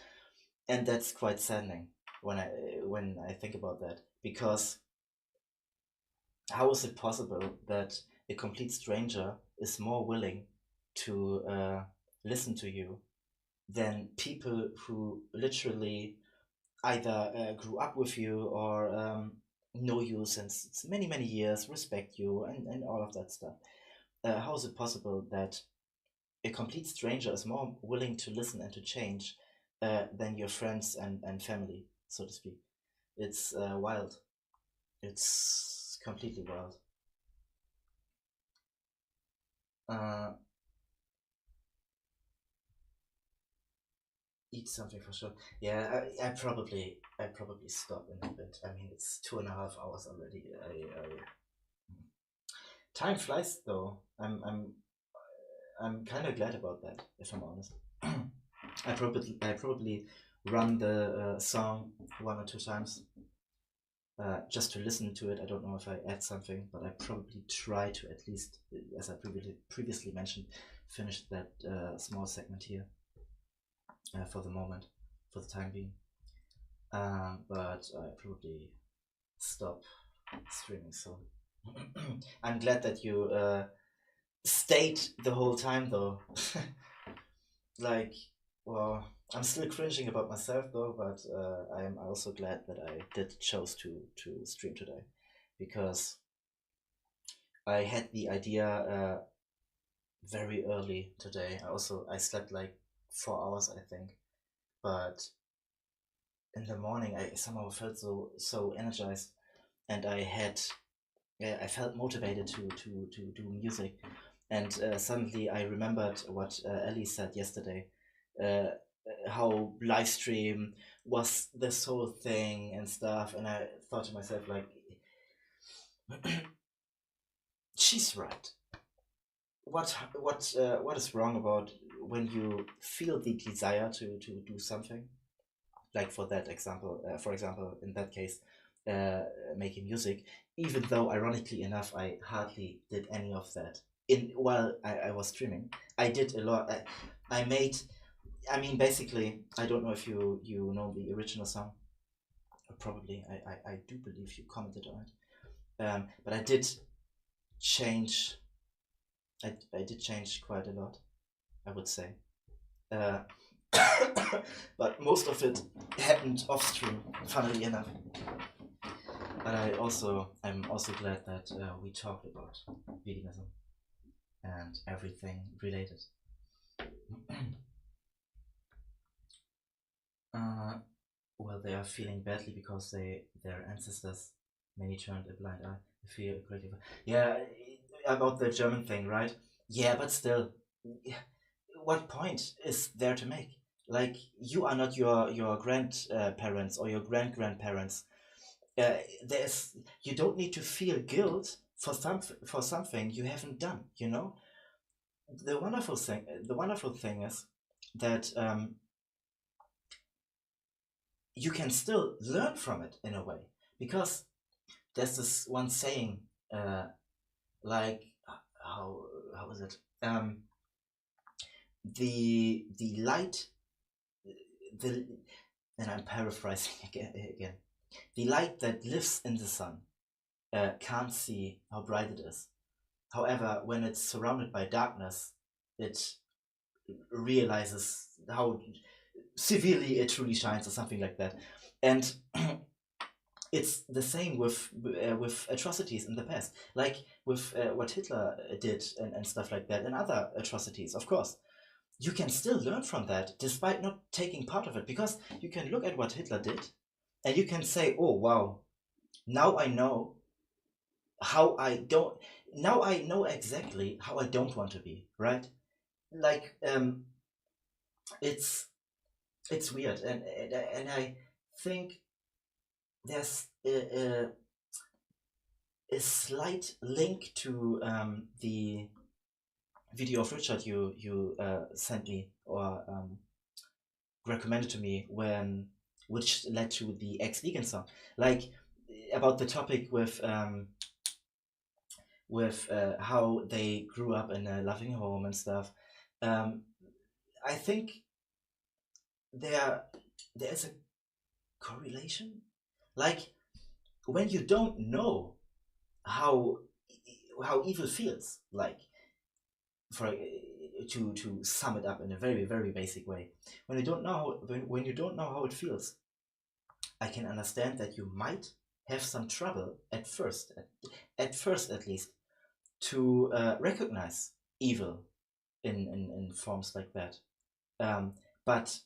And that's quite saddening when I think about that, because how is it possible that a complete stranger is more willing to listen to you than people who literally either grew up with you or know you since many, many years, respect you, and all of that stuff. How is it possible that a complete stranger is more willing to listen and to change than your friends and family, so to speak? It's wild. It's completely wild. Uh, Eat something for sure. Yeah, I probably stop in a bit. I mean, it's 2.5 hours already. Time flies though. I'm kind of glad about that, if I'm honest. I probably run the song 1 or 2 times just to listen to it. I don't know if I add something, but I probably try to at least, as I previously mentioned, finish that small segment here for the moment, for the time being. But I probably stop streaming. So I'm glad that you stayed the whole time, though. Like, well, I'm still cringing about myself though, but I'm also glad that I did chose to stream today, because I had the idea very early today. I slept like 4 hours, I think, but in the morning I somehow felt so energized, and I felt motivated to do music, and suddenly I remembered what Ellie said yesterday, how live stream was this whole thing and stuff, and I thought to myself like, she's right. What is wrong about when you feel the desire to do something, like for example, in that case, uh, making music, even though ironically enough I hardly did any of that in while I was streaming. I did a lot. I made, I mean, basically, I don't know if you know the original song. Probably, I do believe you commented on it. But change I did change quite a lot, I would say. uh, but most of it happened off stream, funnily enough. But I'm also glad that we talked about veganism and everything related. uh, well, they are feeling badly because their ancestors many turned a blind eye. They feel greatly. Yeah, about the German thing, right? Yeah, but still, what point is there to make? Like, you are not your grandparents or your grandparents. There's You don't need to feel guilt for something you haven't done. You know, the wonderful thing is that you can still learn from it in a way, because there's this one saying, uh, like, how is it? The light, the and I'm paraphrasing again. The light that lives in the sun can't see how bright it is. However, when it's surrounded by darkness, it realizes how severely it truly shines, or something like that. And it's the same with atrocities in the past, like with what Hitler did, and stuff like that, and other atrocities. Of course, you can still learn from that despite not taking part of it, because you can look at what Hitler did and you can say, oh wow, now I know how I don't now I know exactly how I don't want to be, right? Like, it's it's weird, and I think there's a slight link to the video of Richard you sent me, or recommended to me, which led to the ex-vegan song, like, about the topic with how they grew up in a loving home and stuff. um, I think there's a correlation, like, when you don't know how evil feels, like, for to sum it up in a very, very basic way, when you don't know when you don't know how it feels, I can understand that you might have some trouble at first at least, to recognize evil in forms like that. But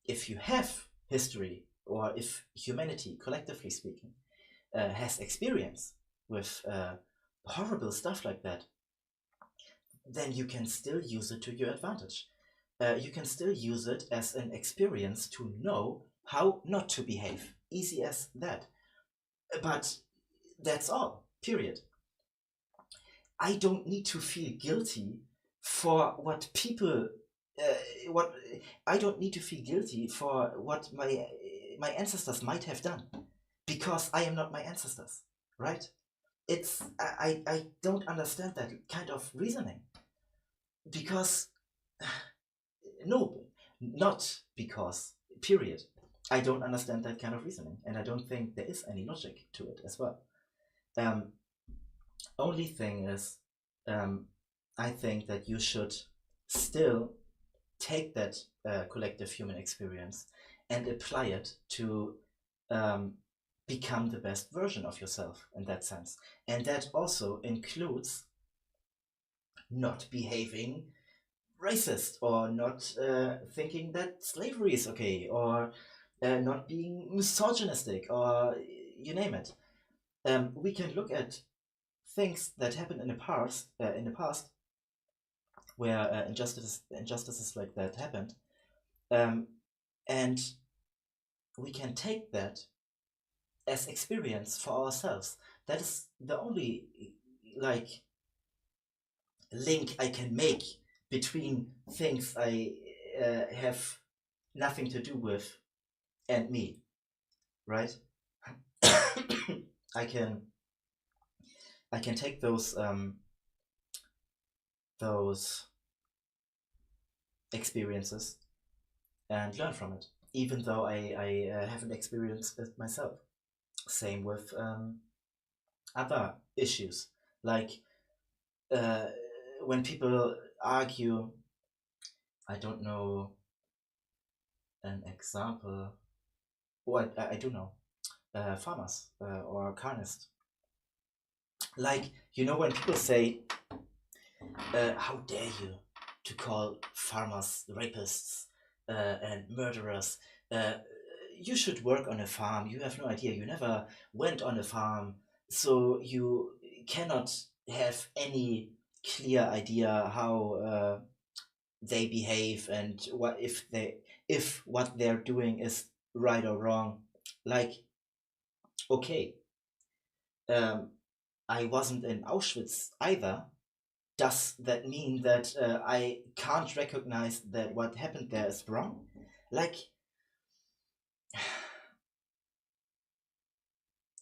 if you have history, or if humanity, collectively speaking, has experience with horrible stuff like that, then you can still use it to your advantage. You can still use it as an experience to know how not to behave. Easy as that. But that's all, period. I don't need to feel guilty for what people, what I don't need to feel guilty for what my ancestors might have done, because I am not my ancestors, right? I don't understand that kind of reasoning, because no, not because, period. I don't understand that kind of reasoning, and I don't think there is any logic to it as well. Only thing is, I think that you should still take that collective human experience and apply it to become the best version of yourself in that sense. And that also includes not behaving racist, or not thinking that slavery is okay, or not being misogynistic, or you name it. We can look at things that happened in the past, where injustices like that happened, and we can take that as experience for ourselves. That is the only link I can make between things I have nothing to do with and me, right? I can take those experiences and learn from it, even though I haven't experienced it myself. Same with other issues, like when people argue. I don't know an example. Oh, I do know. Farmers or carnists. Like, when people say, how dare you to call farmers rapists and murderers? You should work on a farm. You have no idea. You never went on a farm, so you cannot have any clear idea how they behave, and what if what they're doing is right or wrong. Like, okay, I wasn't in Auschwitz either. Does that mean that I can't recognize that what happened there is wrong? Like,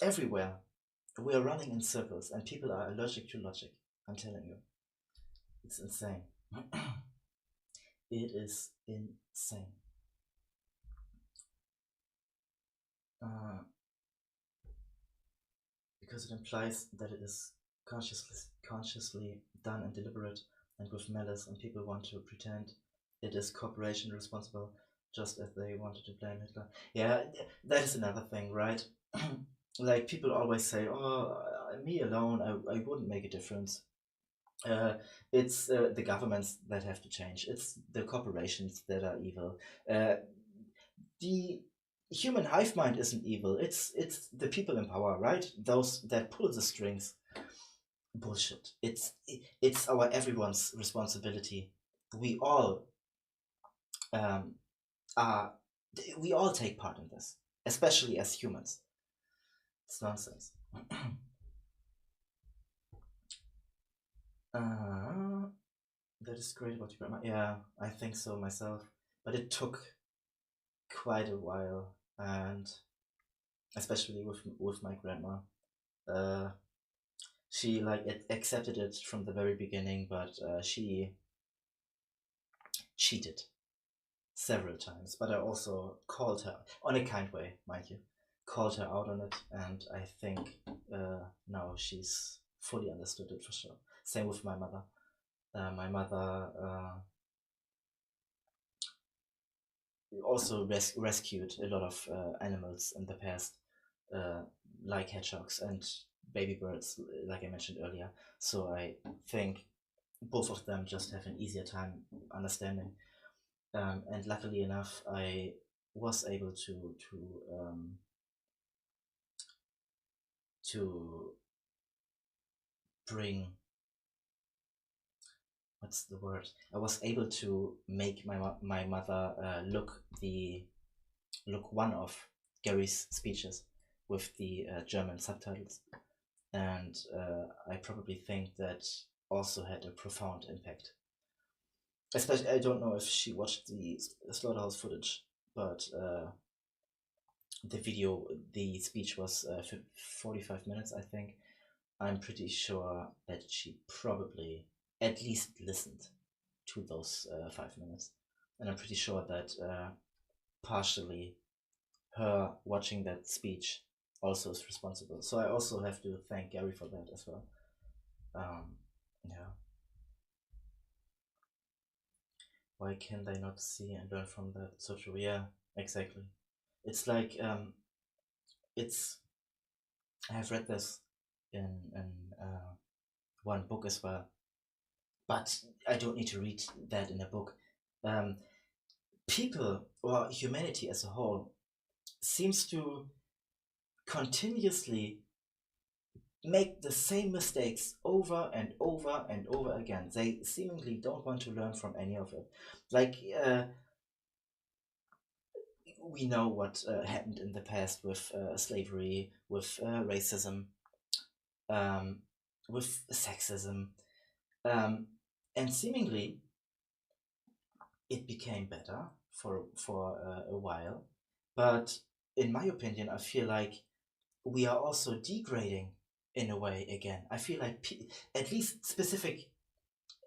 everywhere we're running in circles, and people are allergic to logic. I'm telling you, it's insane. It is insane. Because it implies that it is consciously done and deliberate and with malice, and people want to pretend it is corporation responsible, just as they wanted to blame Hitler. Yeah, that is another thing, right? Like, people always say, oh, me alone, I wouldn't make a difference. It's the governments that have to change. It's the corporations that are evil. The human hive mind isn't evil. It's the people in power, right? Those that pull the strings. Bullshit. It's everyone's responsibility. We all are. We all take part in this, especially as humans. It's nonsense. That is great about your grandma. Yeah, I think so myself. But it took quite a while, and especially with my grandma. She accepted it from the very beginning, but she cheated several times. But I also called her, on a kind way, mind you, called her out on it, and I think now she's fully understood it for sure. Same with my mother. My mother also rescued a lot of animals in the past, like hedgehogs and baby birds, like I mentioned earlier. So I think both of them just have an easier time understanding. And luckily enough, I was able to bring, what's the word? I was able to make my mother look one of Gary's speeches with the German subtitles, and I probably think that also had a profound impact. Especially, I don't know if she watched the slaughterhouse footage, but the speech was 45 minutes, I think. I'm pretty sure that she probably at least listened to those 5 minutes. And I'm pretty sure that partially her watching that speech also is responsible. So I also have to thank Gary for that as well. Yeah. Why can they not see and learn from that? So true. Yeah, exactly. It's like it's. I have read this in one book as well, but I don't need to read that in a book. People or humanity as a whole seems to continuously make the same mistakes over and over and over again. They seemingly don't want to learn from any of it. Like, we know what happened in the past with slavery, with racism, with sexism, and seemingly it became better for a while. But in my opinion, I feel like we are also degrading in a way again. I feel like at least specific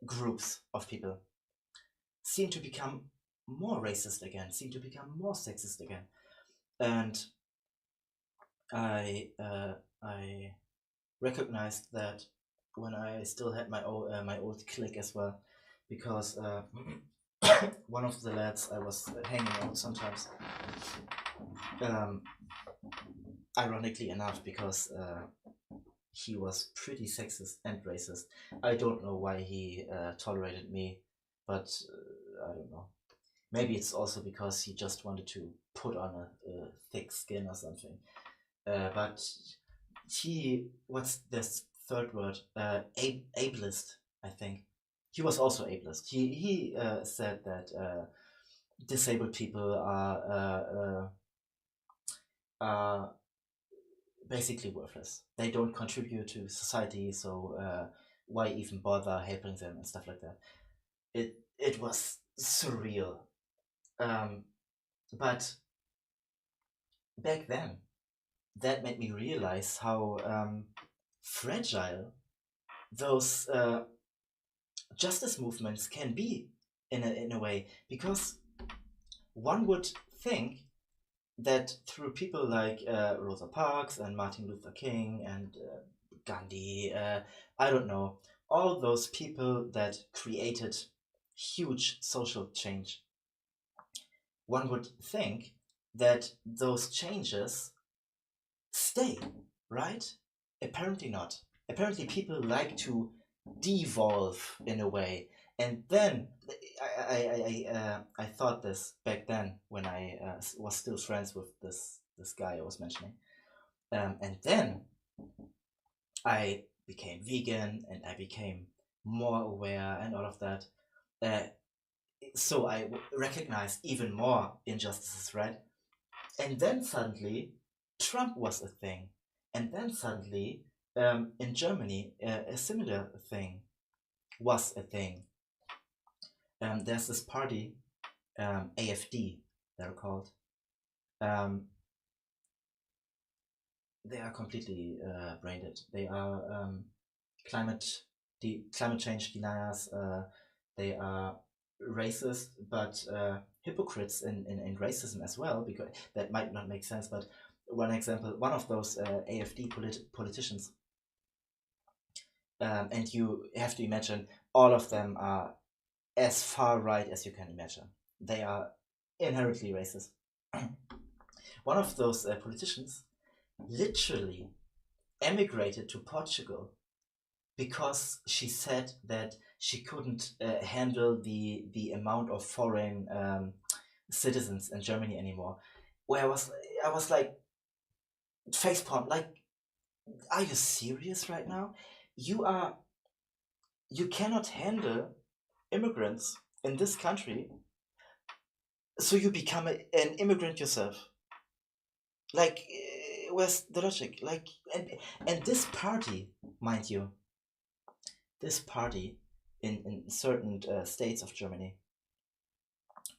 groups of people seem to become more racist again, seem to become more sexist again. And I recognized that when I still had my old clique as well, because one of the lads I was hanging out sometimes, ironically enough, because he was pretty sexist and racist. I don't know why he tolerated me, but I don't know. Maybe it's also because he just wanted to put on a thick skin or something. But what's this third word? Ableist, I think. He was also ableist. He said that disabled people are basically worthless. They don't contribute to society, so why even bother helping them and stuff like that? It was surreal. But back then, that made me realize how fragile those justice movements can be in a way, because one would think that through people like Rosa Parks and Martin Luther King and Gandhi, I don't know, all those people that created huge social change, one would think that those changes stay, right? Apparently not. Apparently people like to devolve in a way. And then I thought this back then when I was still friends with this guy I was mentioning. And then I became vegan and I became more aware and all of that. So I recognized even more injustices, right? And then suddenly Trump was a thing. And then suddenly in Germany a similar thing was a thing. There's this party, AfD, they're called. They are completely brain dead. They are climate change deniers. They are racist, but hypocrites in racism as well, because that might not make sense. But one of those AfD politicians and you have to imagine all of them are as far right as you can imagine. They are inherently racist. One of those politicians literally emigrated to Portugal because she said that she couldn't handle the amount of foreign citizens in Germany anymore. Where I was like, facepalm, like, are you serious right now? You cannot handle immigrants in this country, so you become an immigrant yourself. Like, where's the logic? Like, and this party, mind you, this party in certain states of Germany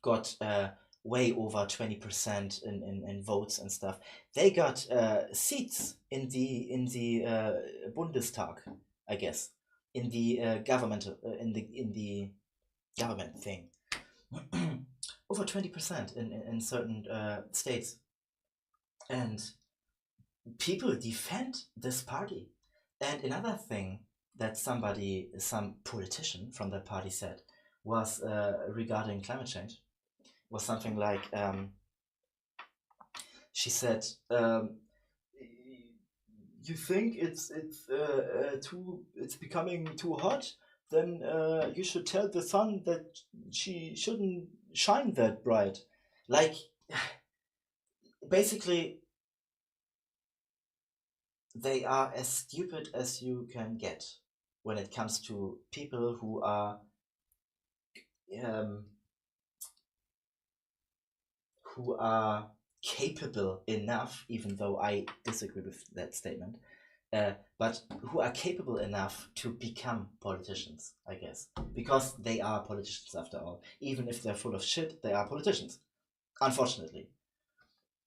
got way over 20% in votes and stuff. They got seats in the Bundestag, I guess, in the government in the government thing. Over 20% in certain states, and people defend this party. And another thing that some politician from that party said was regarding climate change, was something like, she said, you think it's becoming too hot, then you should tell the sun that she shouldn't shine that bright. Like, basically, they are as stupid as you can get when it comes to people who are capable enough, even though I disagree with that statement, but who are capable enough to become politicians, I guess, because they are politicians after all. Even if they're full of shit, they are politicians, unfortunately.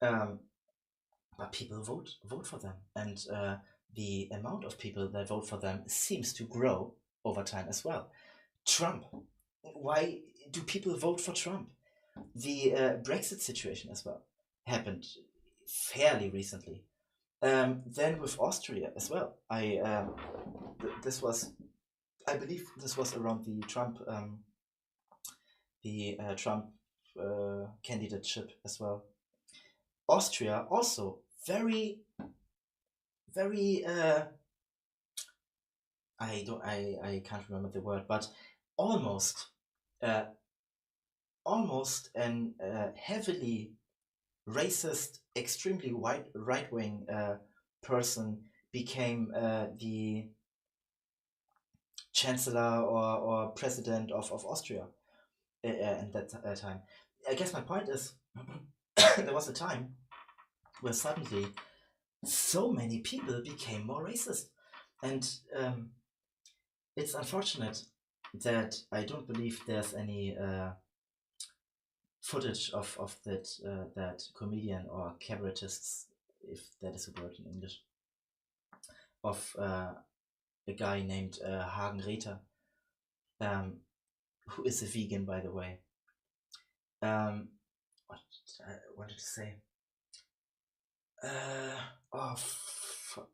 But people vote for them, and the amount of people that vote for them seems to grow over time as well. Trump. Why do people vote for Trump? The Brexit situation as well happened fairly recently. Then with Austria as well. I believe this was around the Trump candidateship as well. Austria also very I can't remember the word, but almost an heavily racist, extremely right-wing person became the chancellor or president of Austria in that time. I guess my point is, there was a time where suddenly so many people became more racist, and it's unfortunate that I don't believe there's any footage of that comedian or cabaretist, if that is a word in English, of a guy named Hagen Rether, who is a vegan, by the way. What I wanted to say? Oh fuck.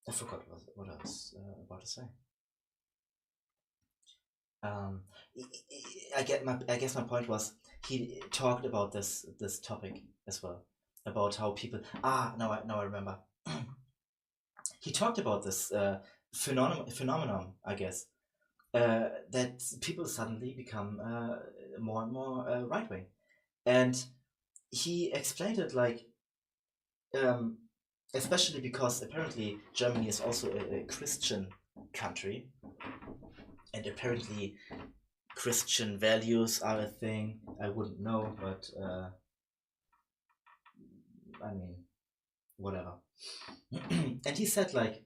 I forgot what I was about to say. I guess my point was, he talked about this topic as well, about how people now I remember. He talked about this phenomenon, I guess, that people suddenly become more and more right wing, and he explained it like, especially because apparently Germany is also a Christian country, and apparently Christian values are a thing. I wouldn't know, but I mean, whatever. And he said, like,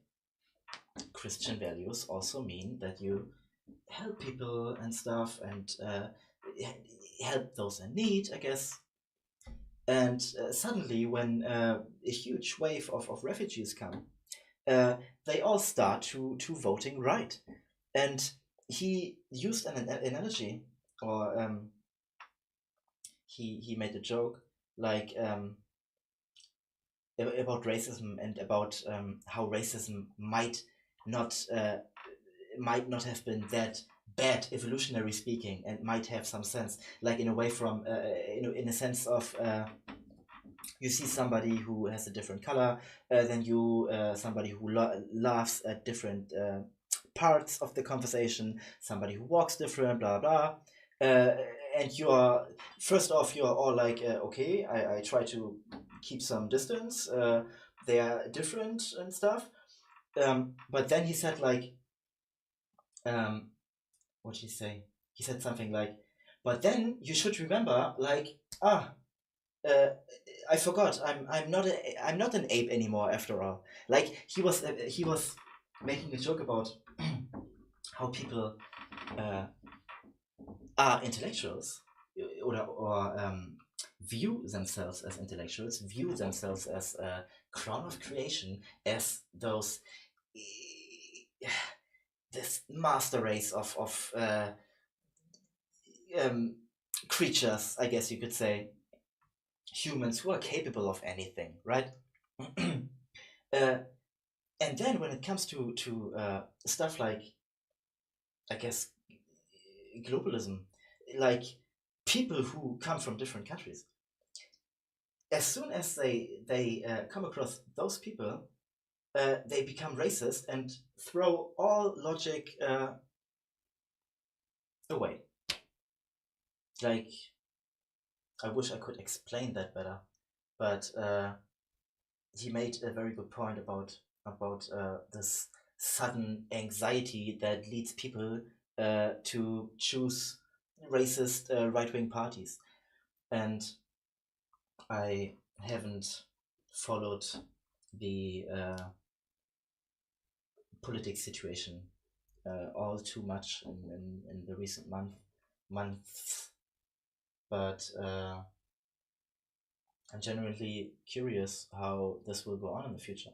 Christian values also mean that you help people and stuff, and help those in need, I guess. And suddenly, when a huge wave of refugees come, they all start to voting right. And he used an analogy, or he made a joke, like, about racism and about how racism might not have been that bad, evolutionary speaking, and might have some sense, like in a way from in a sense of you see somebody who has a different color than you, somebody who laughs at different parts of the conversation, somebody who walks different, blah blah. And you are, first off, you are all like, okay, I try to keep some distance. They are different and stuff. But then he said like, what did he say? He said something like, but then you should remember, like, I forgot. I'm not an ape anymore after all. Like he was making a joke about how people are intellectuals or view themselves as intellectuals, view themselves as a crown of creation, as those this master race of creatures, I guess you could say, humans who are capable of anything, right? And then when it comes to stuff like, I guess, globalism, like people who come from different countries, as soon as they come across those people, they become racist and throw all logic away. Like, I wish I could explain that better, but he made a very good point about this sudden anxiety that leads people to choose racist right-wing parties. And I haven't followed the politics situation all too much in the recent months, but I'm genuinely curious how this will go on in the future.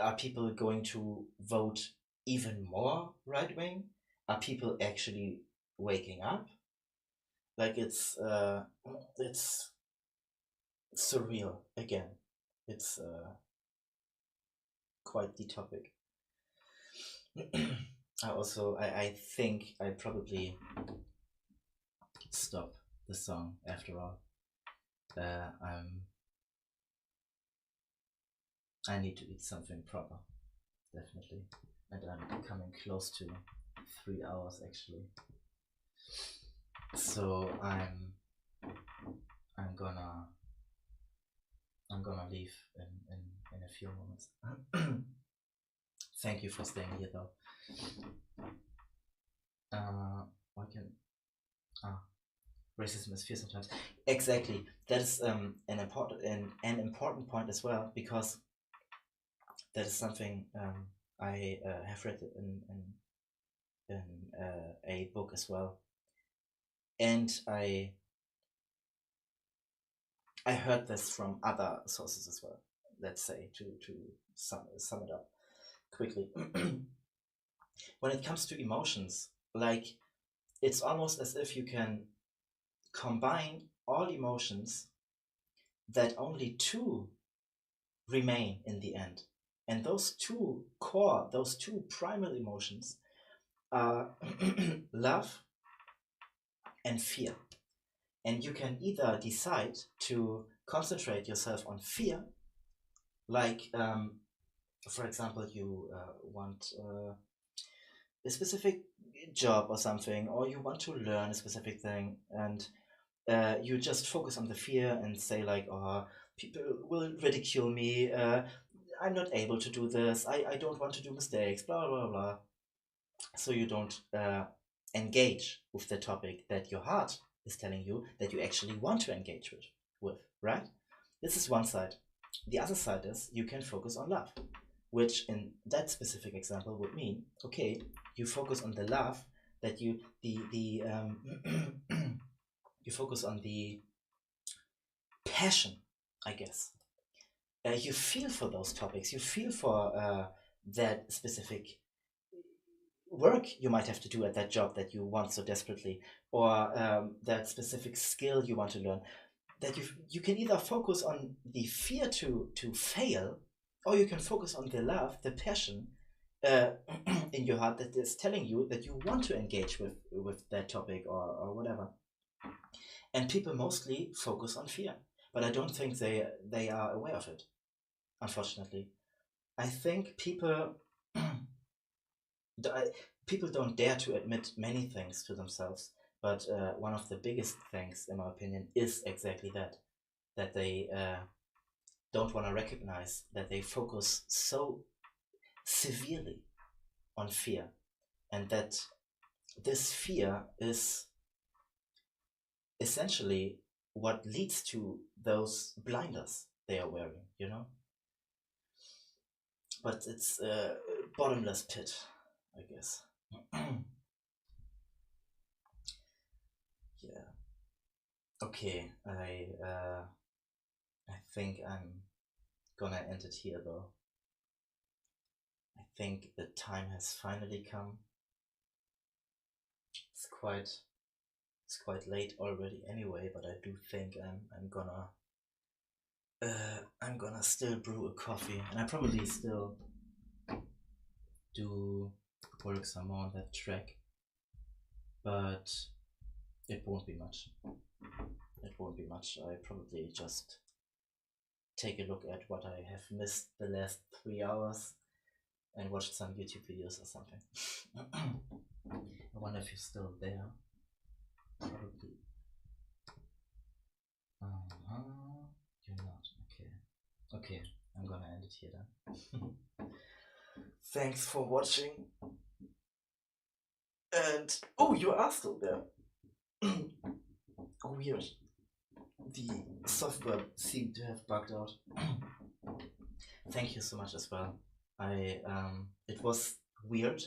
Are people going to vote even more right wing? Are people actually waking up? Like it's surreal again. It's quite the topic. I think I probably stop the song after all. I need to eat something proper, definitely, and I'm coming close to 3 hours actually. So I'm gonna leave in a few moments. Thank you for staying here though. Racism is fear sometimes. Exactly. That is an important point as well, because that is something I have read in a book as well, and I heard this from other sources as well. Let's say to sum it up quickly. When it comes to emotions, like, it's almost as if you can combine all emotions, that only two remain in the end. And those two primal emotions are love and fear. And you can either decide to concentrate yourself on fear, like, for example, you want a specific job or something, or you want to learn a specific thing, and you just focus on the fear and say like, oh, people will ridicule me, I'm not able to do this, I don't want to do mistakes, blah blah blah. So you don't engage with the topic that your heart is telling you that you actually want to engage with, right? This is one side. The other side is you can focus on love, which in that specific example would mean, okay, you focus on the love that you you focus on the passion, I guess. You feel for those topics, you feel for that specific work you might have to do at that job that you want so desperately, or that specific skill you want to learn. that you can either focus on the fear to fail, or you can focus on the love, the passion in your heart that is telling you that you want to engage with that topic or whatever. And people mostly focus on fear, but I don't think they are aware of it, unfortunately. I think people people don't dare to admit many things to themselves, but one of the biggest things, in my opinion, is exactly that they don't want to recognize that they focus so severely on fear, and that this fear is essentially what leads to those blinders they are wearing, you know? But it's a bottomless pit, I guess. Yeah. Okay, I think I'm gonna end it here though. I think the time has finally come. It's quite late already anyway, but I do think I'm gonna still brew a coffee, and I probably still do work some more on that track, but it won't be much. It won't be much. I probably just take a look at what I have missed the last 3 hours and watch some YouTube videos or something. I wonder if you're still there. Probably. You're not. Okay, I'm gonna end it here then. Thanks for watching. And oh, you are still there. Oh, weird. The software seemed to have bugged out. Thank you so much as well. It was weird,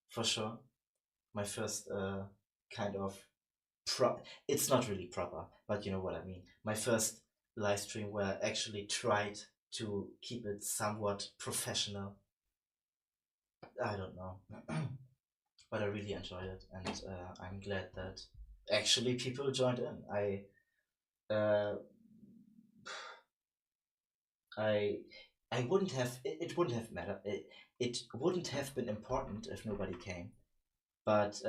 for sure. My first kind of it's not really proper, but you know what I mean. My first live stream where I actually tried to keep it somewhat professional. I don't know. But I really enjoyed it, and I'm glad that actually people joined in. I wouldn't have, it wouldn't have mattered. It wouldn't have been important if nobody came, but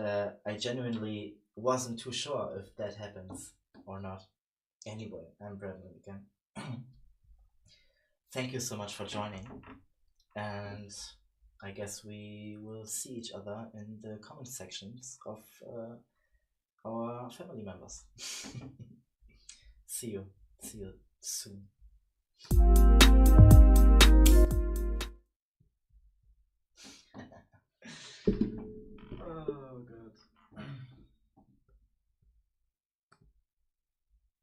I genuinely wasn't too sure if that happens or not. Anyway, I'm Brandon again. Thank you so much for joining, and I guess we will see each other in the comment sections of our family members. See you soon.